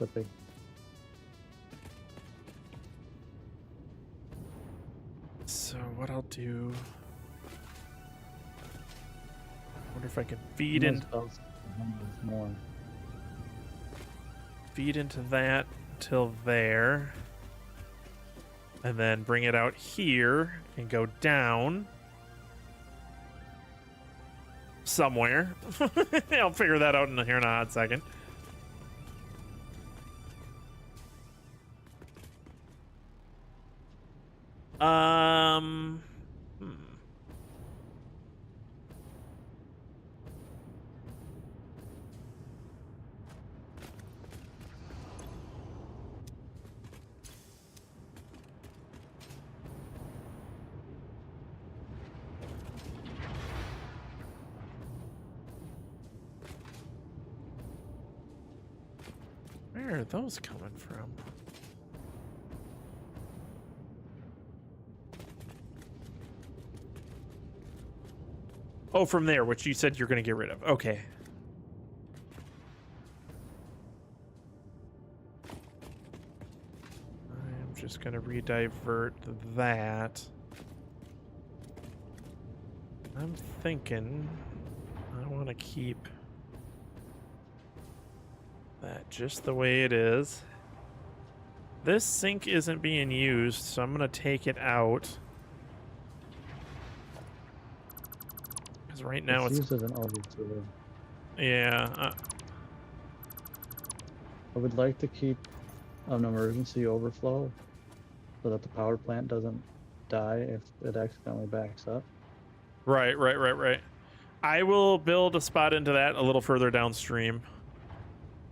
So what I'll do. Wonder if I can feed in. More. Feed into that till there. And then bring it out here and go down somewhere. I'll figure that out here in a hot second. Where are those coming from? Oh, from there, which you said you're going to get rid of. Okay. I'm just going to redivert that. I'm thinking I want to keep that just the way it is. This sink isn't being used, so I'm going to take it out. Because right now it's used as an overflow. Yeah. I would like to keep an emergency overflow so that the power plant doesn't die if it accidentally backs up. Right. I will build a spot into that a little further downstream.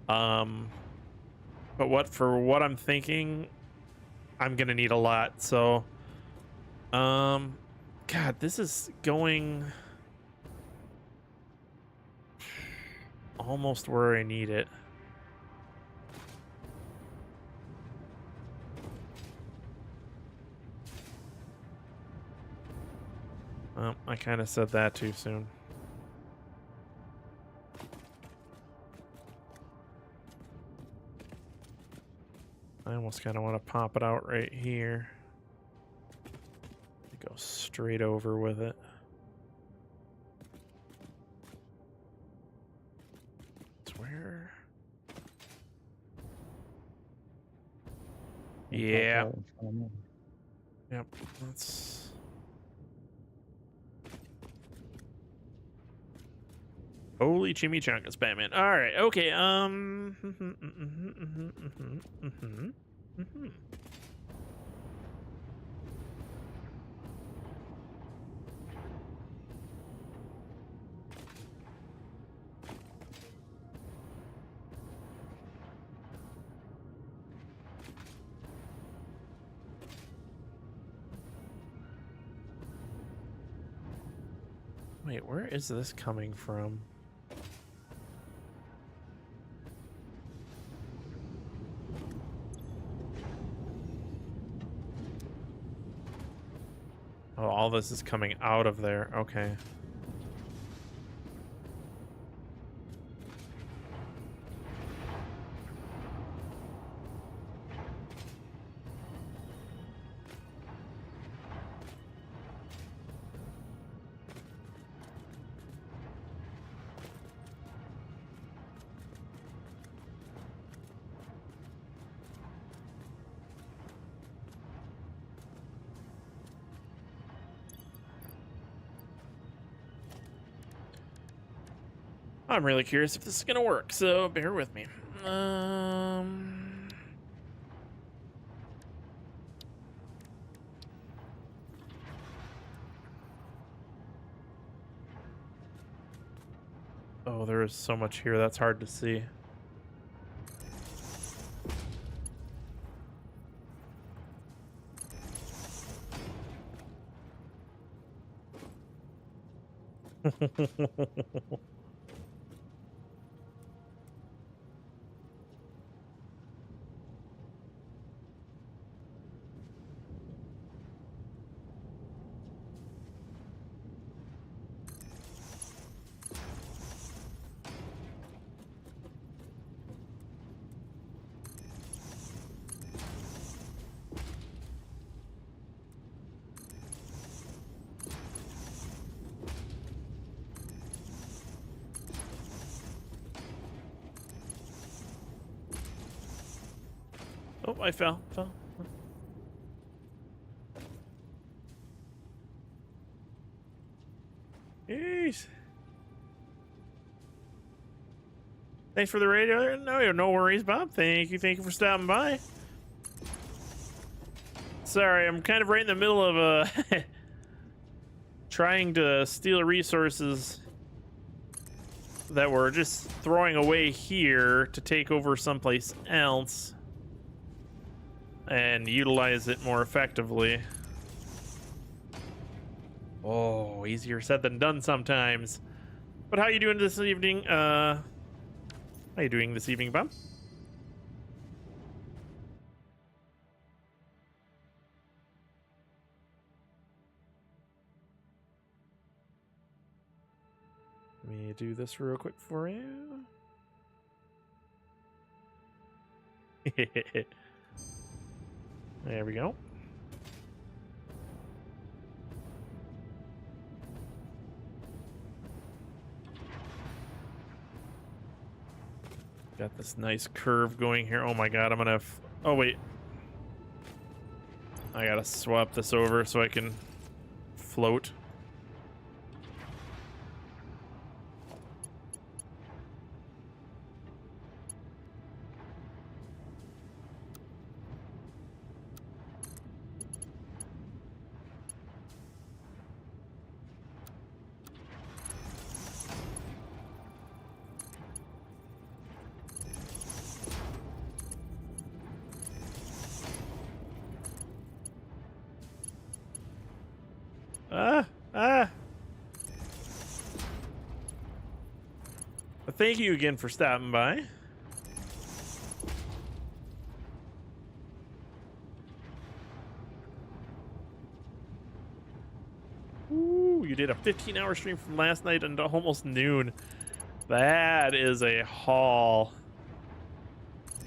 But for what I'm thinking, I'm gonna need a lot. So, God, this is going almost where I need it. Well, I kind of said that too soon. I almost kind of want to pop it out right here. Go straight over with it. It's where? Yeah. Yep. Let's. Holy chimichangas, Batman. All right. Okay. Wait, where is this coming from? Oh, all this is coming out of there. Okay. I'm really curious if this is gonna work, so bear with me. Oh, there is so much here that's hard to see. Oh, I fell. Jeez. Thanks for the radio. No worries, Bob. Thank you for stopping by. Sorry, I'm kind of right in the middle of trying to steal resources that we're just throwing away here to take over someplace else and utilize it more effectively. Oh, easier said than done sometimes. But how you doing this evening? How you doing this evening, Bob? Let me do this real quick for you. There we go. Got this nice curve going here. Oh my god, I'm gonna oh wait. I gotta swap this over so I can float. Thank you again for stopping by. Ooh, you did a 15-hour stream from last night until almost noon. That is a haul.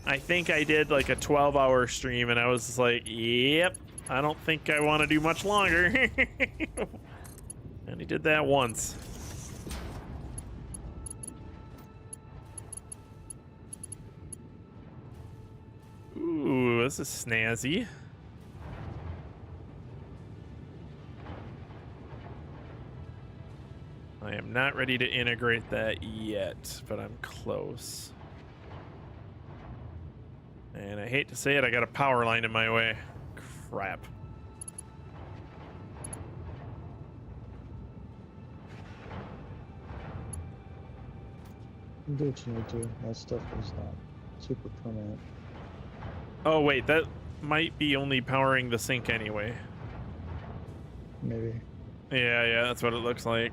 I think I did like a 12-hour stream and I was like, yep, I don't think I want to do much longer. And he did that once. Ooh, this is snazzy. I am not ready to integrate that yet, but I'm close. And I hate to say it, I got a power line in my way. Crap. Do what you need to. That stuff is not super permanent. Oh wait, that might be only powering the sink anyway. Maybe. Yeah, that's what it looks like.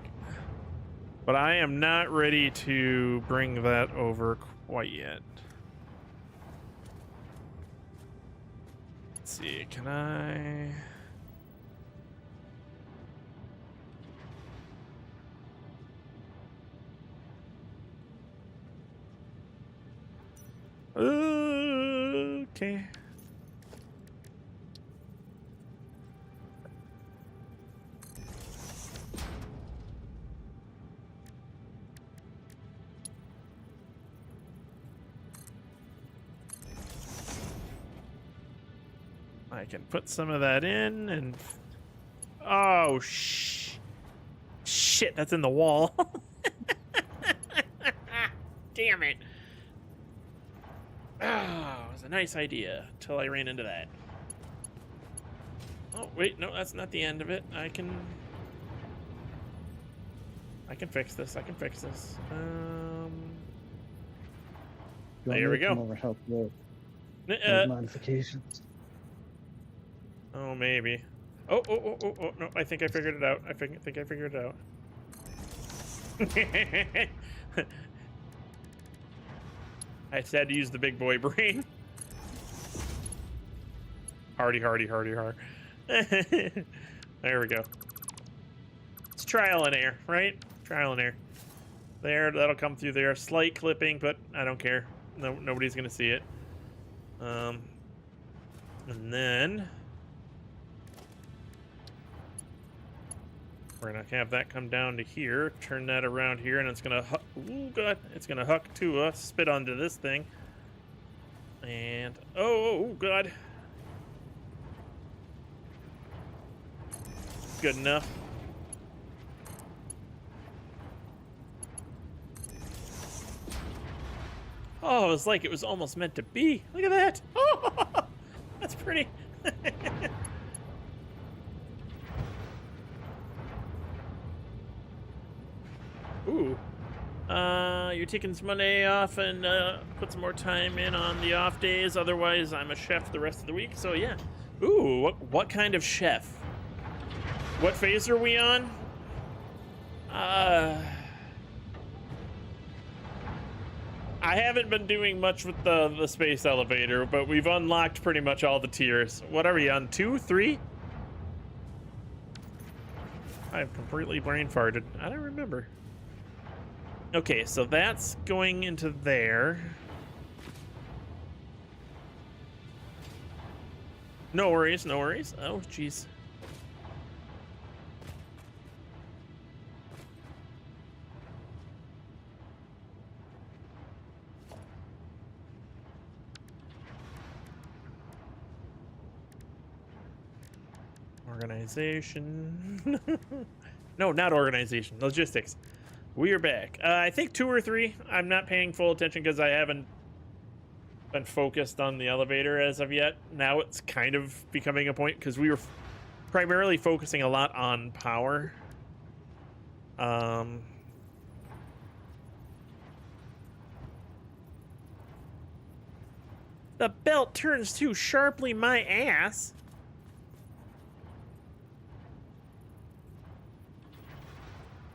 But I am not ready to bring that over quite yet. Let's see, can I... Okay. I can put some of that in and... Oh, shit, that's in the wall. Damn it. Oh, it was a nice idea until I ran into that. Oh, wait, no, that's not the end of it. I can fix this. I can fix this. There we go. Come over, help with modifications. Oh, maybe. Oh, no, I think I figured it out. I think I figured it out. I just had to use the big boy brain. Hardy. There we go. It's trial and error, right? Trial and error. There, that'll come through there. Slight clipping, but I don't care. No, nobody's gonna see it. And then we're gonna have that come down to here, turn that around here, and it's gonna it's gonna hook to us, spit onto this thing, and oh god, good enough. Oh, it was like it was almost meant to be. Look at that. Oh, that's pretty. Ooh. You're taking some Monday off and put some more time in on the off days. Otherwise, I'm a chef the rest of the week. So yeah. Ooh, what kind of chef? What phase are we on? I haven't been doing much with the space elevator, but we've unlocked pretty much all the tiers. What are we on? 2, 3? I've completely brain farted. I don't remember. Okay, so that's going into there. No worries, no worries. Oh, jeez. Organization. No, not organization. Logistics. We are back. I think 2 or 3. I'm not paying full attention because I haven't been focused on the elevator as of yet. Now it's kind of becoming a point because we were primarily focusing a lot on power. The belt turns too sharply, my ass.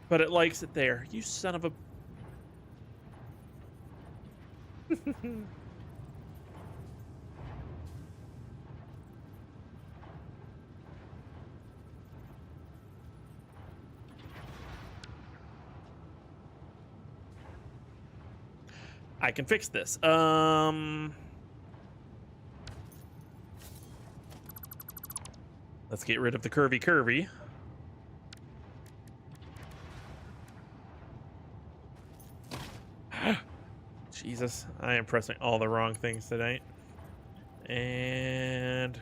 But it likes it there. You son of a... I can fix this. Let's get rid of the curvy. Jesus, I am pressing all the wrong things tonight. And...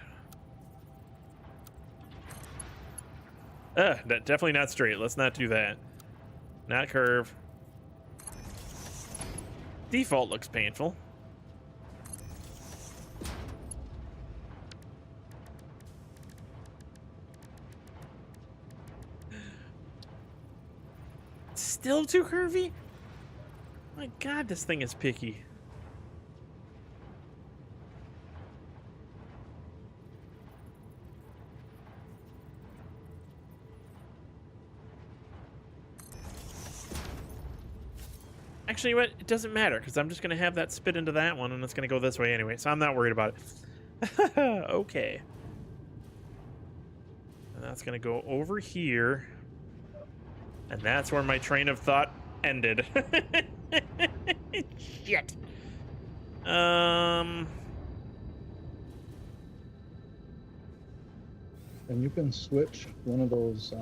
definitely not straight. Let's not do that. Not curve. Default looks painful. Still too curvy? My God, this thing is picky. Actually, what? It doesn't matter because I'm just going to have that spit into that one and it's going to go this way anyway, so I'm not worried about it. Okay. And that's going to go over here. And that's where my train of thought ended. Shit. And you can switch one of those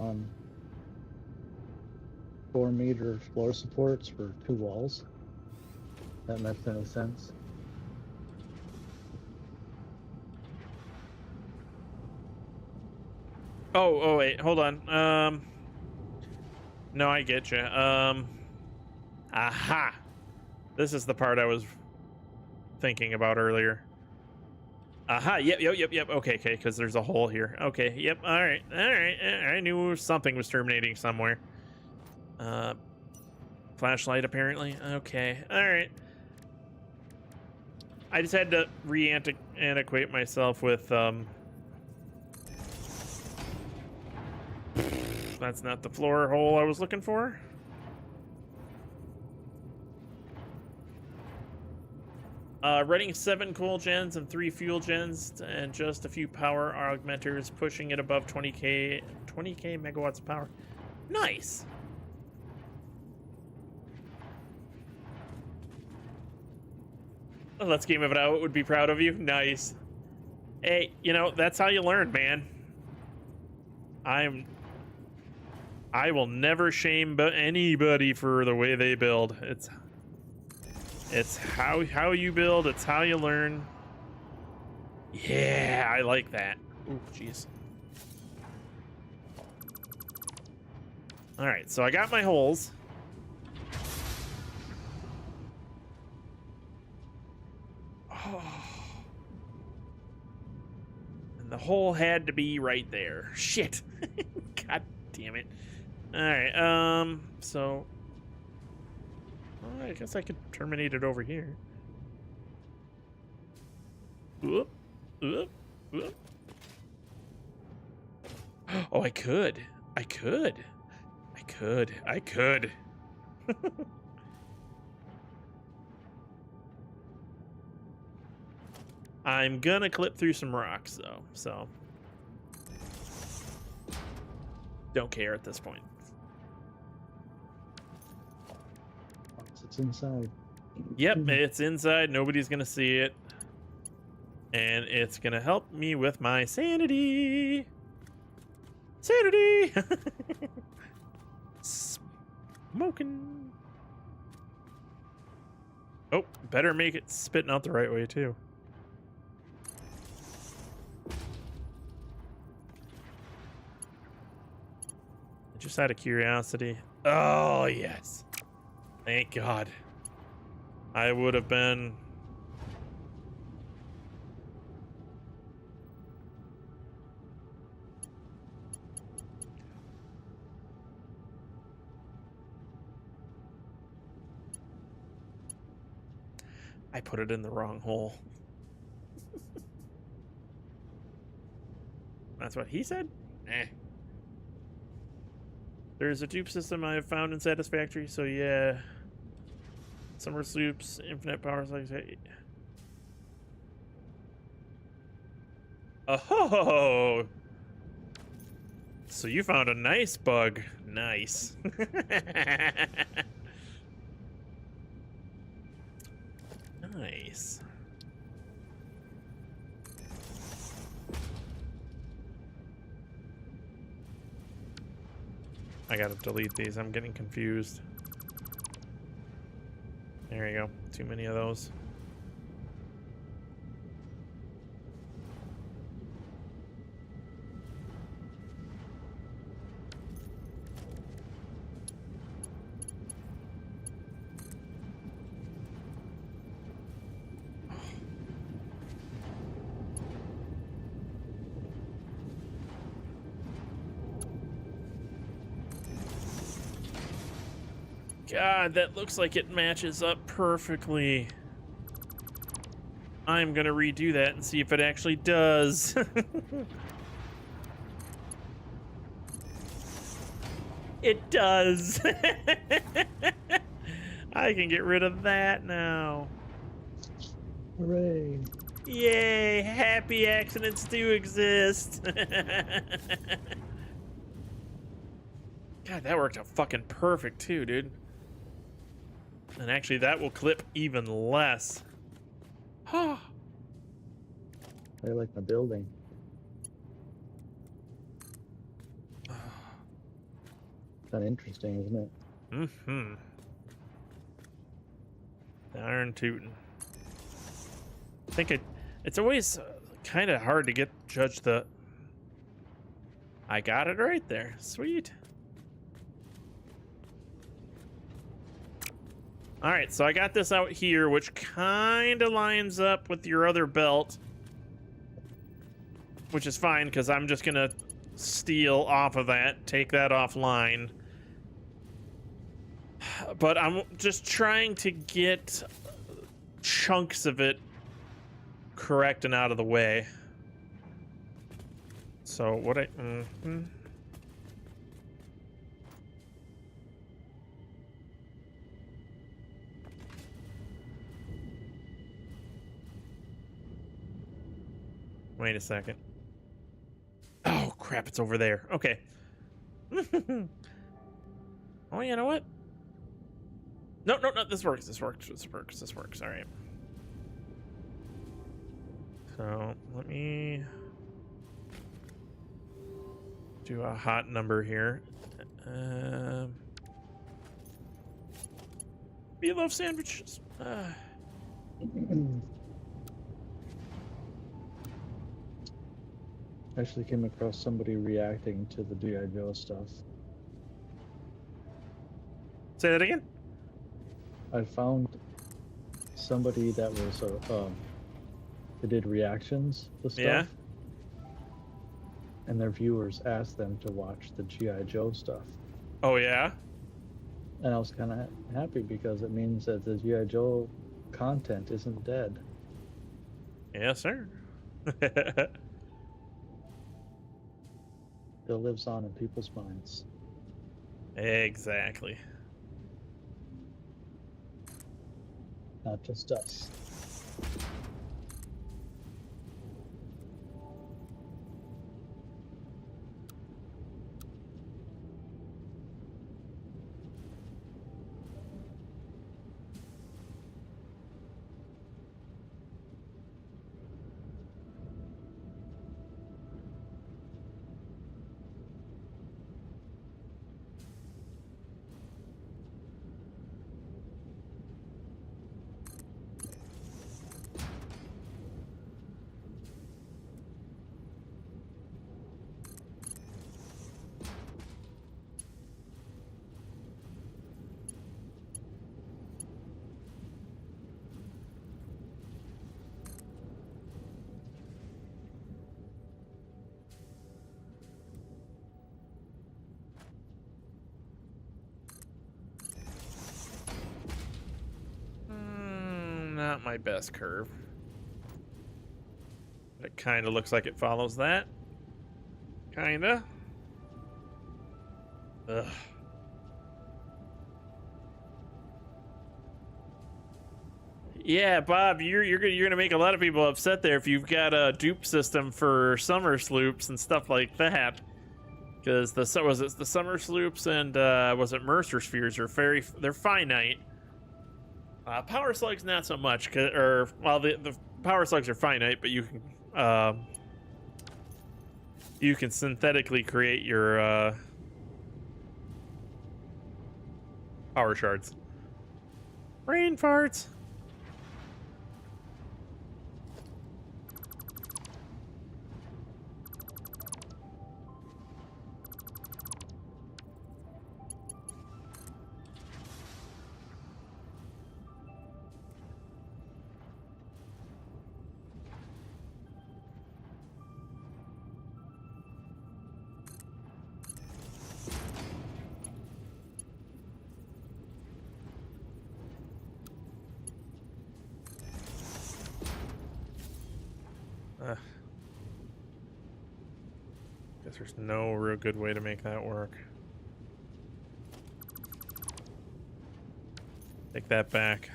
4-meter floor supports for 2 walls. That makes any sense? Oh, wait, hold on. No, I get you. Aha. This is the part I was thinking about earlier. Aha, yep. Okay, because there's a hole here. Okay, yep, all right. I knew something was terminating somewhere. Flashlight, apparently. Okay, all right. I just had to re-antiquate myself with, that's not the floor hole I was looking for. Running 7 coal gens and 3 fuel gens and just a few power augmenters, pushing it above 20k megawatts of power. Nice. Let's game of it out. Would be proud of you. Nice. Hey, you know, that's how you learn, man. I will never shame anybody for the way they build. It's how you build. It's how you learn. Yeah, I like that. Ooh, jeez. All right, so I got my holes. Oh. And the hole had to be right there. Shit. God damn it. All right, so I guess I could terminate it over here. Oop, oop, oop. Oh, I could. I'm gonna clip through some rocks though, so don't care at this point. It's inside. Yep, it's inside. Nobody's gonna see it. And it's gonna help me with my sanity. Sanity! Smoking. Oh, better make it spitting out the right way, too. Just out of curiosity. Oh, yes. Thank God. I would have been... I put it in the wrong hole. That's what he said? Eh. There's a tube system I have found in Satisfactory, so yeah. Summer soups, infinite power cycles. Oh! So you found a nice bug. Nice. Nice. I gotta delete these. I'm getting confused. There you go. Too many of those. God, that looks like it matches up perfectly. I'm gonna redo that and see if it actually does. It does. I can get rid of that now. Hooray. Yay, happy accidents do exist. God, that worked out fucking perfect too, dude. And actually, that will clip even less. I like my building. Kind of interesting, isn't it? Mm-hmm. Darn tootin'. I think it's always kind of hard to judge the... I got it right there. Sweet. All right, so I got this out here, which kind of lines up with your other belt, which is fine because I'm just gonna steal off of that, take that offline. But I'm just trying to get chunks of it correct and out of the way. So what Wait a second. Oh, crap, it's over there. Okay. Oh, you know what? No, this works. This works. All right. So, let me do a hot number here. Meatloaf sandwiches. Actually came across somebody reacting to the G.I. Joe stuff. Say that again? I found somebody that was they did reactions to stuff. Yeah. And their viewers asked them to watch the G.I. Joe stuff. Oh, yeah? And I was kind of happy because it means that the G.I. Joe content isn't dead. Yes, sir. Still lives on in people's minds. Exactly. Not just us. not my best curve. It kind of looks like it follows that. Kinda. Ugh. Yeah, Bob, you're gonna make a lot of people upset there if you've got a dupe system for summer sloops and stuff like that. Because the summer sloops and was it Mercer spheres are they're finite. Power slugs not so much, the power slugs are finite, but you can synthetically create your power shards. Brain farts. Guess there's no real good way to make that work. Take that back.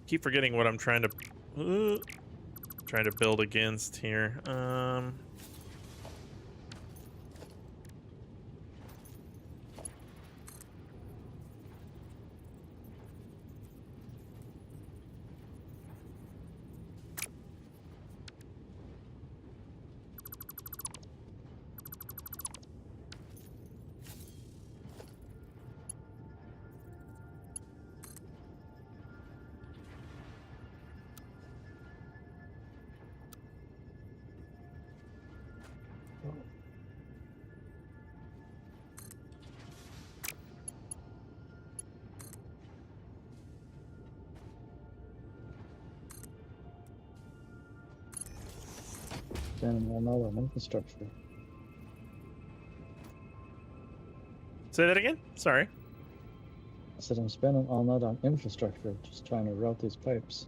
Keep forgetting what I'm trying to build against here. Then we'll know the infrastructure. Say that again? Sorry. I said I'm spending all night on infrastructure, just trying to route these pipes.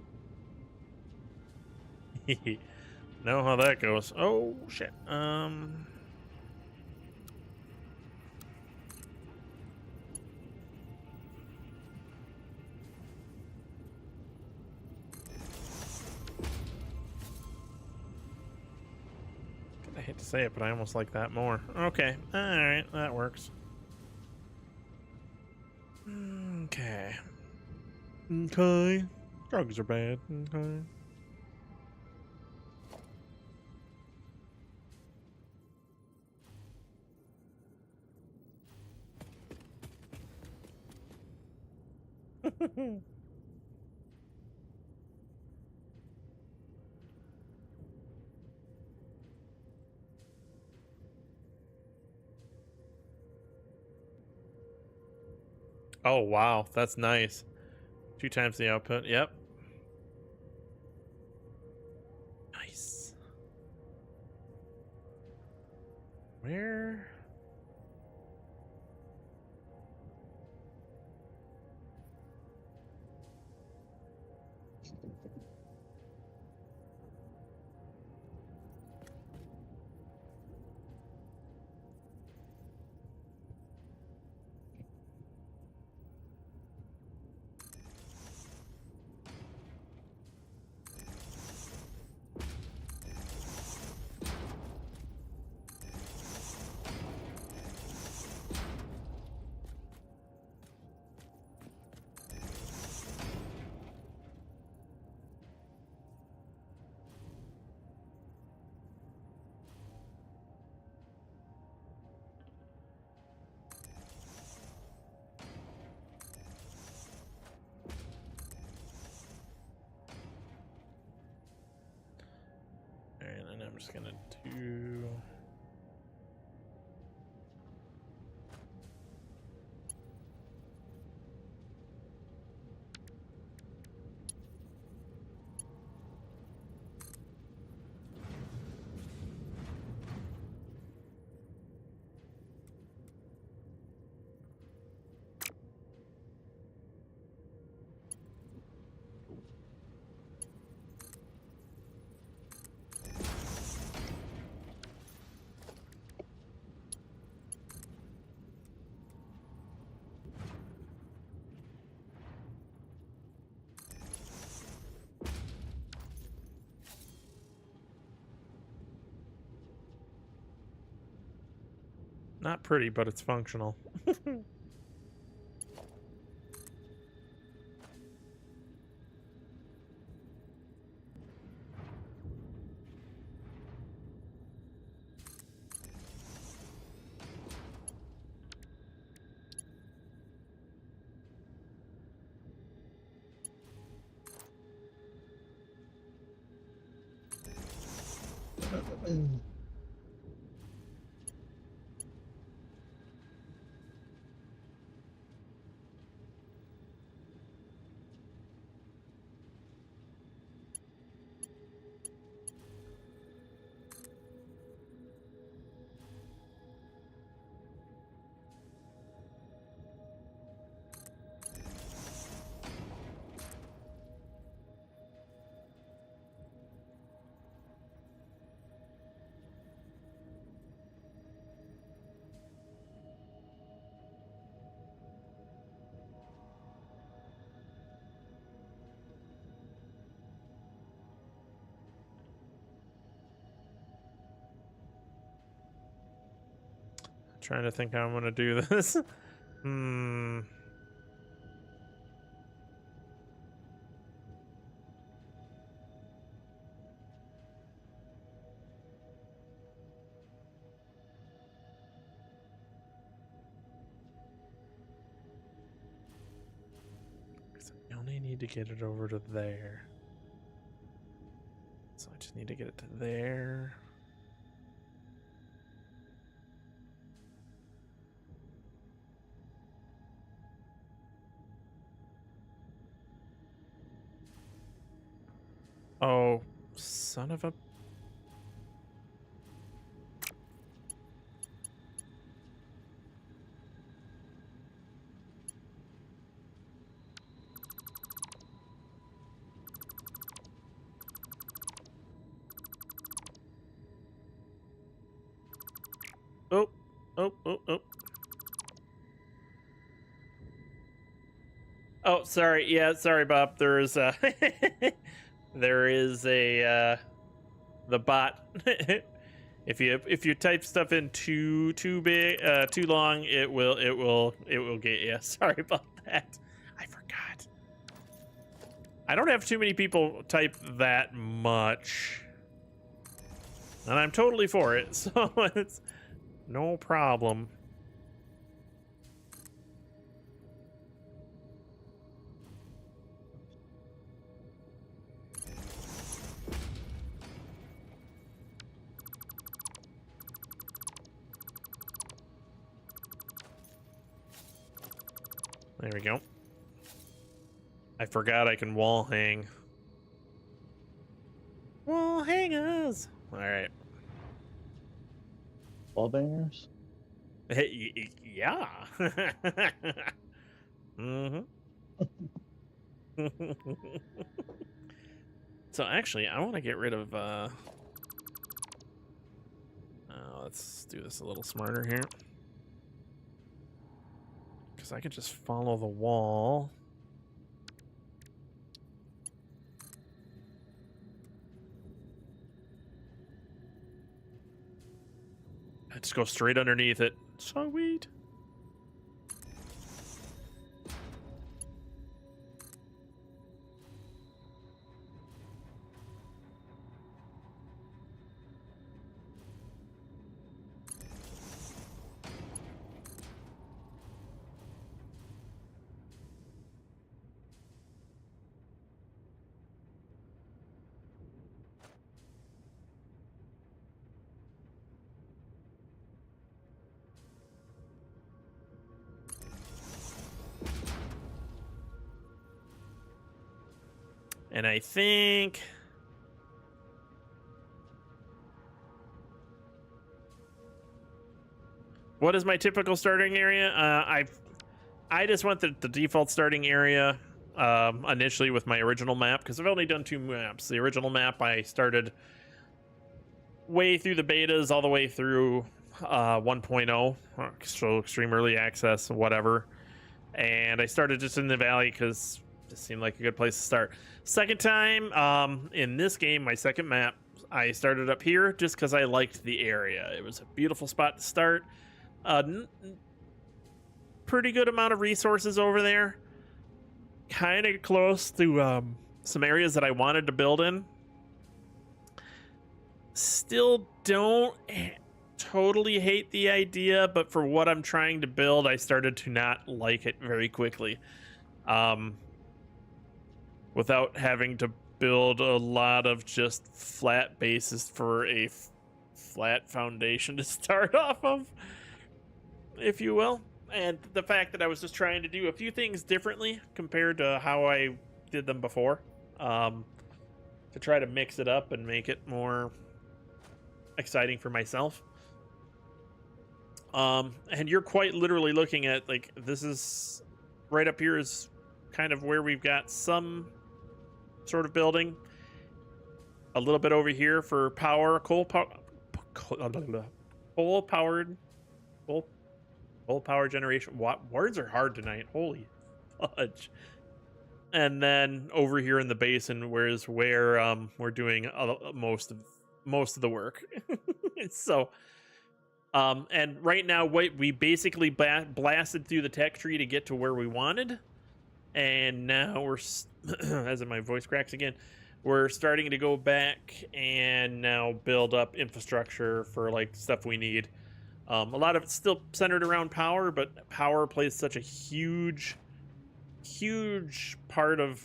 Know how that goes. Oh shit. I hate to say it, but I almost like that more. Okay. Alright, that works. Okay. Okay. Drugs are bad. Okay. Oh, wow. That's nice. 2 times the output. Yep. Nice. Where? just gonna do. Not pretty, but it's functional. Trying to think how I'm gonna do this. I only need to get it over to there. So I just need to get it to there. Oh, son of a... Oh, oh, oh, oh. Oh, sorry. Yeah, sorry, Bob. There is a... there is a... the bot. If you type stuff in too big, too long, it will get you. Sorry about that. I forgot. I don't have too many people type that much, and I'm totally for it, so it's no problem. There we go. I forgot I can wall hang. Wall hangers. All right. Wall bangers? Hey, yeah. Mm-hmm. So actually, I want to get rid of. Let's do this a little smarter here. Because I could just follow the wall. I just go straight underneath it. Sweet. And I think... What is my typical starting area? I just went the default starting area initially with my original map, because I've only done 2 maps. The original map I started way through the betas all the way through 1.0, so extreme early access, whatever. And I started just in the valley because it just seemed like a good place to start. Second time in this game, my second map, I started up here just because I liked the area. It was a beautiful spot to start. Pretty good amount of resources over there. Kind of close to some areas that I wanted to build in. Still don't totally hate the idea, but for what I'm trying to build, I started to not like it very quickly. Without having to build a lot of just flat bases for a flat foundation to start off of, if you will. And the fact that I was just trying to do a few things differently compared to how I did them before, to try to mix it up and make it more exciting for myself. And you're quite literally looking at, like, this is right up here is kind of where we've got some sort of building. A little bit over here for power, coal power generation. What words are hard tonight? Holy fudge. And then over here in the basin, where we're doing most of the work. So, and right now, we basically blasted through the tech tree to get to where we wanted, and now we're, as my voice cracks again, we're starting to go back and now build up infrastructure for like stuff we need. A lot of it's still centered around power, but power plays such a huge part of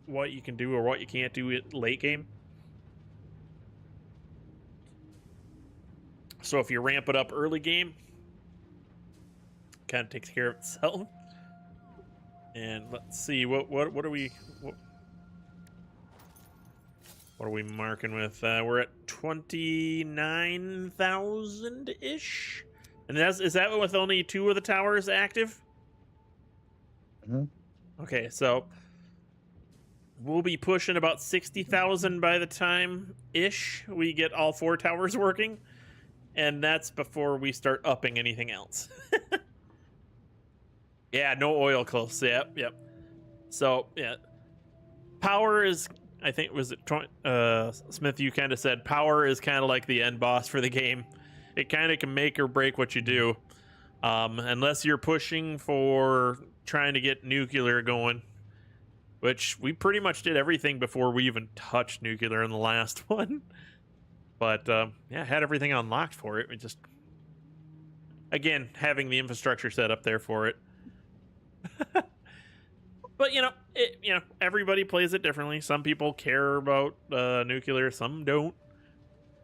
what you can do or what you can't do at late game. So if you ramp it up early game, kind of takes care of itself. And let's see, what are we marking with? We're at 29,000 ish, and is that with only 2 of the towers active? Mm-hmm. Okay, so we'll be pushing about 60,000 by the time ish we get all 4 towers working, and that's before we start upping anything else. Yeah, no oil close. Yep. So yeah, power is, I think, was it Smith, you kind of said power is kind of like the end boss for the game. It kind of can make or break what you do, unless you're pushing for trying to get nuclear going, which we pretty much did everything before we even touched nuclear in the last one. But yeah, had everything unlocked for it. We just, again, having the infrastructure set up there for it. But everybody plays it differently. Some people care about nuclear, some don't.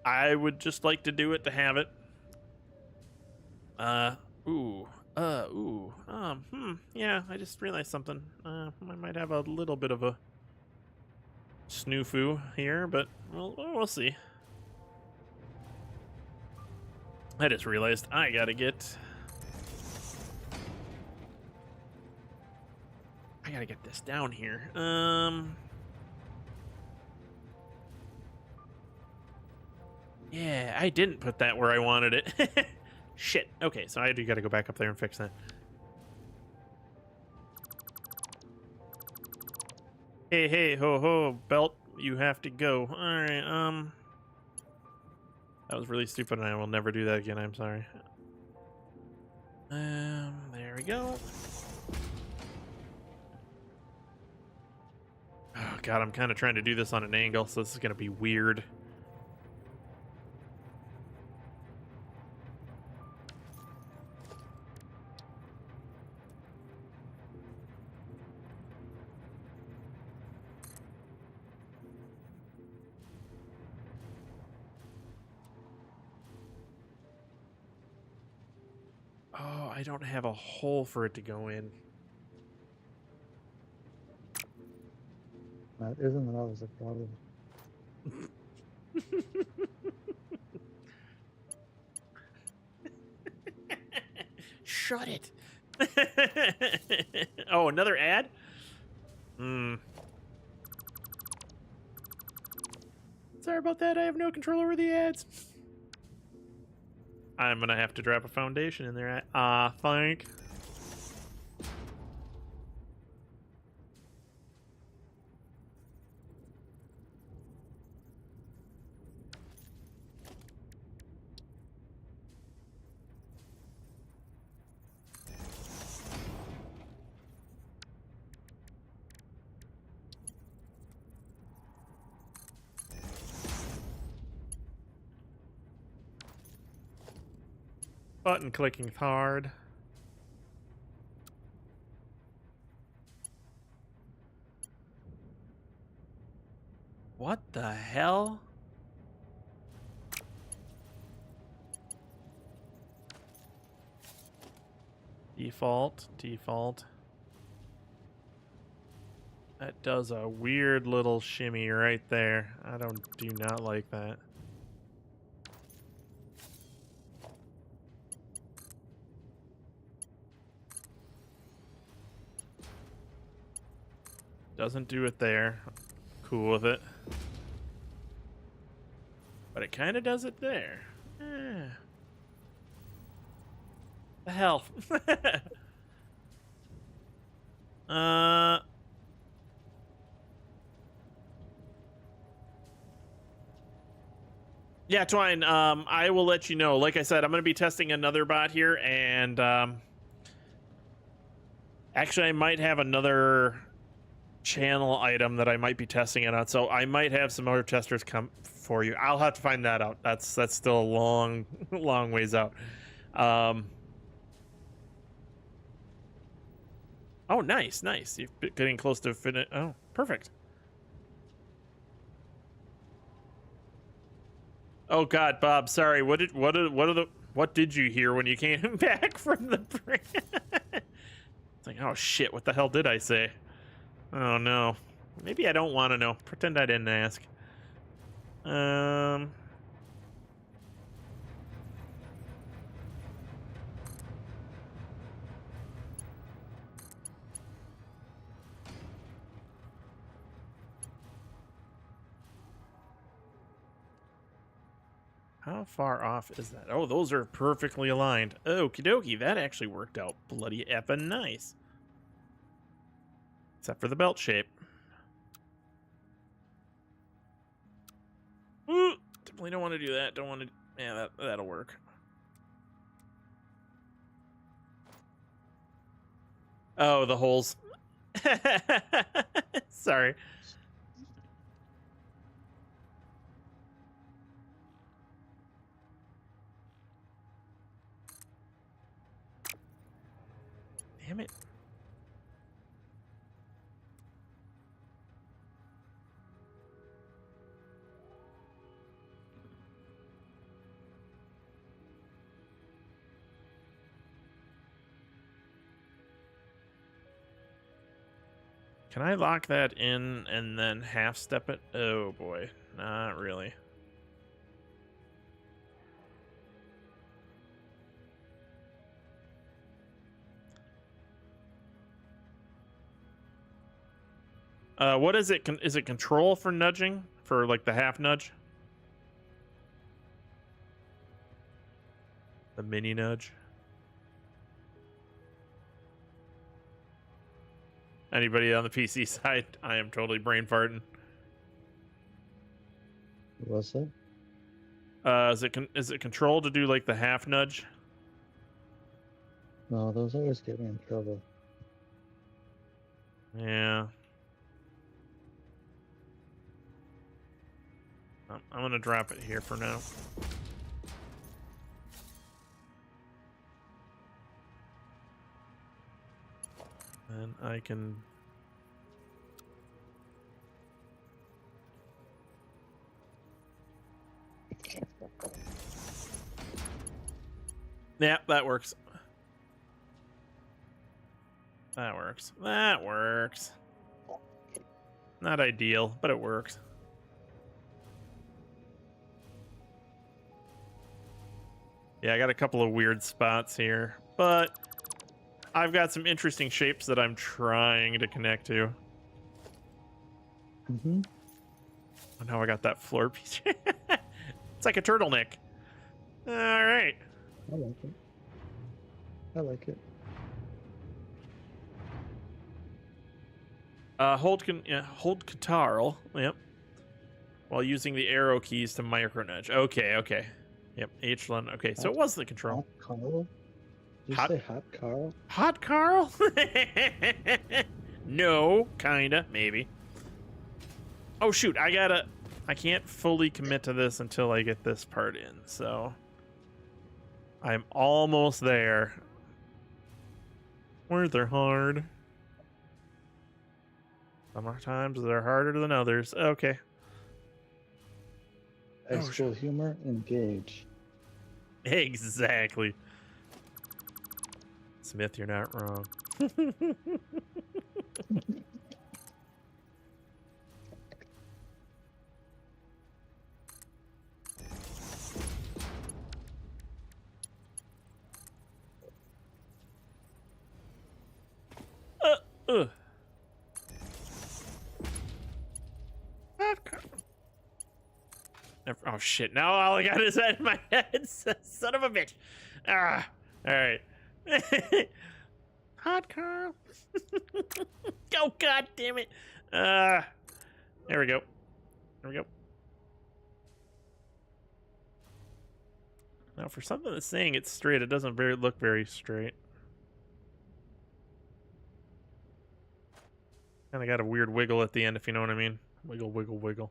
I would just like to do it to have it. Yeah, I just realized something. I might have a little bit of a snoofu here, but we'll see. I just realized I gotta get this down here. Yeah, I didn't put that where I wanted it. Shit. Okay, so I do gotta go back up there and fix that. Hey, ho, ho, belt, you have to go. Alright, that was really stupid and I will never do that again, I'm sorry. There we go. Oh god, I'm kind of trying to do this on an angle, so this is gonna be weird. Oh, I don't have a hole for it to go in. Isn't that always a problem? Shut it. Oh, another ad? Sorry about that. I have no control over the ads. I'm gonna have to drop a foundation in there. I think. Button clicking hard. What the hell? Default. That does a weird little shimmy right there. I do not like that. Doesn't do it there. Cool with it. But it kind of does it there. The hell? Yeah, Twine, I will let you know. Like I said, I'm going to be testing another bot here, and actually I might have another channel item that I might be testing it on, so I might have some other testers come for you. I'll have to find that out. That's still a long long ways out. Oh, nice. You're getting close to finish. Oh, perfect. Oh God, Bob, sorry. What did you hear when you came back from the break? It's like, oh shit, what the hell did I say? Oh no. Maybe I don't want to know. Pretend I didn't ask. How far off is that? Oh, those are perfectly aligned. Okie dokie, that actually worked out bloody effing nice. Except for the belt shape. Ooh, definitely don't want to do that. Don't want to. Yeah, that'll work. Oh, the holes. Sorry. Damn it. Can I lock that in and then half step it? Oh boy, not really. What is it? Is it control for nudging? For like the half nudge? The mini nudge? Anybody on the PC side? I am totally brain farting. What's that? Is it control to do like the half nudge? No, those always get me in trouble. Yeah. I'm gonna drop it here for now. And I can... Yeah, that works. That works. Not ideal, but it works. Yeah, I got a couple of weird spots here, but I've got some interesting shapes that I'm trying to connect to. Mm-hmm. Oh, now I got that floor piece. It's like a turtleneck. All right. I like it. I like it. Hold Catarl. Yep. While using the arrow keys to micro nudge. Okay, okay. Yep, H1. Okay, so it was the control. Hot Carl? Did you Hot- say Hot Carl? Hot Carl? No, kinda, maybe. Oh shoot, I can't fully commit to this until I get this part in, so I'm almost there. Words are hard. Sometimes they're harder than others. Okay. High Oh, school humor, engage. Exactly. Smith, you're not wrong. Ugh. Oh shit, now all I got is that in my head. Son of a bitch. Ah, alright. Hot Carl. Oh god damn it. There we go. There we go. Now for something that's saying it's straight, it doesn't look very straight. Kinda got a weird wiggle at the end, if you know what I mean. Wiggle, wiggle, wiggle.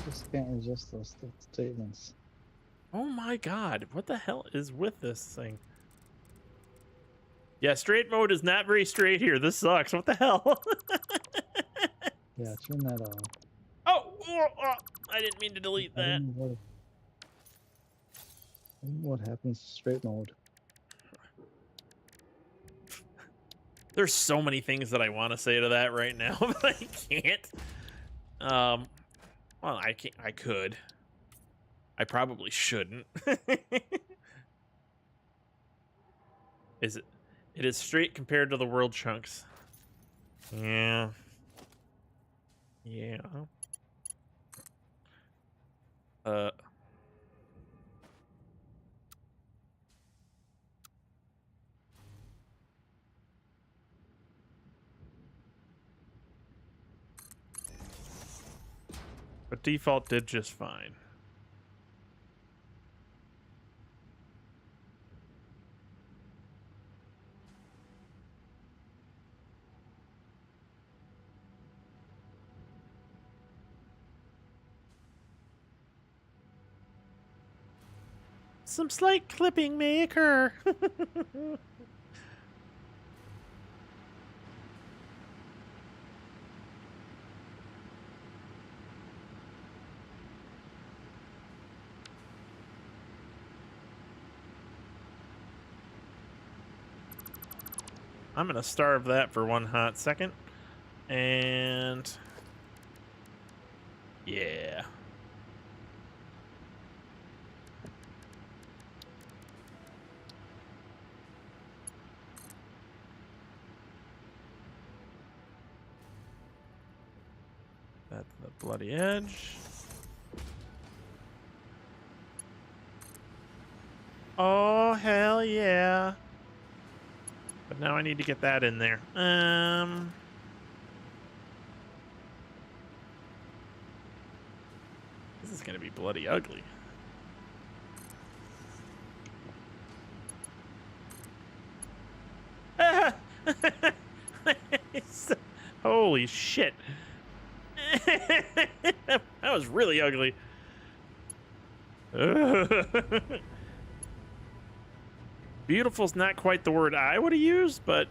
Just can't resist those statements. Oh my god, what the hell is with this thing? Yeah, straight mode is not very straight here. This sucks. What the hell? Yeah, turn that off. Oh, I didn't mean to delete I that. don't know what happens to straight mode. There's so many things that I want to say to that right now, but I can't. Well, I could. I probably shouldn't. Is it? It is straight compared to the world chunks. Yeah. Yeah. But default did just fine. Some slight clipping may occur. I'm gonna starve that for one hot second. And yeah. That's the bloody edge. Oh, hell yeah. But now I need to get that in there. This is gonna be bloody ugly. Holy shit. That was really ugly. Beautiful's not quite the word I would have used, but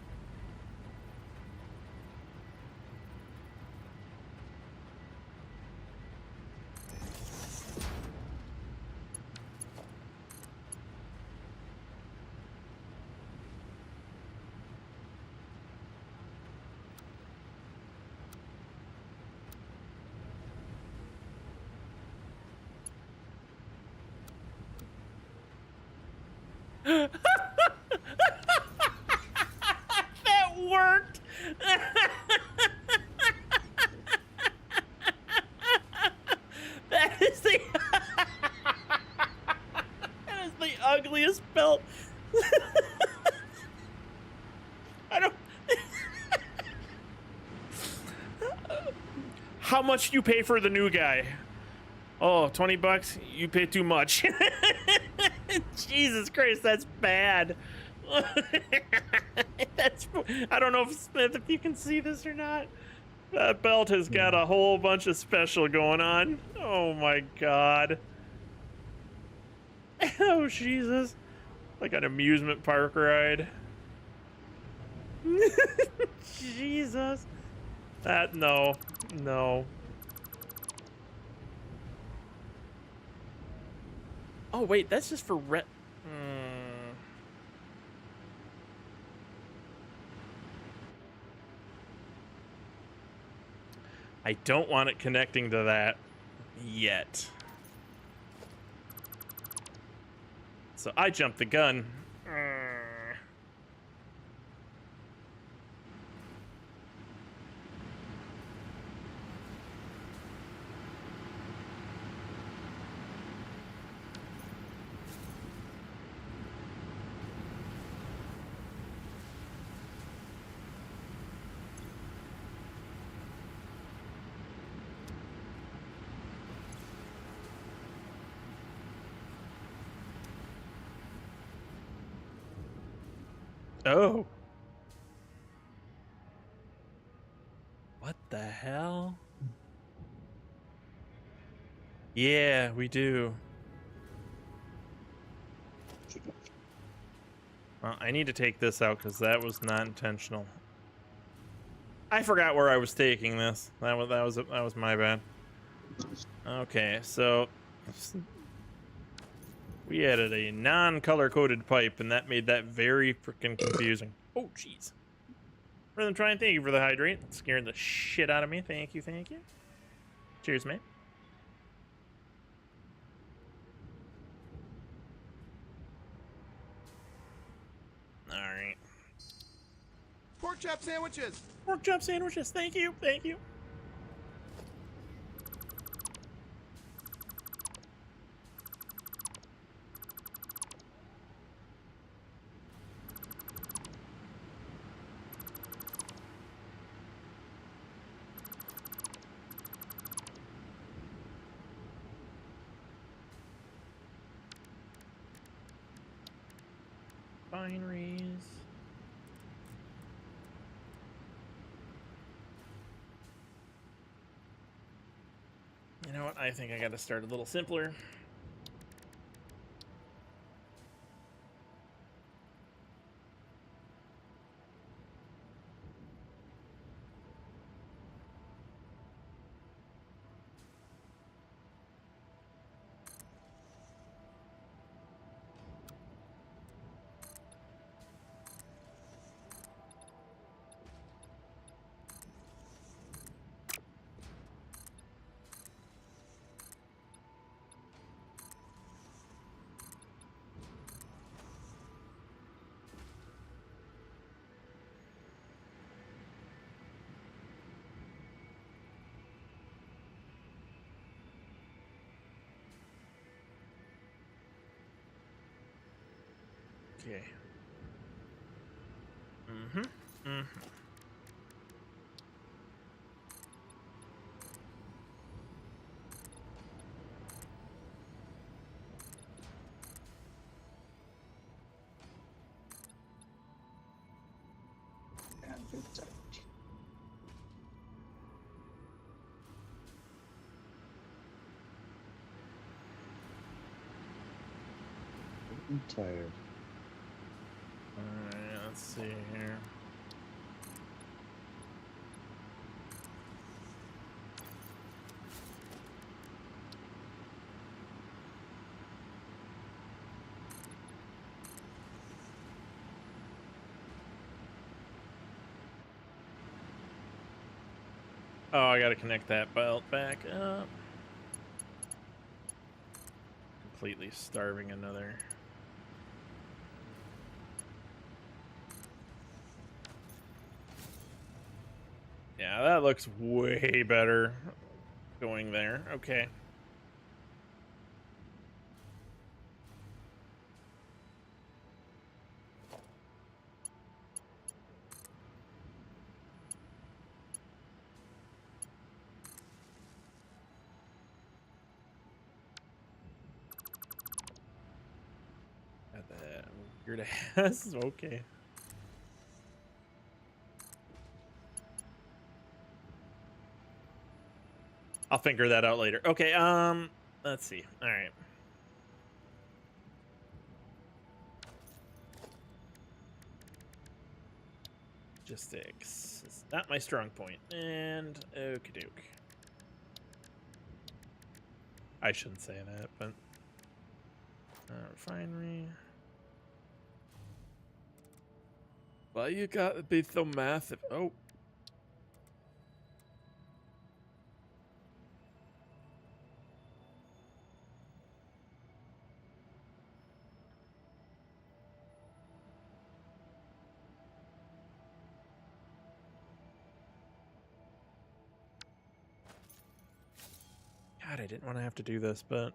That worked. That is the that is the ugliest belt. I don't. How much do you pay for the new guy? Oh, 20 bucks? You pay too much. Jesus Christ, that's bad. That's, I don't know if Smith, if you can see this or not. That belt has got a whole bunch of special going on. Oh my God. Oh Jesus. Like an amusement park ride. Jesus. That, no. Oh wait, that's just for I don't want it connecting to that yet. So I jumped the gun. Oh. What the hell? Yeah, we do. Well, I need to take this out because that was not intentional. I forgot where I was taking this. That was my bad. Okay, so we added a non-color coded pipe, and that made that very freaking confusing. Oh, jeez. Rhythm Trying, thank you for the hydrate. It's scaring the shit out of me. Thank you, thank you. Cheers, mate. All right. Pork chop sandwiches. Pork chop sandwiches. Thank you, thank you. Binaries. You know what? I think I got to start a little simpler. Okay. I'm tired. Alright, let's see here. Oh, I gotta connect that belt back up. Completely starving another Yeah, that looks way better going there. Okay. Got that weird ass. Okay. I'll figure that out later. Okay, let's see. All right. Logistics is not my strong point. And okie doke. I shouldn't say that, but refinery. Why you gotta be so massive? Oh. God, I didn't want to have to do this, but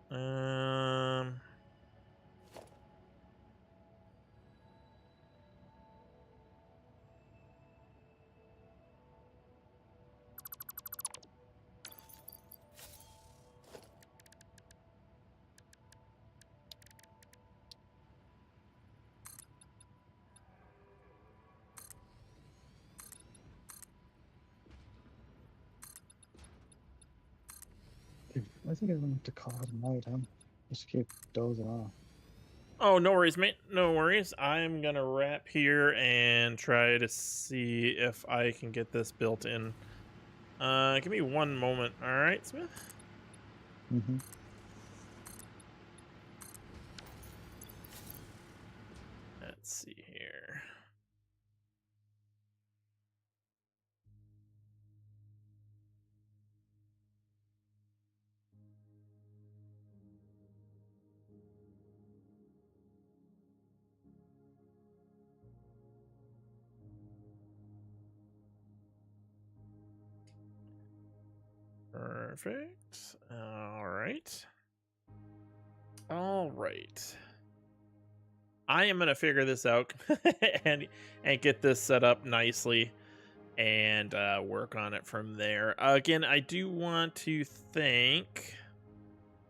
I think I'm gonna have to call it a night. I'm just keep dozing off. oh, no worries, mate. No worries. I'm gonna wrap here and try to see if I can get this built in. Give me one moment. All right, Smith. Mm-hmm. Let's see here. Perfect. All right. All right. I am gonna figure this out and get this set up nicely and work on it from there. Again, I do want to thank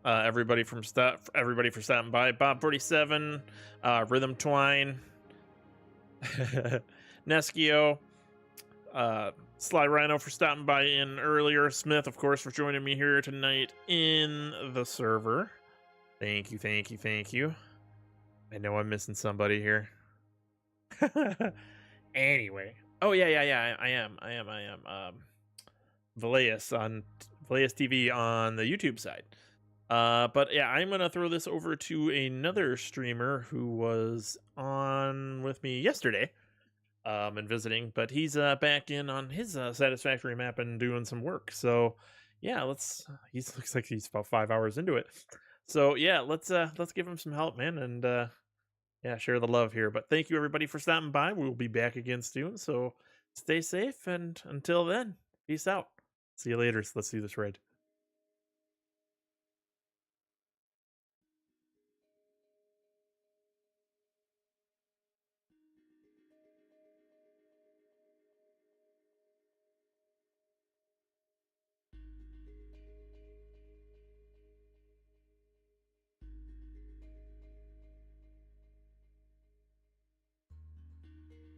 everybody for stopping by. Bob 47, Rhythm Twine, Neskio, Sly Rhino for stopping by in earlier, Smith, of course, for joining me here tonight in the server. Thank you, thank you, thank you. I know I'm missing somebody here. Anyway. Oh, yeah. I am. Valeus TV on the YouTube side. But yeah, I'm going to throw this over to another streamer who was on with me yesterday and visiting, but he's back in on his Satisfactory map and doing some work. So yeah, he looks like he's about 5 hours into it. So yeah, let's give him some help, man, and yeah, share the love here. But thank you everybody for stopping by. We'll be back again soon. So stay safe, and until then, peace out. See you later. Let's do this right.